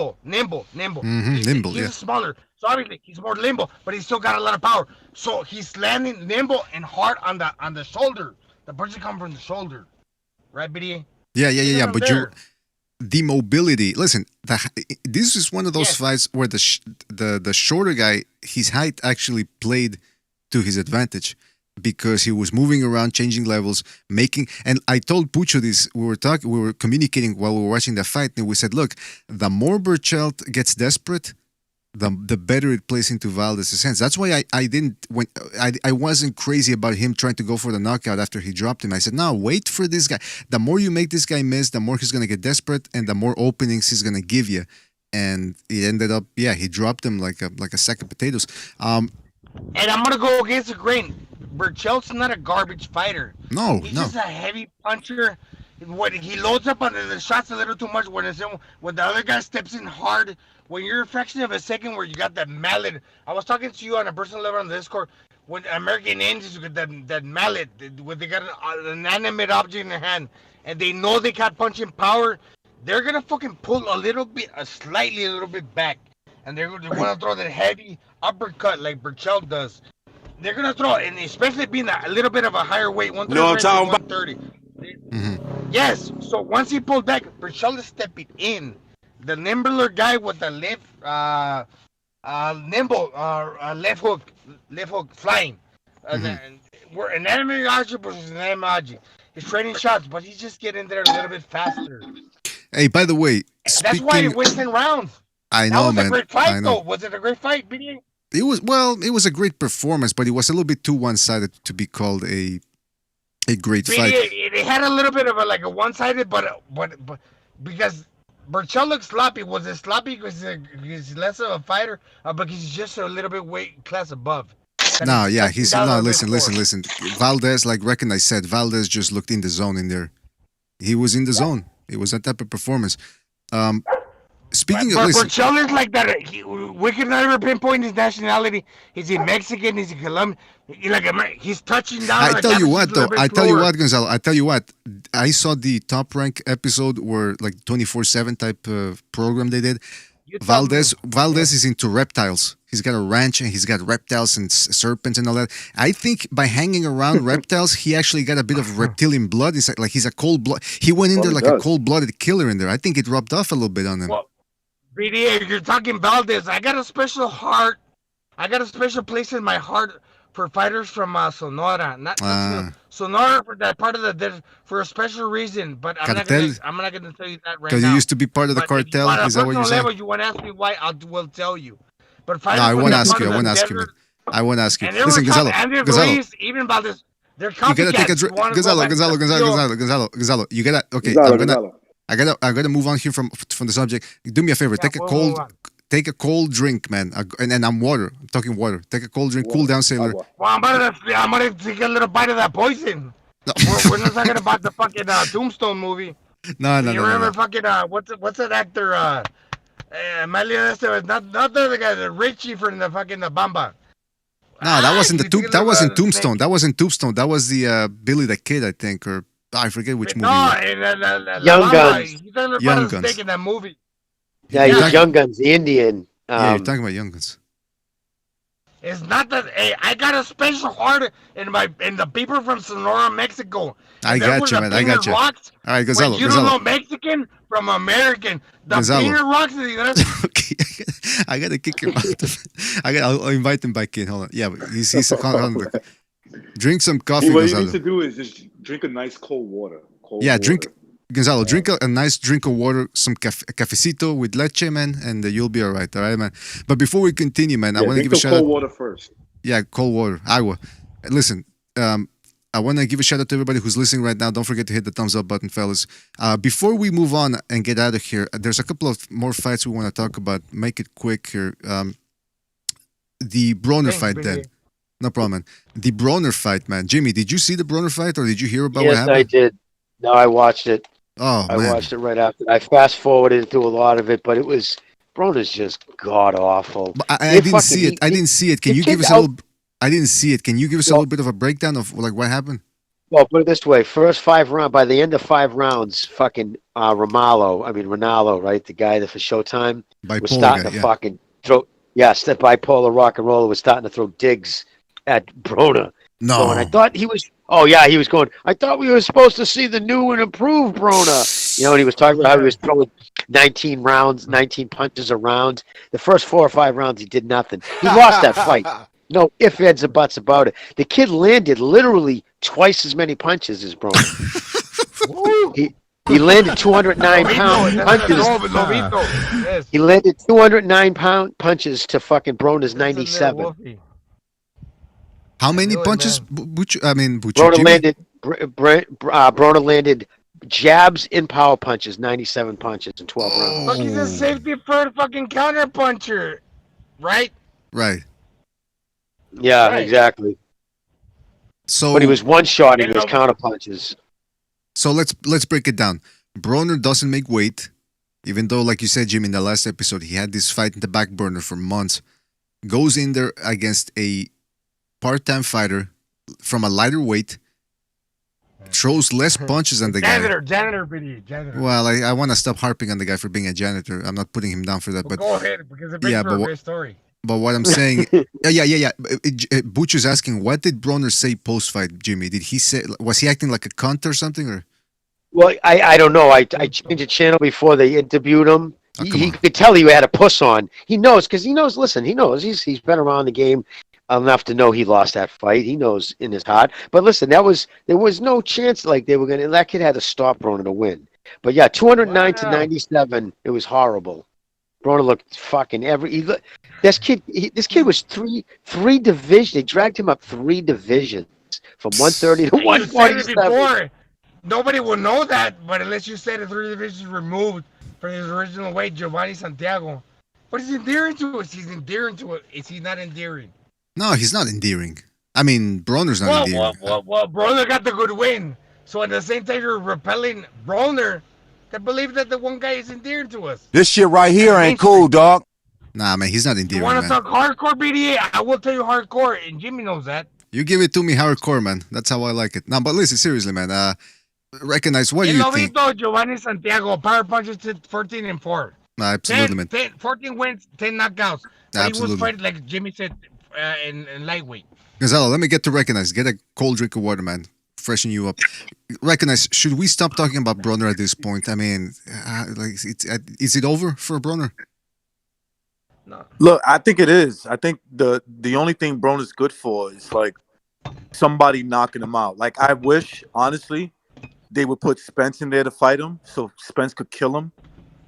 smaller, so obviously he's more limbo, but he's still got a lot of power. So he's landing nimble and hard on the shoulder. The punches come from the shoulder, right, BDA? Yeah. But the mobility. Listen, this is one of those fights where the shorter guy, his height actually played to his advantage because he was moving around, changing levels, making. And I told Pucho this. We were communicating while we were watching the fight, and we said, look, the more Berchelt gets desperate, the better it plays into Valdez's hands. That's why I wasn't crazy about him trying to go for the knockout after he dropped him. I said, no, wait for this guy. The more you make this guy miss, the more he's going to get desperate and the more openings he's going to give you. And it ended up, he dropped him like a sack of potatoes. And I'm going to go against the grain. Berchelt's not a garbage fighter. He's just a heavy puncher. When he loads up on the shots a little too much, when the other guy steps in hard, when you're a fraction of a second where you got that mallet. I was talking to you on a personal level on the Discord. When American Indians with that mallet, when they got an inanimate object in their hand, and they know they got punching power, they're gonna fucking pull a little bit back, and they're gonna throw that heavy uppercut like Berchelt does. They're gonna throw it, and especially being a little bit of a higher weight, 130. Yes. So once he pulled back, Berchelt is stepping in. The nimbler guy with the left hook flying. We're an enemy object versus an enemy object. He's trading shots, but he's just getting there a little bit faster. Hey, by the way, that's why he wins 10 rounds. I know, man. That was a great fight, though. Was it a great fight, BDA? It was a great performance, but it was a little bit too one-sided to be called a great fight. It had a little bit of a one-sided, but because Berchelt looks sloppy. Was it sloppy because he's less of a fighter, because he's just a little bit weight class above? Listen. Valdez, like Reckon I said, Valdez just looked in the zone in there. He was in the zone. It was that type of performance. Speaking of, Berchelt is like that. We can never pinpoint his nationality. Is he Mexican? Is he Colombian? He's touching down. I tell you what, Gonzalo. I tell you what. I saw the Top Rank episode where 24/7 type program they did. Valdez is into reptiles. He's got a ranch and he's got reptiles and serpents and all that. I think by hanging around reptiles, he actually got a bit of reptilian blood. It's like he's a cold blood. He went in there like a cold-blooded killer in there. I think it rubbed off a little bit on him. Well, BDA, you're talking Valdez. I got a special heart. I got a special place in my heart for fighters from Sonora. Sonora for that part of for a special reason. But I'm not gonna tell you that right now. Because you used to be part of the cartel. Is that what you're saying? You want to ask me why? I will tell you. But no, I won't ask you. I won't ask you. Listen, Gonzalo. Even Valdez, they're copycats. You gotta take a Gonzalo. You gotta. Okay, I gotta move on here from the subject. Do me a favor. Take a cold drink, man. And I'm water. I'm talking water. Take a cold drink. Cool down, sailor. Well, I'm gonna take a little bite of that poison. No. We're not talking about the fucking Tombstone movie. No. You remember fucking what's that actor? Emilio Estevez, not the guy, the Richie from the fucking the Bamba. No, that wasn't That wasn't Tombstone. That wasn't Tombstone. That was the Billy the Kid, I think, or I forget which movie. No, Young Guns. He's talking about Young a Guns. snake in that movie. Yeah, he's Young Guns, the Indian. Yeah, you're talking about Young Guns. It's not that. Hey, I got a special heart in the people from Sonora, Mexico. I got you, man. I got you. Rocks, all right, Gonzalo. When you don't know Mexican from American. The Finger Rocks. Okay, I gotta kick him out. I'll invite him back in. Hold on. Yeah, but he's drink some coffee, what Gonzalo. you need to do is just drink a nice cold water. Drink. Gonzalo, drink a nice drink of water, some cafecito with leche, man, and you'll be all right, man. But before we continue, man, I want to give a shout out. Cold water first. Yeah, cold water, agua. Listen, I want to give a shout out to everybody who's listening right now. Don't forget to hit the thumbs up button, fellas. Before we move on and get out of here, there's a couple of more fights we want to talk about. Make it quick here. The Broner fight, then. No problem, man. The Broner fight, man. Jimmy, did you see the Broner fight, or did you hear about what happened? Yes, I did. No, I watched it. Oh, I man. watched it right after. I fast forwarded through a lot of it, but it was Broner's just god awful. I didn't see it. I didn't see it. Can you give us a little? I didn't see it. Can you give us a little bit of a breakdown of like what happened? Well, put it this way: first 5 rounds. By the end of 5 rounds, fucking Ronaldo, right? The guy that for Showtime was starting to fucking throw. Yes, that bipolar rock and roller was starting to throw digs at Broner. No, so, and I thought he was. Oh yeah, he was going. I thought we were supposed to see the new and improved Broner. You know, and he was talking about how he was throwing 19 punches a round. The first 4 or 5 rounds, he did nothing. He lost that fight. No ifs, ands, or buts about it. The kid landed literally twice as many punches as Broner. he landed 209-pound punches. He landed 209-pound punches to fucking Broner's 97. How many punches? Broner landed jabs in power punches, 97 punches in 12 rounds. Look, he's a safety first fucking counter puncher, right? Right. Yeah, exactly. So, but he was one-shotting his counter punches. So let's break it down. Broner doesn't make weight, even though, like you said, Jim, in the last episode, he had this fight in the back burner for months. Goes in there against a part-time fighter from a lighter weight, throws less punches than the guy. Janitor. Well, I want to stop harping on the guy for being a janitor. I'm not putting him down for that. Well, but go ahead, because it makes for a great story. But what I'm saying, yeah. Butch is asking, what did Broner say post-fight, Jimmy? Did he say, was he acting like a cunt or something? Or? Well, I don't know. I changed the channel before they interviewed him. He could tell he had a puss on. He knows, because he knows, listen, he knows. He's been around the game enough to know he lost that fight. He knows in his heart. But listen, there was no chance like they were going to, that kid had to stop Broner to win. But yeah, 209 to 97, it was horrible. Broner looked fucking this kid was three divisions. They dragged him up 3 divisions from 130 to 147. Nobody will know that, but unless you say the 3 divisions removed from his original weight, Giovanni Santiago. But he's endearing to us. He's endearing to us. Is he not endearing? No, he's not endearing. I mean, Broner's not endearing. Well, Broner got the good win. So at the same time you're repelling Broner, I believe that the one guy is endearing to us. This shit right here ain't cool, dog. Nah, man, he's not endearing, You want to talk hardcore BDA? I will tell you hardcore, and Jimmy knows that. You give it to me hardcore, man. That's how I like it. No, but listen, seriously, man. Recognize, what do you think? Giovanni Santiago, power punches to 14-4. Absolutely, man. 14 wins, 10 knockouts. But he was fighting, like Jimmy said, in lightweight. Gonzalo, let me get to recognize. Get a cold drink of water, man. Freshen you up. Recognize, should we stop talking about Broner at this point? I mean, is it over for Broner? No. Look, I think it is. I think the only thing Broner's good for is like somebody knocking him out. Like, I wish, honestly, they would put Spence in there to fight him so Spence could kill him.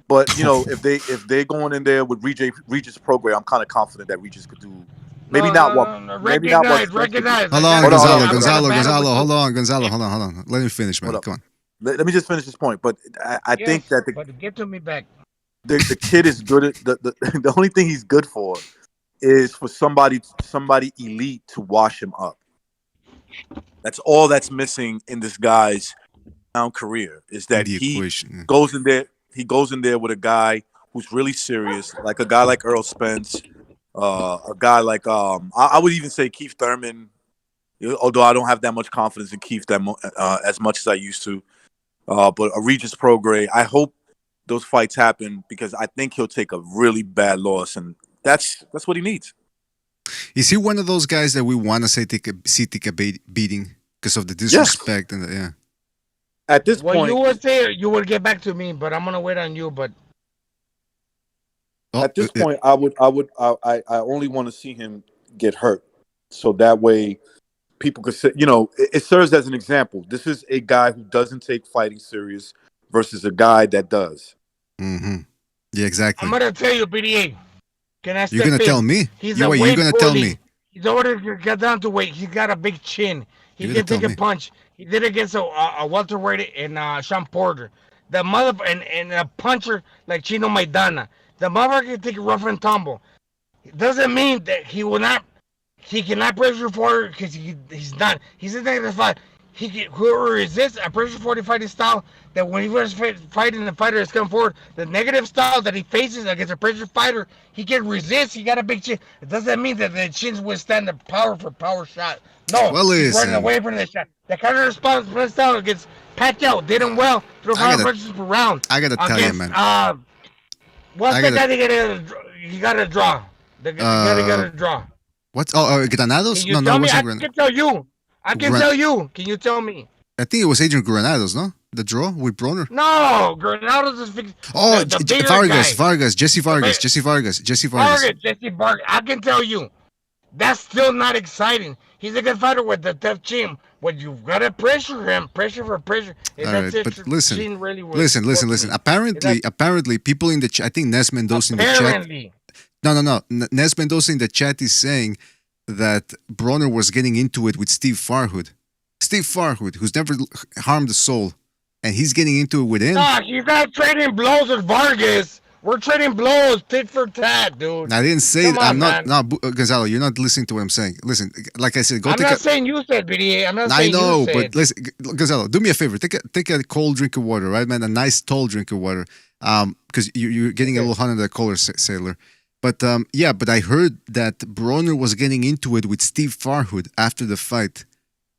But you know, if they're going in there with Regis program, I'm kind of confident that Regis could do. Maybe not what. Maybe not what. Recognize. Hold on, Gonzalo. Hold on. Let me finish, man. Come on. let me just finish this point. But I Yes, think that but get to me back. the kid is good at the only thing he's good for is for somebody elite to wash him up. That's all that's missing in this guy's career is that goes in there. He goes in there with a guy who's really serious, like a guy like Earl Spence, a guy like I would even say Keith Thurman. Although I don't have that much confidence in Keith as much as I used to, but a Regis Prograis. I hope those fights happen because I think he'll take a really bad loss, and that's what he needs. Is he one of those guys that we want to see take a beating because of the disrespect and yeah? At this Well, point, you would say you would get back to me, but I'm gonna wait on you. But at this point, I only want to see him get hurt, so that way people could say, it serves as an example. This is a guy who doesn't take fighting serious versus a guy that does. Mm-hmm. Yeah, exactly. I'm gonna tell you, BDA. Can I? You're gonna tell me? He's you're gonna tell me? He's ordered to get down to weight. He's got a big chin. He can take a punch. He did it against a welterweight in Sean Porter. The mother and a puncher like Chino Maidana. The motherfucker can take a rough and tumble. It doesn't mean that he will not. He cannot pressure forward because he's not. He's a negative fight. Whoever resists a pressure forward fighting style, that when he was fighting the fighter has come forward, the negative style that he faces against a pressure fighter, he can resist. He got a big chin. It doesn't mean that the chins withstand the power for power shot. No, he's running away from the shot. The counter response style against Pacquiao did him well. Through 5 punches per round. I gotta tell you, man. What's the guy that he got a draw? The guy that got a draw. What's Granados? Can you tell me? I can tell you. I can tell you. Can you tell me? I think it was Adrian Granados, no? The draw with Broner? No, Granados is fixed. Oh, Jesse Vargas. Jesse Vargas. I can tell you. That's still not exciting. He's a good fighter with the tough chin. But you've got to pressure him. Pressure for pressure. All right, but listen. Apparently, people in the chat, I think Nes Mendoza in the chat. No. Nes Mendoza in the chat is saying that Broner was getting into it with Steve Farhood. Steve Farhood, who's never harmed a soul, and he's getting into it with him. Nah, he's not trading blows with Vargas. We're trading blows, tit for tat, dude. I didn't say that. I'm not. No, Gonzalo, you're not listening to what I'm saying. Listen, like I said, I'm not saying you said, BDA. I'm not saying you said. I know, but listen, Gonzalo, do me a favor. Take a cold drink of water, right, man? A nice tall drink of water. Because you're getting a little hot on the collar, Sailor. But but I heard that Broner was getting into it with Steve Farhood after the fight.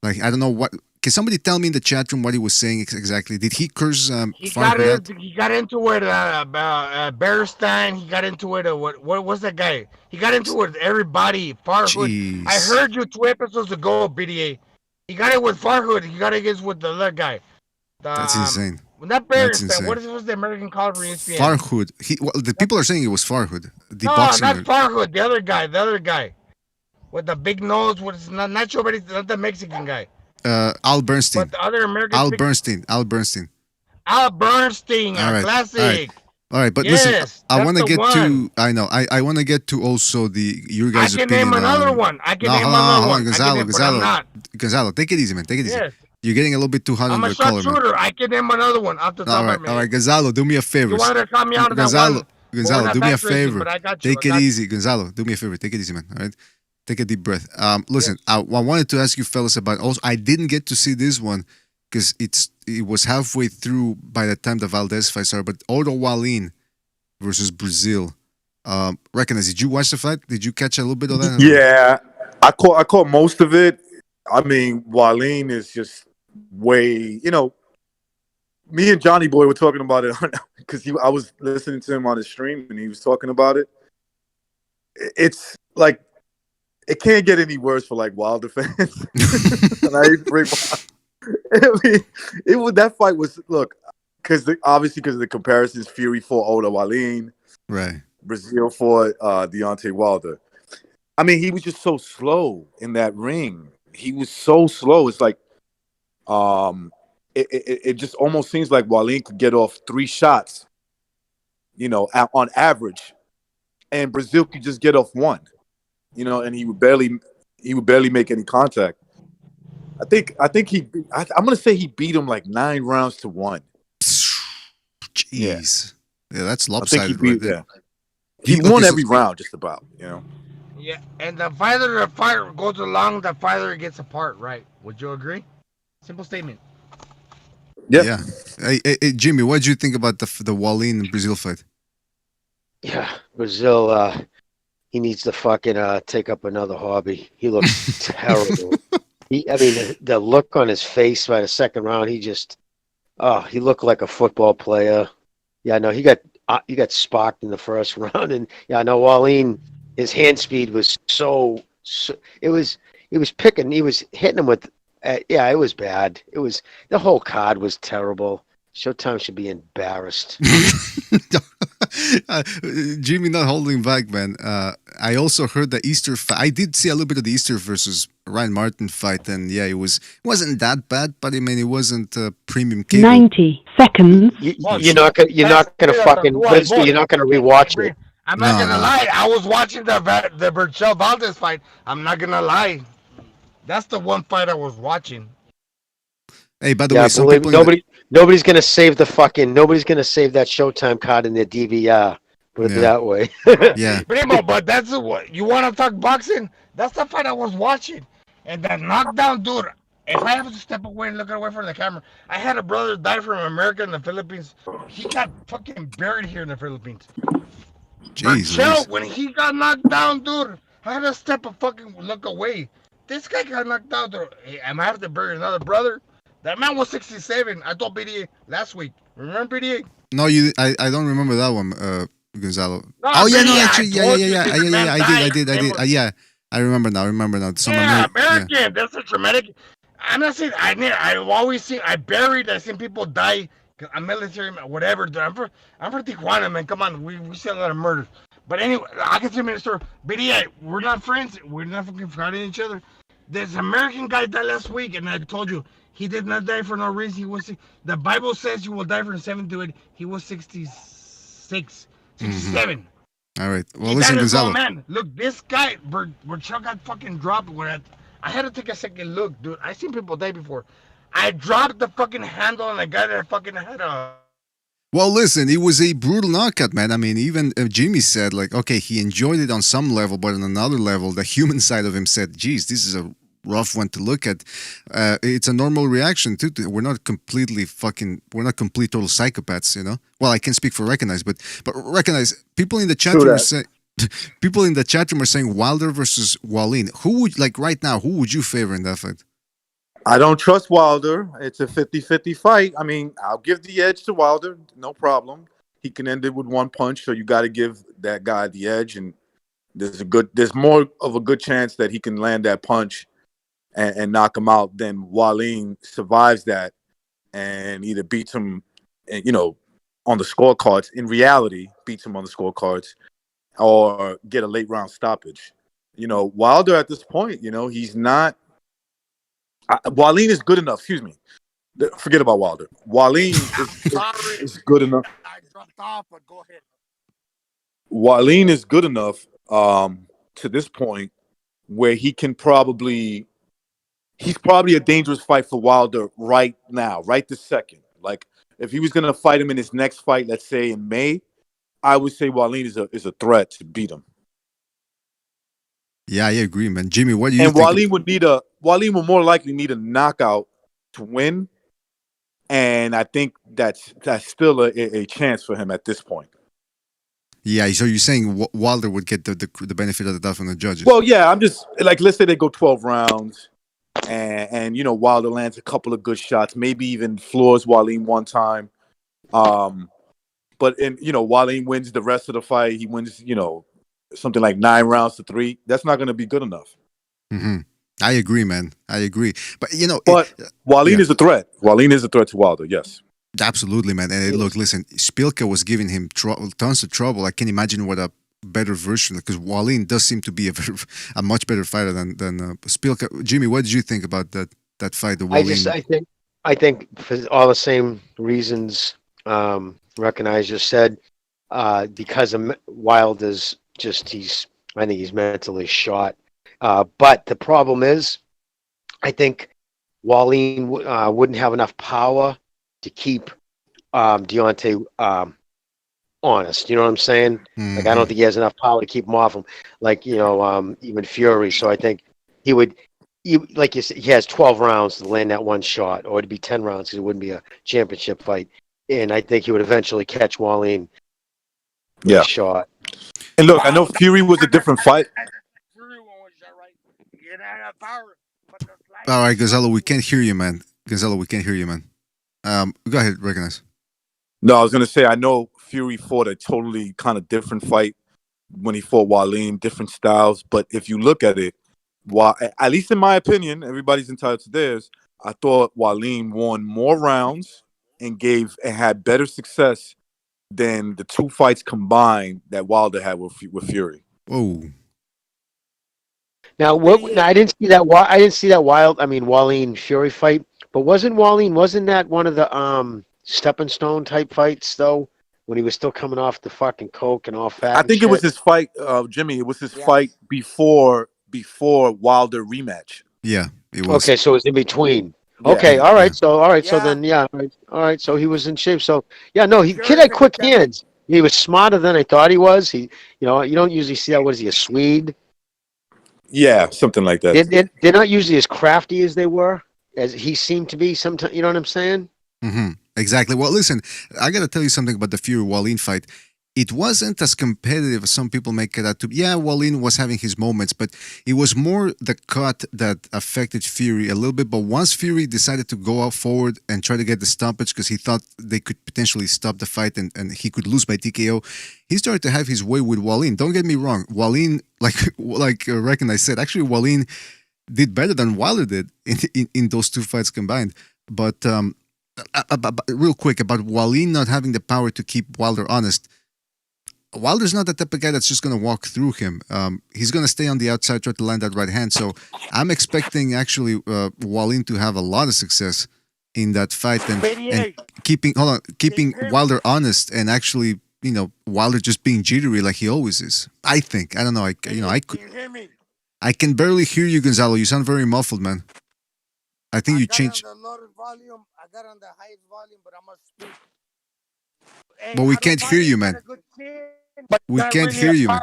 Like, I don't know what. Can somebody tell me in the chat room what he was saying exactly? Did he curse Farhood? He got into it Bearstein. He got into it. What was that guy? He got into it with everybody. Farhood. Jeez. I heard you 2 episodes ago, BDA. He got it with Farhood. He got it against with the other guy. That's insane. Not Bearstein. What was the American call for ESPN? Farhood. The people are saying it was Farhood. Not Farhood. The other guy. With the big nose. Not sure, but he's not the Mexican guy. Al Bernstein. But the other American. Al Bernstein. All right. Classic. All right, but listen, I want to get to. I know. I want to get to also your guys' opinion. I can name another one. Hold on, Gonzalo, take it easy, man. Take it easy. Yes. You're getting a little bit too hot on the collar, man. I'm a sharpshooter. I can name another one off the top of my head. All right, Gonzalo, do me a favor. You wanted to call me out of that one? Gonzalo, do me a favor. Take it easy, Gonzalo. Do me a favor. Take it easy, man. All right. Take a deep breath. Listen, I wanted to ask you fellas about. Also, I didn't get to see this one because it was halfway through by the time the Valdez fight started. But Otto Wallin versus Brazil. Recognize? Did you watch the fight? Did you catch a little bit of that? Yeah, I caught most of it. I mean, Wallin is just way. Me and Johnny Boy were talking about it because I was listening to him on his stream and he was talking about it. It's like. It can't get any worse for Wilder fans. And I hate to bring that fight was because obviously because of the comparisons, Fury fought Otto Wallin, right? Brazil fought Deontay Wilder. I mean, he was just so slow in that ring. He was so slow. It's like, it just almost seems like Wallin could get off 3 shots, on average, and Brazil could just get off 1. And he would barely make any contact. I think I'm gonna say he beat him like 9 rounds to 1. Jeez. Yeah, that's I think lopsided right there. He won every round just about, you know. Yeah, and the farther the fight goes along, the farther it gets apart, right? Would you agree? Simple statement. Yeah. Hey, Jimmy, what did you think about the Wallin and Brazil fight? Yeah, Brazil. He needs to fucking take up another hobby. He looks terrible. The look on his face by the second round, he looked like a football player. Yeah, no, he got sparked in the first round, and yeah, I know Wallin, his hand speed was so it was hitting him with. It was bad. The whole card was terrible. Showtime should be embarrassed. Jimmy, not holding back, man. I also heard the Easter fight. I did see a little bit of the Easter versus Ryan Martin fight, and yeah, it wasn't that bad, but I mean, it wasn't premium cable. 90 seconds. You're not gonna fucking Winston, you're not gonna rewatch it. I'm not gonna lie. I was watching the Berchelt Valdez fight. I'm not gonna lie. That's the one fight I was watching. Hey, by the way, some people nobody's gonna save that Showtime card in their DVR. Put it that way. Yeah. Primo, but that's what you want to talk boxing. That's the fight I was watching, and that knockdown, dude. If I have to step away and look away from the camera, I had a brother die from America in the Philippines. He got fucking buried here in the Philippines. Jeez. When he got knocked down, dude, I had to step a fucking look away. This guy got knocked down, dude. Hey, I might have to bury another brother. That man was 67. I told BDA last week. Remember BDA? No, I don't remember that one, Gonzalo. No, I did. Yeah, I remember now. American. That's a traumatic. I'm not saying I've always seen. I've seen people die. I'm military, whatever. I'm from Tijuana, man. Come on, we see a lot of murders. But anyway, I can tell you a story. BDA, we're not friends. We're not fucking fighting each other. This American guy died last week, and I told you he did not die for no reason. The Bible says you will die from 7 to 8. He was 66, 67. All right. Well, listen, Gonzalo. Man, look, this guy, Berchelt got fucking dropped. I had to take a second look, dude. I seen people die before. I dropped the fucking handle on the guy that fucking had a. Well, listen, it was a brutal knockout, man. I mean, even Jimmy said, like, okay, he enjoyed it on some level, but on another level, the human side of him said, geez, this is a rough one to look at. It's a normal reaction, too. We're not complete total psychopaths, you know? Well, I can't speak for Recognize, but Recognize, people in the chat room are saying, people in the chat room are saying Wilder versus Wallin. Who would, like, right now, who would you favor in that fight? I don't trust Wilder. It's a 50-50 fight. I mean, I'll give the edge to Wilder, no problem. He can end it with one punch, so you got to give that guy the edge. And there's more of a good chance that he can land that punch and knock him out than Wallin survives that and either beats him, you know, on the scorecards. In reality, beats him on the scorecards or get a late round stoppage. You know, Wilder at this point, you know, he's not. Wallin is good enough. Excuse me. Forget about Wilder. Wallin is good enough. I dropped off, but go ahead. Wallin is good enough to this point where he's probably a dangerous fight for Wilder right now, right this second. Like if he was going to fight him in his next fight, let's say in May, I would say Wallin is a threat to beat him. Yeah, I agree, man. Jimmy, what do you think? And Wallin would more likely need a knockout to win, and I think that's still a chance for him at this point. Yeah, so you're saying Wilder would get the benefit of the doubt from the judges? Well, yeah, I'm just like, let's say they go 12 rounds, and you know Wilder lands a couple of good shots, maybe even floors Wallin one time, but you know Wallin wins the rest of the fight. He wins, you know, something like 9 rounds to 3. That's not going to be good enough. Mm-hmm. I agree, man. I agree. But, you know... Wallin is a threat. Wallin is a threat to Wilder, yes. Absolutely, man. And look, listen, Spilka was giving him tons of trouble. I can't imagine what a better version, because Wallin does seem to be a much better fighter than Spilka. Jimmy, what did you think about that fight? I think for all the same reasons Recognize just said, because of Wilder's I think he's mentally shot. But the problem is, I think Wallin wouldn't have enough power to keep Deontay honest. You know what I'm saying? Like, I don't think he has enough power to keep him off him. Like, even Fury. So I think he would. Like you said, he has 12 rounds to land that one shot, or it'd be 10 rounds because it wouldn't be a championship fight. And I think he would eventually catch Wallin with a shot. And look, I know Fury was a different fight. All right, Gonzalo, we can't hear you, man. Go ahead, recognize. No, I was gonna say I know Fury fought a totally kind of different fight when he fought Wallin, different styles. But if you look at it, at least in my opinion, everybody's entitled to theirs. I thought Wallin won more rounds and had better success than the two fights combined that Wilder had with Fury. Whoa. Now, I didn't see that. Wallin Fury fight. But wasn't that one of the stepping stone type fights though? When he was still coming off the fucking coke and all fat. I think it was his fight, Jimmy. It was his fight before Wilder rematch. Yeah, it was. Okay, so it was in between. Yeah. Okay, all right. So all right. So he was in shape. So kid had quick hands. He was smarter than I thought he was. You don't usually see that. What is he, a Swede? Yeah, something like that. They're not usually as crafty as they were, as he seemed to be. Sometimes, you know what I'm saying? Mm-hmm. Exactly. Well, listen, I got to tell you something about the Fury-Wallin fight. It wasn't as competitive as some people make it out to be. Yeah, Wallin was having his moments, but it was more the cut that affected Fury a little bit. But once Fury decided to go out forward and try to get the stoppage because he thought they could potentially stop the fight and he could lose by TKO, he started to have his way with Wallin. Don't get me wrong. Wallin, like Reckon I said, actually Wallin did better than Wilder did in those two fights combined. But real quick, about Wallin not having the power to keep Wilder honest, Wilder's not the type of guy that's just going to walk through him. He's going to stay on the outside, try to land that right hand. So I'm expecting actually Wallin to have a lot of success in that fight and keeping Wilder honest and actually, Wilder just being jittery like he always is. I think. I don't know. I can barely hear you, Gonzalo. You sound very muffled, man. I think you changed. I got on the highest volume, but I must speak. But we can't hear you, man. We can't hear you, man.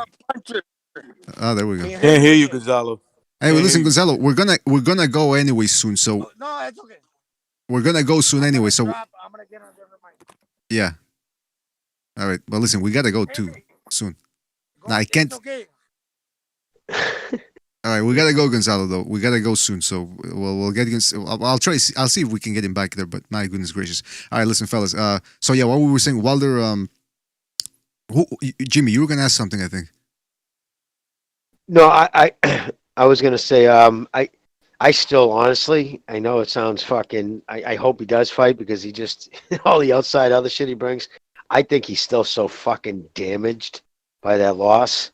Oh, there we go. Can't hear you, Gonzalo. Hey, well, listen, Gonzalo, we're gonna go anyway soon. So no, it's okay. We're gonna go soon anyway. So I'm gonna get on different mic. Yeah. All right. Well, listen, we gotta go too soon. Now I can't. Okay. All right, we gotta go, Gonzalo. Though we gotta go soon, so we'll get. I'll try. I'll see if we can get him back there. But my goodness gracious! All right, listen, fellas. So yeah, what we were saying, Wilder. Jimmy, you were gonna ask something, I think. No, I was gonna say, I still honestly, I know it sounds fucking. I hope he does fight because he just all the outside other shit he brings. I think he's still so fucking damaged by that loss.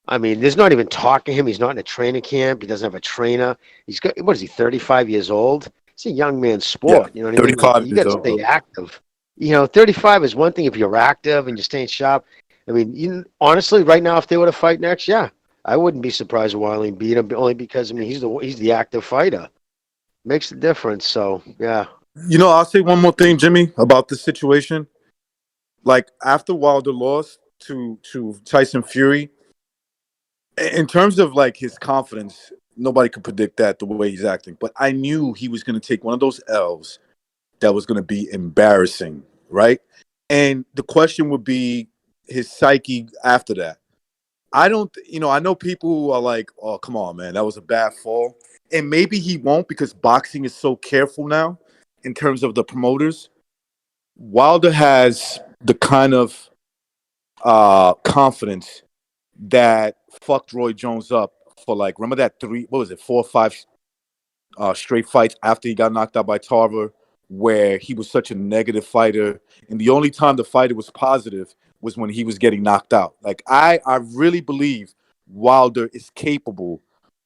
I mean, there's not even talk to him. He's not in a training camp. He doesn't have a trainer. He's got, what is he, 35 years old? It's a young man's sport. Yeah, you know what I mean? 35 You got to stay active. 35 is one thing if you're active and you're staying sharp. I mean, honestly, right now, if they were to fight next, yeah, I wouldn't be surprised if Wiley beat him, only because, I mean, he's the active fighter. Makes a difference, so, yeah. I'll say one more thing, Jimmy, about this situation. Like, after Wilder lost to Tyson Fury, in terms of, like, his confidence, nobody could predict that the way he's acting. But I knew he was going to take one of those L's that was going to be embarrassing, right? And the question would be his psyche after that. I know people who are like, oh, come on, man, that was a bad fall. And maybe he won't because boxing is so careful now in terms of the promoters. Wilder has the kind of confidence that fucked Roy Jones up for, like, remember that 4 or 5 straight fights after he got knocked out by Tarver, where he was such a negative fighter, and the only time the fighter was positive was when he was getting knocked out. Like, I really believe Wilder is capable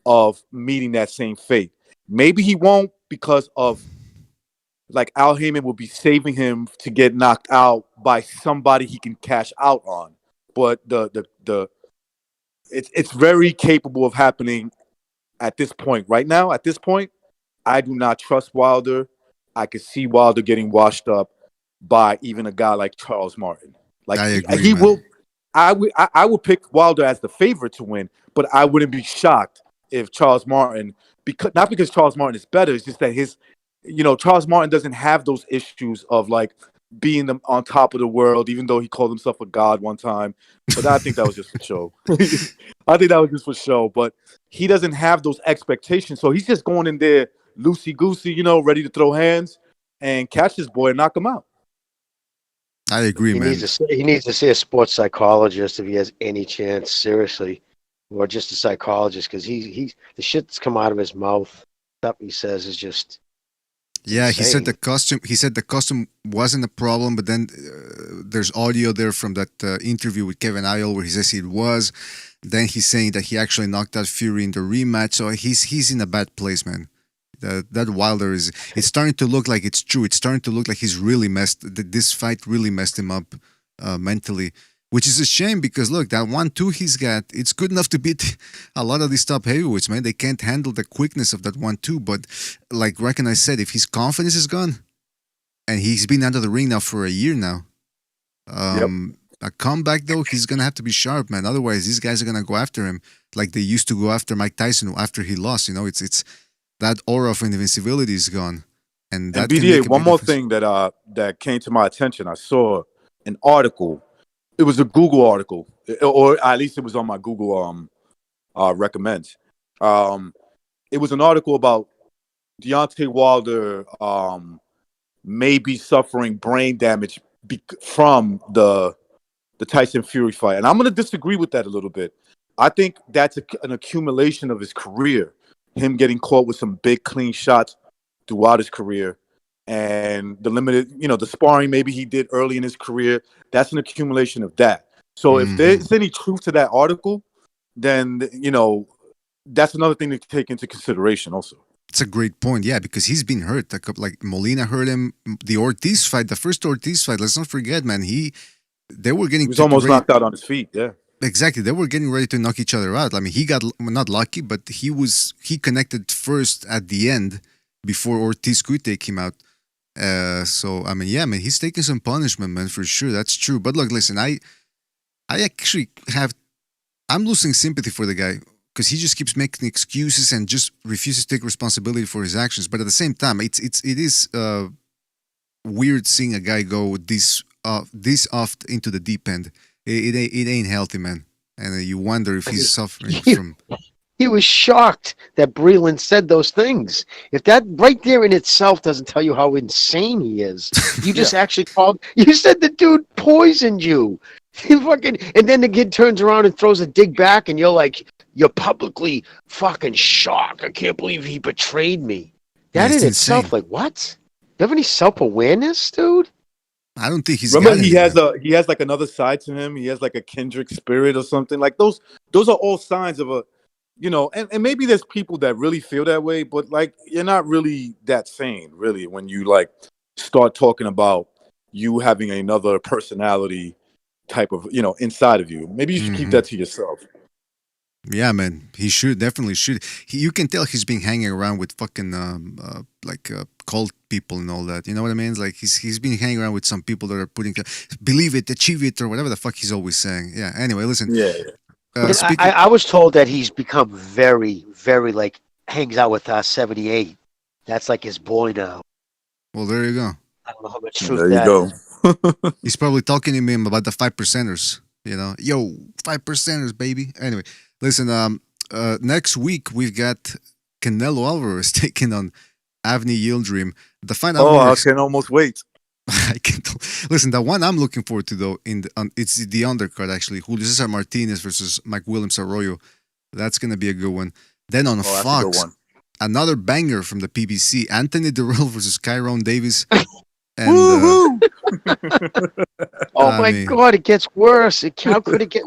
of meeting that same fate. Maybe he won't because of, like, Al Heyman will be saving him to get knocked out by somebody he can cash out on. But it's very capable of happening at this point. Right now, at this point, I do not trust Wilder. I could see Wilder getting washed up by even a guy like Charles Martin. Like I agree, he man. will. I would pick Wilder as the favorite to win, but I wouldn't be shocked if Charles Martin, because not because Charles Martin is better, it's just that Charles Martin doesn't have those issues of like being on top of the world, even though he called himself a god one time. But I think that was just for show. I think that was just for show. But he doesn't have those expectations, so he's just going in there loosey goosey, ready to throw hands and catch this boy and knock him out. I agree, man. He needs to see a sports psychologist if he has any chance, seriously, or just a psychologist, because the shit that's come out of his mouth, stuff he says is just. Yeah, insane. He said the costume wasn't a problem, but then there's audio there from that interview with Kevin Iol where he says it was. Then he's saying that he actually knocked out Fury in the rematch, so he's in a bad place, man. That Wilder it's starting to look like it's true. It's starting to look like this fight really messed him up mentally, which is a shame because look, that 1-2 he's got, it's good enough to beat a lot of these top heavyweights, man. They can't handle the quickness of that 1-2, but like Reckon I said, if his confidence is gone, and he's been out of the ring now for a year now, a comeback though, he's gonna have to be sharp, man. Otherwise, these guys are gonna go after him like they used to go after Mike Tyson after he lost. It's that aura of invincibility is gone. And BDA, one more thing that came to my attention. I saw an article. It was a Google article, or at least it was on my Google recommends. It was an article about Deontay Wilder may be suffering brain damage from the Tyson Fury fight, and I'm going to disagree with that a little bit. I think that's an accumulation of his career. Him getting caught with some big clean shots throughout his career, and the limited, the sparring maybe he did early in his career. That's an accumulation of that. So if there's any truth to that article, then that's another thing to take into consideration also. It's a great point, yeah, because he's been hurt. Like Molina hurt him. The Ortiz fight, the first Ortiz fight. Let's not forget, man. He was almost knocked out on his feet. Yeah. Exactly. They were getting ready to knock each other out. I mean, he got not lucky, but he connected first at the end before Ortiz could take him out. So, I mean, yeah, man, he's taking some punishment, man, for sure. That's true. But look, listen, I actually I'm losing sympathy for the guy because he just keeps making excuses and just refuses to take responsibility for his actions. But at the same time, it is weird seeing a guy go this oft into the deep end. It ain't healthy, man. And you wonder if he's suffering from. He was shocked that Breland said those things. If that right there in itself doesn't tell you how insane he is, you just actually called. You said the dude poisoned you. And then the kid turns around and throws a dig back, and you're publicly fucking shocked. I can't believe he betrayed me. That in itself, like what? You have any self-awareness, dude? I don't think he's. Remember, he has like another side to him. He has like a kindred spirit or something. Like those are all signs of a, and maybe there's people that really feel that way, but like you're not really that sane, really, when you like start talking about you having another personality type of, inside of you. Maybe you should keep that to yourself. Yeah, man, he definitely should. You can tell he's been hanging around with fucking cult people and all that. You know what I mean? It's like he's been hanging around with some people that are putting believe it, achieve it, or whatever the fuck he's always saying. Yeah. Anyway, listen. Yeah. I was told that he's become very, very hangs out with 78. That's like his boy now. Well, there you go. I don't know how much truth there you that go. He's probably talking to him about the 5%ers. Yo, 5%ers, baby. Anyway, listen. Next week we've got Canelo Alvarez taking on Avni Yildirim. The fight. I can almost wait. I can listen. The one I'm looking forward to though it's the undercard actually. Julio Cesar Martinez versus Mike Williams Arroyo. That's gonna be a good one. Then on Fox, another banger from the PBC: Anthony Durrell versus Kyron Davis. And, my God, it gets worse. How could it get?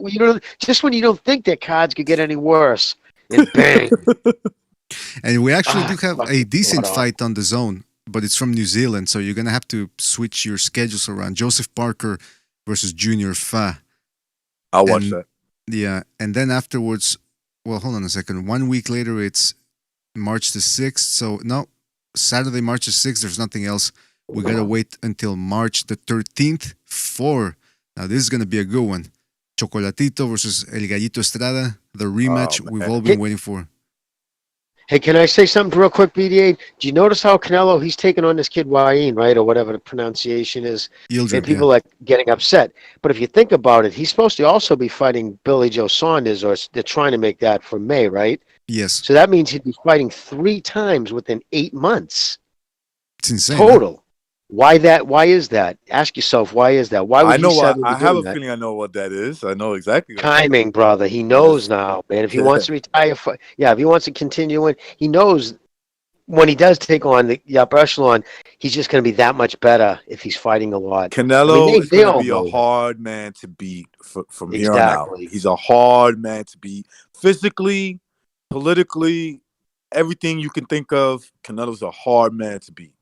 Just when you don't think that cards could get any worse, and bang. And we actually do have a decent fight on the zone, but it's from New Zealand, so you're gonna have to switch your schedules around. Joseph Parker versus Junior Fa. I'll watch that. Yeah, and then afterwards, well, hold on a second. 1 week later, it's March the 6th. So no, Saturday, March the 6th, there's nothing else. We got to wait until March the 13th for, now this is going to be a good one, Chocolatito versus El Gallito Estrada, the rematch we've all been waiting for. Hey, can I say something real quick, BDA? Do you notice how Canelo, he's taking on this kid Wayne, right, or whatever the pronunciation is, Yildirim, and people are getting upset. But if you think about it, he's supposed to also be fighting Billy Joe Saunders, or they're trying to make that for May, right? Yes. So that means he'd be fighting 3 times within 8 months. It's insane. Total. Huh? Why that? Why is that? Ask yourself, why is that? Why would I have a feeling I know what that is. I know exactly. Timing, brother. He knows now, man. If he wants to retire, if he wants to continue in, he knows when he does take on the upper echelon, he's just going to be that much better if he's fighting a lot. Canelo is going to be a hard man to beat from here on out. He's a hard man to beat. Physically, politically, everything you can think of, Canelo's a hard man to beat.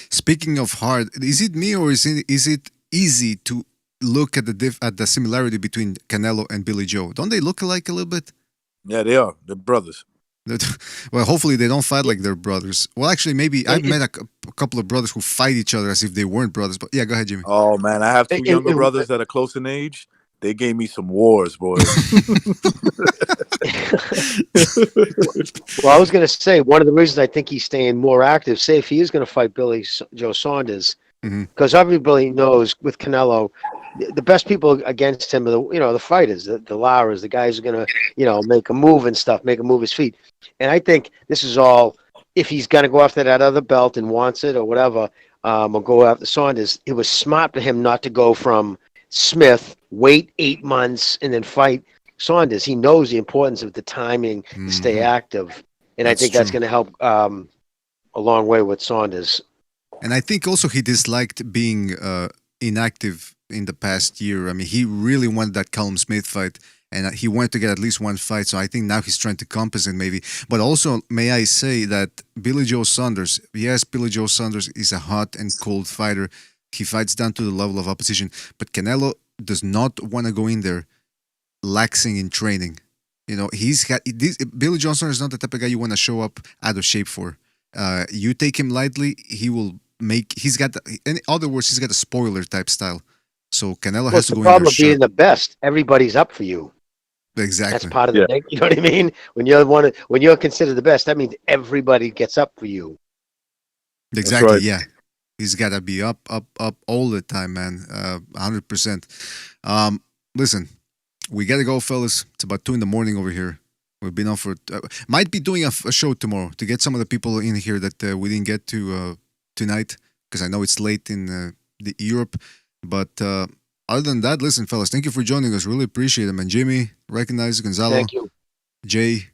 Speaking of hard, is it me or is it easy to look at the similarity between Canelo and Billy Joe? Don't they look alike a little bit? Yeah, they are. They're brothers. Well, hopefully they don't fight like they're brothers. Well, actually, maybe I've met a couple of brothers who fight each other as if they weren't brothers. But yeah, go ahead, Jimmy. Oh man, I have 2 younger brothers that are close in age. They gave me some wars, boy. Well, I was going to say, one of the reasons I think he's staying more active, say if he is going to fight Billy Joe Saunders, because everybody knows with Canelo, the best people against him are the fighters, the Laras, the guys who are going to, make a move and stuff, make him move his feet. And I think this is all, if he's going to go after that other belt and wants it or whatever, or go after Saunders, it was smart for him not to go from Smith, wait 8 months, and then fight Saunders. He knows the importance of the timing to stay active. And I think that's going to help a long way with Saunders. And I think also he disliked being inactive in the past year. I mean, he really wanted that Callum Smith fight, and he wanted to get at least one fight. So I think now he's trying to compensate maybe. But also, may I say that Billy Joe Saunders, yes, Billy Joe Saunders is a hot and cold fighter. He fights down to the level of opposition. But Canelo does not want to go in there laxing in training. He's got this. Billy Joe Saunders is not the type of guy you want to show up out of shape for. You take him lightly, he will make. He's got, in other words, he's got a spoiler type style. So Canelo has to go in there. What's the problem of being the best? Everybody's up for you. Exactly. That's part of the thing. You know what I mean? When you're considered the best, that means everybody gets up for you. Exactly. Right. Yeah. He's got to be up all the time, man. 100%. Listen, we got to go, fellas. It's about 2 a.m. over here. We've been on for... might be doing a show tomorrow to get some of the people in here that we didn't get to tonight, because I know it's late in Europe. But other than that, listen, fellas, thank you for joining us. Really appreciate it, man. Jimmy, recognize Gonzalo. Thank you. Jay.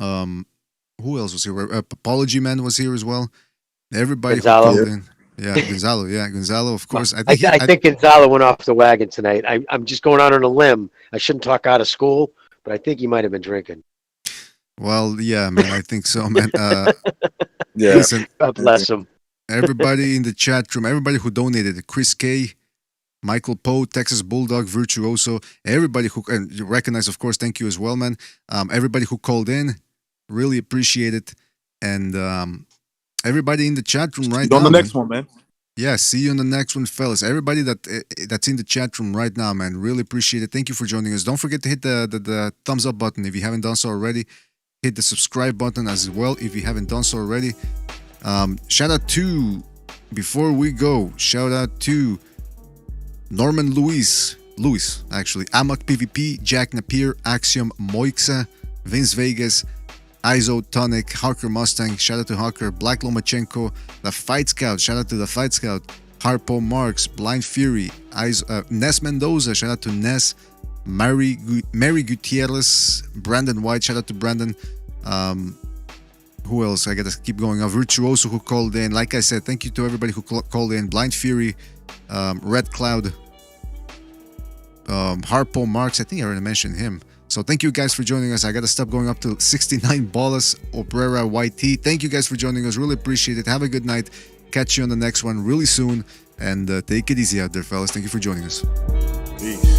Who else was here? Apology Man was here as well. Everybody Gonzalo. who called in. Yeah, Gonzalo. Yeah, Gonzalo, of course. I think Gonzalo went off the wagon tonight. I'm just going out on a limb. I shouldn't talk out of school, but I think he might have been drinking. Well, yeah, man, I think so, man. Yeah. Listen, God bless him. Everybody in the chat room, everybody who donated, Chris K, Michael Poe, Texas Bulldog, Virtuoso, everybody who and you recognize, of course, thank you as well, man. Everybody who called in, really appreciate it. And everybody in the chat room right now. On the next one, man. Yeah, see you on the next one, fellas. Everybody that's in the chat room right now, man, really appreciate it. Thank you for joining us. Don't forget to hit the thumbs up button if you haven't done so already. Hit the subscribe button as well if you haven't done so already. Shout out to, before we go, shout out to Norman Lewis, actually, Amok PvP, Jack Napier, Axiom, Moixa, Vince Vegas, Isotonic, Hawker Mustang, shout out to Hawker, Black Lomachenko, The Fight Scout, shout out to The Fight Scout, Harpo Marks, Blind Fury, Ness Mendoza, shout out to Ness, Mary Gutierrez, Brandon White, shout out to Brandon. Who else? I gotta keep going. Virtuoso who called in. Like I said, thank you to everybody who called in. Blind Fury, Red Cloud, Harpo Marks. I think I already mentioned him. So thank you guys for joining us. I gotta stop going up to 69 Bolas, Obrera, YT. Thank you guys for joining us. Really appreciate it. Have a good night. Catch you on the next one really soon. And take it easy out there, fellas. Thank you for joining us. Peace.